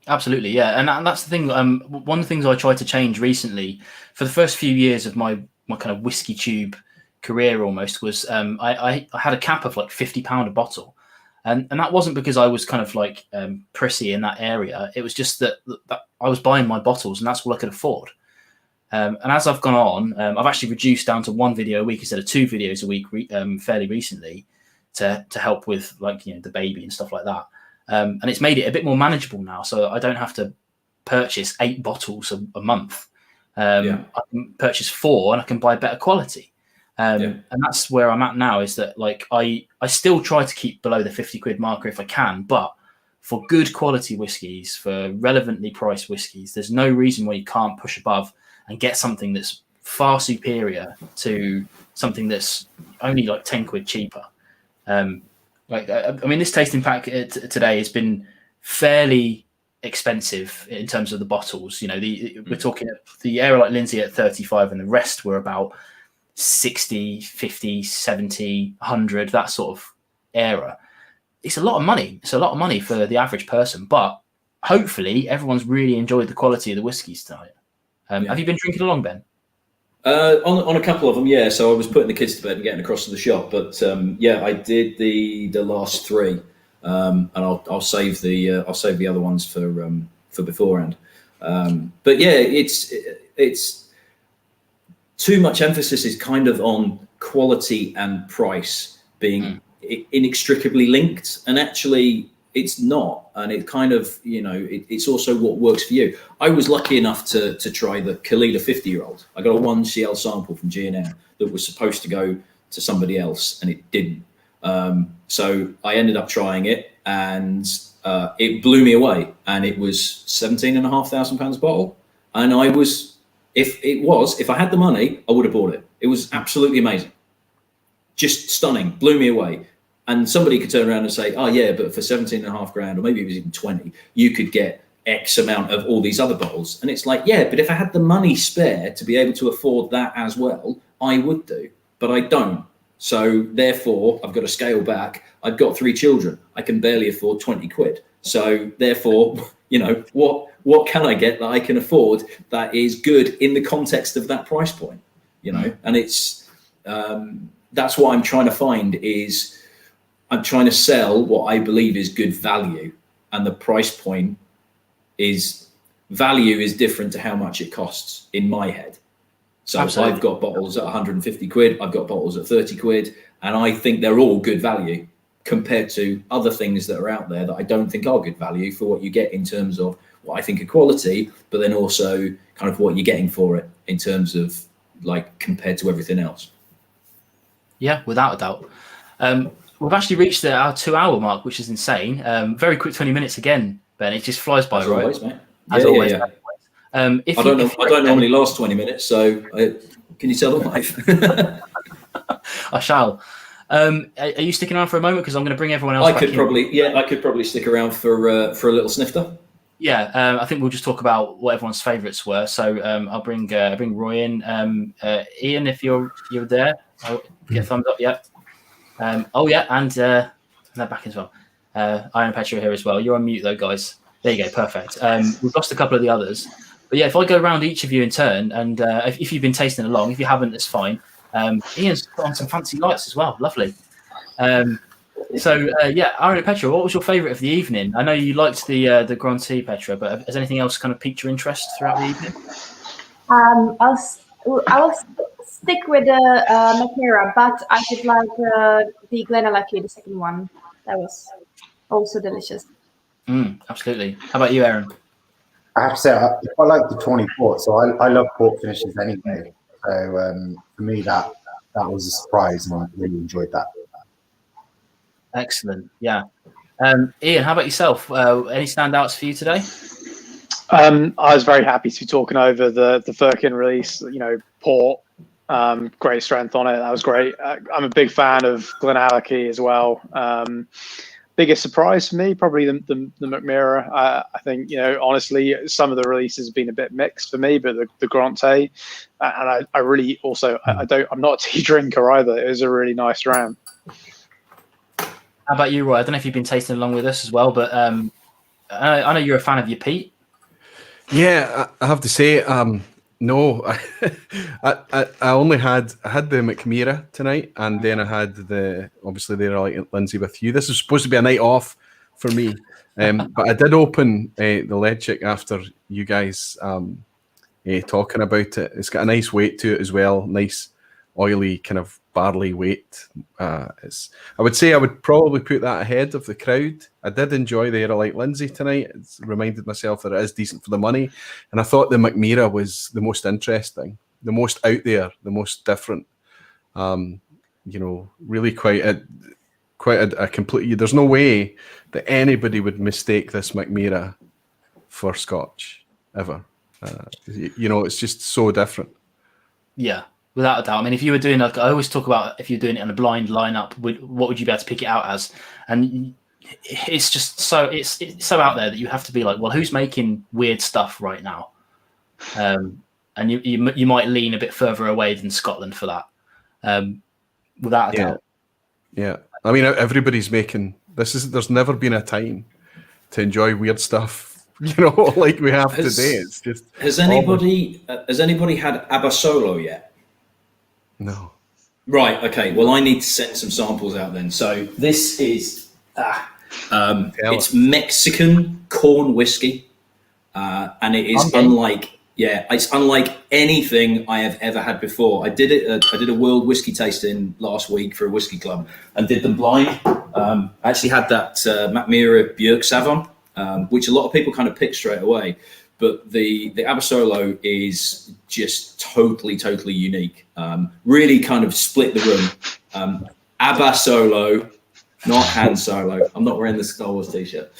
Absolutely, yeah, and that's the thing. One of the things I tried to change recently, for the first few years of my kind of whiskey tube career, almost, was I had a cap of like £50 a bottle, and that wasn't because I was kind of like prissy in that area. It was just that I was buying my bottles, and that's all I could afford. And as I've gone on, I've actually reduced down to 1 video a week instead of 2 videos a week fairly recently to help with the baby and stuff like that. And it's made it a bit more manageable now, so I don't have to purchase 8 bottles a month. I can purchase 4 and I can buy better quality. And that's where I'm at now, is that I still try to keep below the 50 quid marker if I can, but for good quality whiskies, for relevantly priced whiskies, there's no reason why you can't push above and get something that's far superior to something that's only like 10 quid cheaper. This tasting pack today has been fairly expensive in terms of the bottles. We're talking the Aerolite Lindsay at 35, and the rest were about 60, 50, 70, 100, that sort of era. It's a lot of money. It's a lot of money for the average person, but hopefully everyone's really enjoyed the quality of the whiskies tonight. Have you been drinking along, Ben? On a couple of them, yeah. So I was putting the kids to bed and getting across to the shop, but I did the last three, and I'll save the other ones for beforehand. But yeah, it's too much emphasis is kind of on quality and price being inextricably linked, and actually it's not. And it kind of, it's also what works for you. I was lucky enough to try the Kalila 50-year-old. I got a 1 CL sample from G&M that was supposed to go to somebody else, and it didn't. So I ended up trying it, and it blew me away. And it was £17,500 a bottle. And if I had the money, I would have bought it. It was absolutely amazing. Just stunning, blew me away. And somebody could turn around and say, oh yeah, but for 17.5 grand, or maybe it was even 20, you could get X amount of all these other bottles. And it's like, yeah, but if I had the money spare to be able to afford that as well, I would do, but I don't. So therefore I've got to scale back. I've got 3 children. I can barely afford 20 quid. So therefore, what can I get that I can afford that is good in the context of that price point, and it's, that's what I'm trying to find is, I'm trying to sell what I believe is good value, and the price point is different to how much it costs in my head. So Absolutely. I've got bottles at 150 quid, I've got bottles at 30 quid, and I think they're all good value compared to other things that are out there that I don't think are good value for what you get in terms of what I think are quality, but then also kind of what you're getting for it in terms of like compared to everything else. Yeah, without a doubt. We've actually reached our 2-hour mark, which is insane. Very quick 20 minutes again, Ben. It just flies by, as right? Always, mate. As always. Yeah. I don't normally last 20 minutes, so can you tell the wife? I shall. Are you sticking around for a moment? Because I'm going to bring everyone else back in. I could probably stick around for a little snifter. Yeah, I think we'll just talk about what everyone's favourites were. So I'll bring Roy in. Ian, if you're there, I'll get a thumbs up. Yeah. And they're back as well. Iron Petra here as well. You're on mute though, guys. There you go, perfect. We've lost a couple of the others, but yeah, if I go around each of you in turn, and if you've been tasting along, if you haven't, it's fine. Ian's put on some fancy lights as well, lovely. Iron Petra, what was your favourite of the evening? I know you liked the Grand Tea, Petra, but has anything else kind of piqued your interest throughout the evening? I'll stick with the McNamara, but I did like the Glenallachie, the second one. That was also delicious. Absolutely. How about you, Aaron? I have to say, I like the 24, so I love port finishes anyway. So for me, that was a surprise, and I really enjoyed that. Excellent. Yeah. Ian, how about yourself? Any standouts for you today? I was very happy to be talking over the Firkin release. Port, great strength on it. That was great. I'm a big fan of Glenallachie as well. Biggest surprise for me, probably the McNamara. I think, honestly, some of the releases have been a bit mixed for me, but the Grand Tea, and I really also, I'm not a tea drinker either. It was a really nice dram. How about you, Roy? I don't know if you've been tasting along with us as well, but I know you're a fan of your peat. Yeah, I have to say, no, I only had the McNamara tonight, and then I had obviously they're like Lindsay with you. This is supposed to be a night off for me, but I did open the Leadchick after you guys talking about it. It's got a nice weight to it as well, nice oily kind of barley weight. I would say I would probably put that ahead of the Crowd. I did enjoy the Era Like Lindsay tonight. It's reminded myself that it is decent for the money, and I thought the McNamara was the most interesting, the most out there, the most different. Really quite a complete. There's no way that anybody would mistake this McNamara for Scotch ever. It's just so different. Yeah. Without a doubt. I mean, if you were doing, I always talk about if you're doing it in a blind lineup, what would you be able to pick it out as? And it's just it's so out there that you have to be like, well, who's making weird stuff right now? And you might lean a bit further away than Scotland for that. without a Yeah. doubt. Yeah. I mean, everybody's making this. There's never been a time to enjoy weird stuff, like we have today. It's just has anybody had Abasolo yet? No. Right. Okay. Well, I need to send some samples out then. So this is it's Mexican corn whiskey, and it is unlike anything I have ever had before. I did a world whiskey tasting last week for a whiskey club and did them blind. I actually had that Macmira Björk Savon, which a lot of people kind of pick straight away. But the Abasolo is just totally unique. Really kind of split the room. Abasolo, not Han Solo. I'm not wearing the Star Wars t-shirt.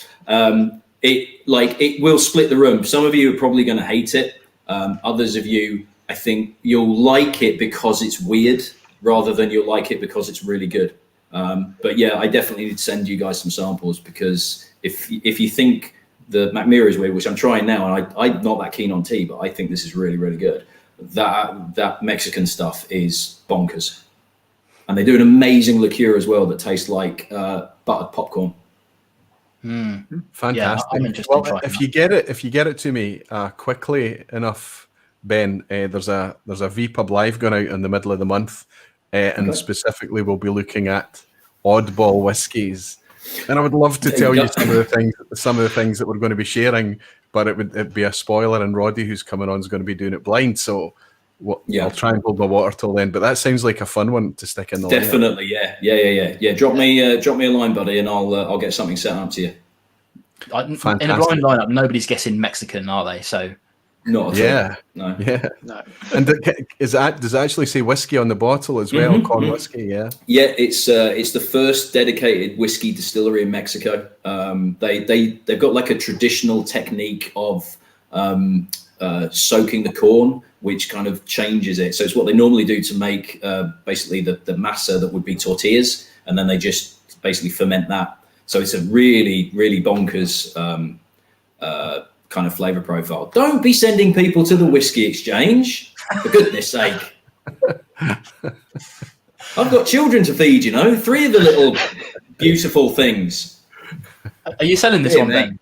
It will split the room. Some of you are probably going to hate it. Others of you, I think you'll like it because it's weird rather than you'll like it because it's really good. But yeah, I definitely need to send you guys some samples, because if you think the Macmira is weird, which I'm trying now, and I'm not that keen on tea, but I think this is really good. That Mexican stuff is bonkers. And they do an amazing liqueur as well that tastes like buttered popcorn. Fantastic. Yeah, I'm interested well, in trying if you get it to me quickly enough, Ben, there's a VPub Live going out in the middle of the month, and specifically we'll be looking at oddball whiskies. And I would love to tell you some of the things that we're going to be sharing, but it'd be a spoiler, and Roddy, who's coming on, is going to be doing it blind. So I'll try and hold my water till then. But that sounds like a fun one to stick in the definitely, lineup. Yeah. Drop me a line, buddy, and I'll get something set up to you. In a blind lineup, nobody's guessing Mexican, are they? So not at all. No. Yeah. No. And does it actually say whiskey on the bottle as well? Corn whiskey, yeah. Yeah, it's the first dedicated whiskey distillery in Mexico. They've got like a traditional technique of soaking the corn, which kind of changes it. So it's what they normally do to make basically the masa that would be tortillas, and then they just basically ferment that. So it's a really bonkers kind of flavor profile. Don't be sending people to the whiskey exchange, for goodness sake. I've got children to feed, 3 of the little beautiful things. Are you selling this one, Ben?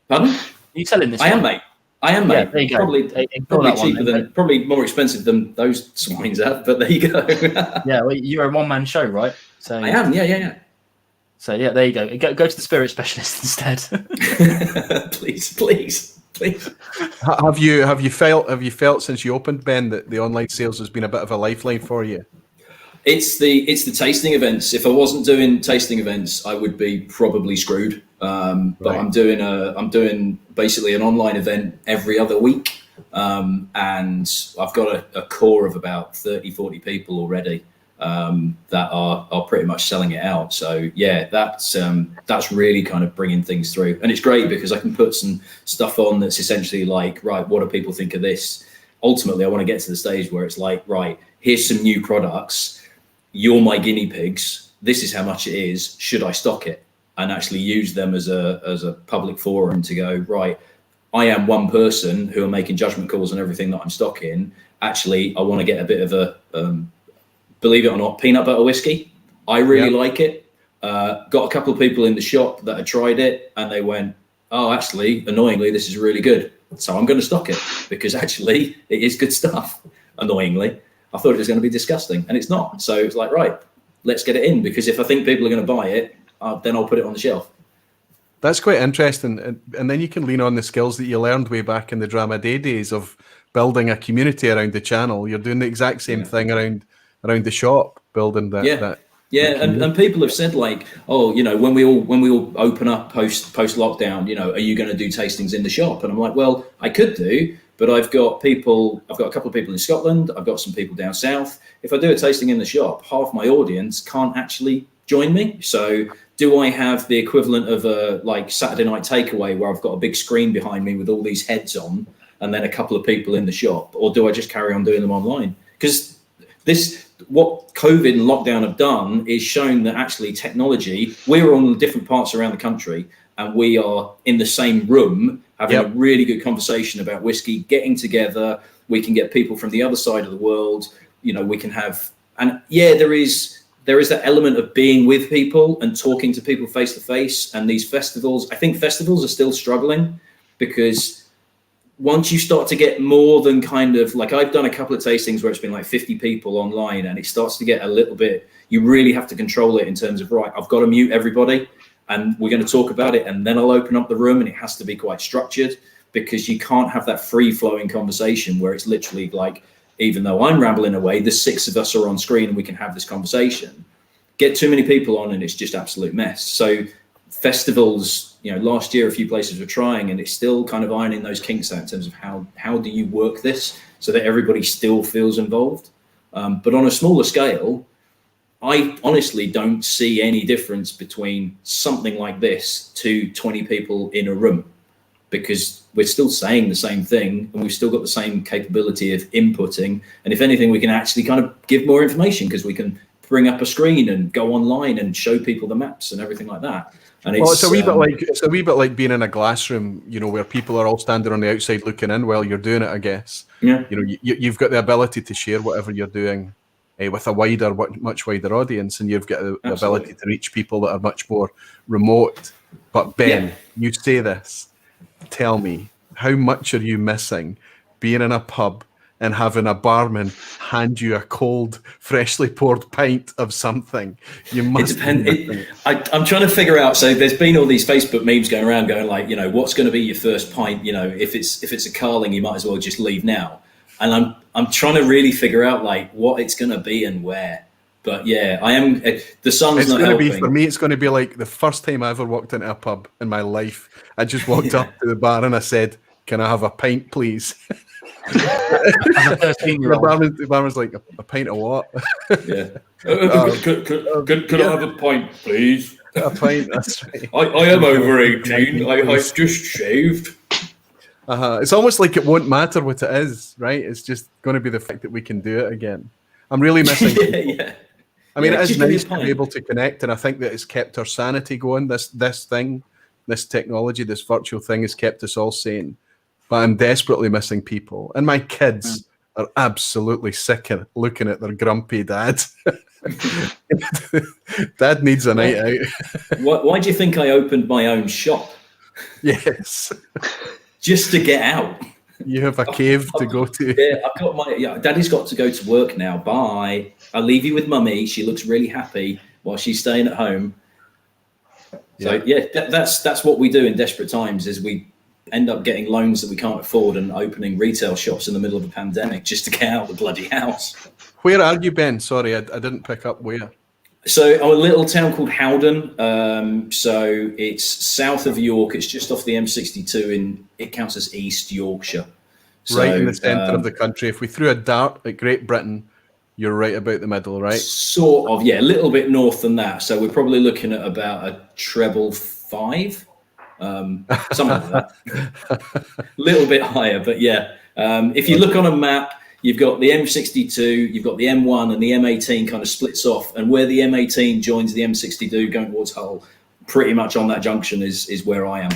Pardon? Are you selling this I one? am, mate. I am, mate. Yeah, there you go. Probably cheaper probably more expensive than those swines have, but there you go. Yeah, well, you're a one-man show, right? So I am, yeah. So yeah, there you go. Go to the spirit specialist instead. Please. Have you felt since you opened, Ben, that the online sales has been a bit of a lifeline for you? It's the tasting events. If I wasn't doing tasting events, I would be probably screwed. But right. I'm doing basically an online event every other week, and I've got a core of about 30-40 people already that are pretty much selling it out. So yeah, that's really kind of bringing things through, and it's great because I can put some stuff on that's essentially like, right, what do people think of this? Ultimately, I want to get to the stage where it's like, right, here's some new products. You're my guinea pigs. This is how much it is. Should I stock it? And actually use them as a public forum to go, right, I am one person who are making judgment calls on everything that I'm stocking. Actually, I want to get a bit of a, believe it or not, peanut butter whiskey. I really like it. Got a couple of people in the shop that had tried it and they went, oh, actually, annoyingly, this is really good. So I'm going to stock it because actually it is good stuff. Annoyingly, I thought it was going to be disgusting and it's not. So it's like, right, let's get it in, because if I think people are going to buy it, then I'll put it on the shelf. That's quite interesting. And then you can lean on the skills that you learned way back in the Drama Day days of building a community around the channel. You're doing the exact same thing around the shop, building that. And people have said like, oh, when we all open up post lockdown, are you going to do tastings in the shop? And I'm like, well, I could do, but I've got a couple of people in Scotland. I've got some people down south. If I do a tasting in the shop, half my audience can't actually join me. So do I have the equivalent of a like Saturday night takeaway where I've got a big screen behind me with all these heads on and then a couple of people in the shop, or do I just carry on doing them online? Because what COVID and lockdown have done is shown that actually technology, we're on different parts around the country and we are in the same room having a really good conversation about whiskey, getting together. We can get people from the other side of the world. We can have And yeah, there is that element of being with people and talking to people face to face. And these festivals, I think festivals are still struggling, because once you start to get more than kind of like, I've done a couple of tastings where it's been like 50 people online, and it starts to get a little bit, you really have to control it in terms of, right, I've got to mute everybody and we're going to talk about it, and then I'll open up the room, and it has to be quite structured, because you can't have that free flowing conversation where it's literally like, even though I'm rambling away, the 6 of us are on screen and we can have this conversation. Get too many people on and it's just absolute mess. So festivals, last year a few places were trying, and it's still kind of ironing those kinks out in terms of how do you work this so that everybody still feels involved. But on a smaller scale, I honestly don't see any difference between something like this to 20 people in a room, because we're still saying the same thing and we've still got the same capability of inputting. And if anything, we can actually kind of give more information, because we can bring up a screen and go online and show people the maps and everything like that. And it's a wee bit like being in a glass room, where people are all standing on the outside looking in while you're doing it, I guess. Yeah. You've got the ability to share whatever you're doing with a much wider audience, and you've got the ability to reach people that are much more remote. But Ben, you say this. Tell me, how much are you missing being in a pub and having a be hand you a cold, freshly poured pint of something? You must. I'm trying to figure out. So there's been all these Facebook memes going around, going like, what's going to be your first pint? If it's a Carling, you might as well just leave now. And I'm trying to really figure out like what it's going to be and where. But yeah, I am. The sun's not helping. For me, it's going to be like the first time I ever walked into a pub in my life. I just walked up to the bar and I said, "Can I have a pint, please?" The barman's like, "A pint of what?" Yeah. Could I have a pint, please? A pint. That's right. I am over 18. I've just shaved. It's almost like it won't matter what it is, right? It's just going to be the fact that we can do it again. I'm really missing. Yeah. I mean, it is nice to be able to connect, and I think that it's kept our sanity going. This thing, this technology, this virtual thing has kept us all sane. But I'm desperately missing people. And my kids are absolutely sick of looking at their grumpy dad. Dad needs a night out. Why do you think I opened my own shop? Yes. Just to get out. You have a cave to go to. Yeah, I've got Daddy's got to go to work now. Bye. I'll leave you with Mummy. She looks really happy while she's staying at home. So that's what we do in desperate times, is we end up getting loans that we can't afford and opening retail shops in the middle of a pandemic just to get out of the bloody house. Where are you, Ben? Sorry, I didn't pick up where. So I'm a little town called Howden. So it's south of York. It's just off the M62 it counts as East Yorkshire. Right in the centre of the country. If we threw a dart at Great Britain, you're right about the middle, right? Sort of, yeah, a little bit north than that. So we're probably looking at about a treble 5, something like that. A little bit higher, but yeah. If you look on a map, you've got the M62, you've got the M1, and the M18 kind of splits off. And where the M18 joins the M62 going towards Hull, pretty much on that junction is where I am.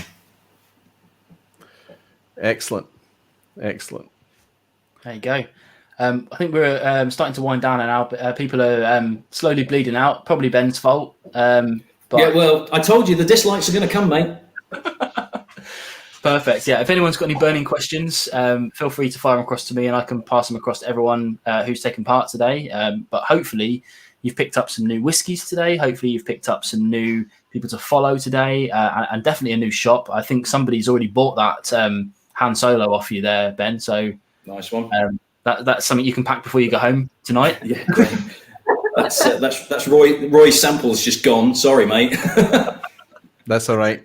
Excellent. There you go. I think we're starting to wind down now, but people are slowly bleeding out. Probably Ben's fault. But... Yeah, well, I told you the dislikes are going to come, mate. Perfect. Yeah, if anyone's got any burning questions, feel free to fire them across to me, and I can pass them across to everyone who's taken part today. But hopefully you've picked up some new whiskies today. Hopefully you've picked up some new people to follow today, and definitely a new shop. I think somebody's already bought that Han Solo off you there, Ben. So nice one. That's something you can pack before you go home tonight. Yeah, great. That's Roy's sample's just gone. Sorry, mate. That's all right.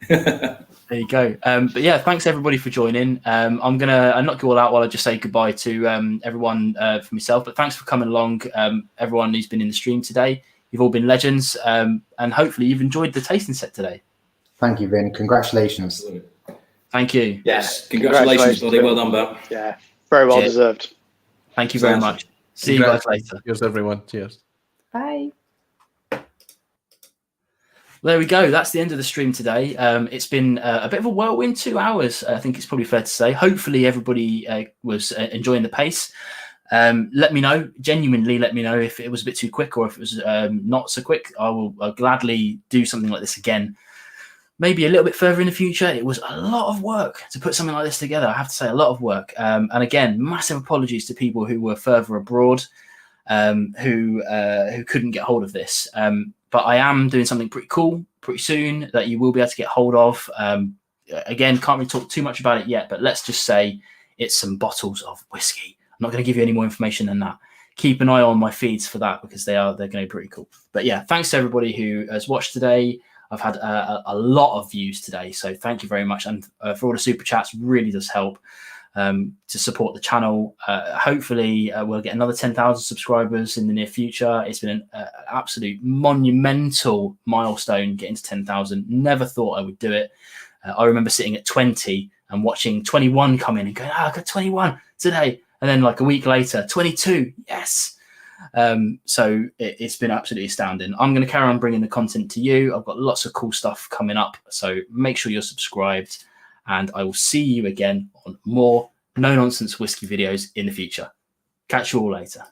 There you go. But yeah, thanks everybody for joining. I'm gonna knock you all out while I just say goodbye to everyone for myself. But thanks for coming along, everyone who's been in the stream today. You've all been legends, and hopefully you've enjoyed the tasting set today. Thank you, Vin. Congratulations. Thank you. Yes, congratulations, buddy. Well done, Bob. Yeah, very well deserved. Thank you very much. See you guys later. Cheers, everyone. Cheers. Bye. There we go. That's the end of the stream today. It's been a bit of a whirlwind 2 hours. I think it's probably fair to say. Hopefully everybody was enjoying the pace. Let me know, genuinely let me know if it was a bit too quick or if it was not so quick. I'll gladly do something like this again, maybe a little bit further in the future. It was a lot of work to put something like this together. I have to say, a lot of work. And again, massive apologies to people who were further abroad, who couldn't get hold of this. But I am doing something pretty cool pretty soon that you will be able to get hold of. Again, can't really talk too much about it yet, but let's just say it's some bottles of whiskey. I'm not going to give you any more information than that. Keep an eye on my feeds for that, because they're going to be pretty cool. But yeah, thanks to everybody who has watched today. I've had a lot of views today, so thank you very much. And for all the super chats, really does help to support the channel. Hopefully, we'll get another 10,000 subscribers in the near future. It's been an absolute monumental milestone getting to 10,000. Never thought I would do it. I remember sitting at 20 and watching 21 come in and going, I got 21 today. And then like a week later, 22, yes. So it's been absolutely astounding. I'm going to carry on bringing the content to you. I've got lots of cool stuff coming up. So make sure you're subscribed, and I will see you again on more no-nonsense whiskey videos in the future. Catch you all later.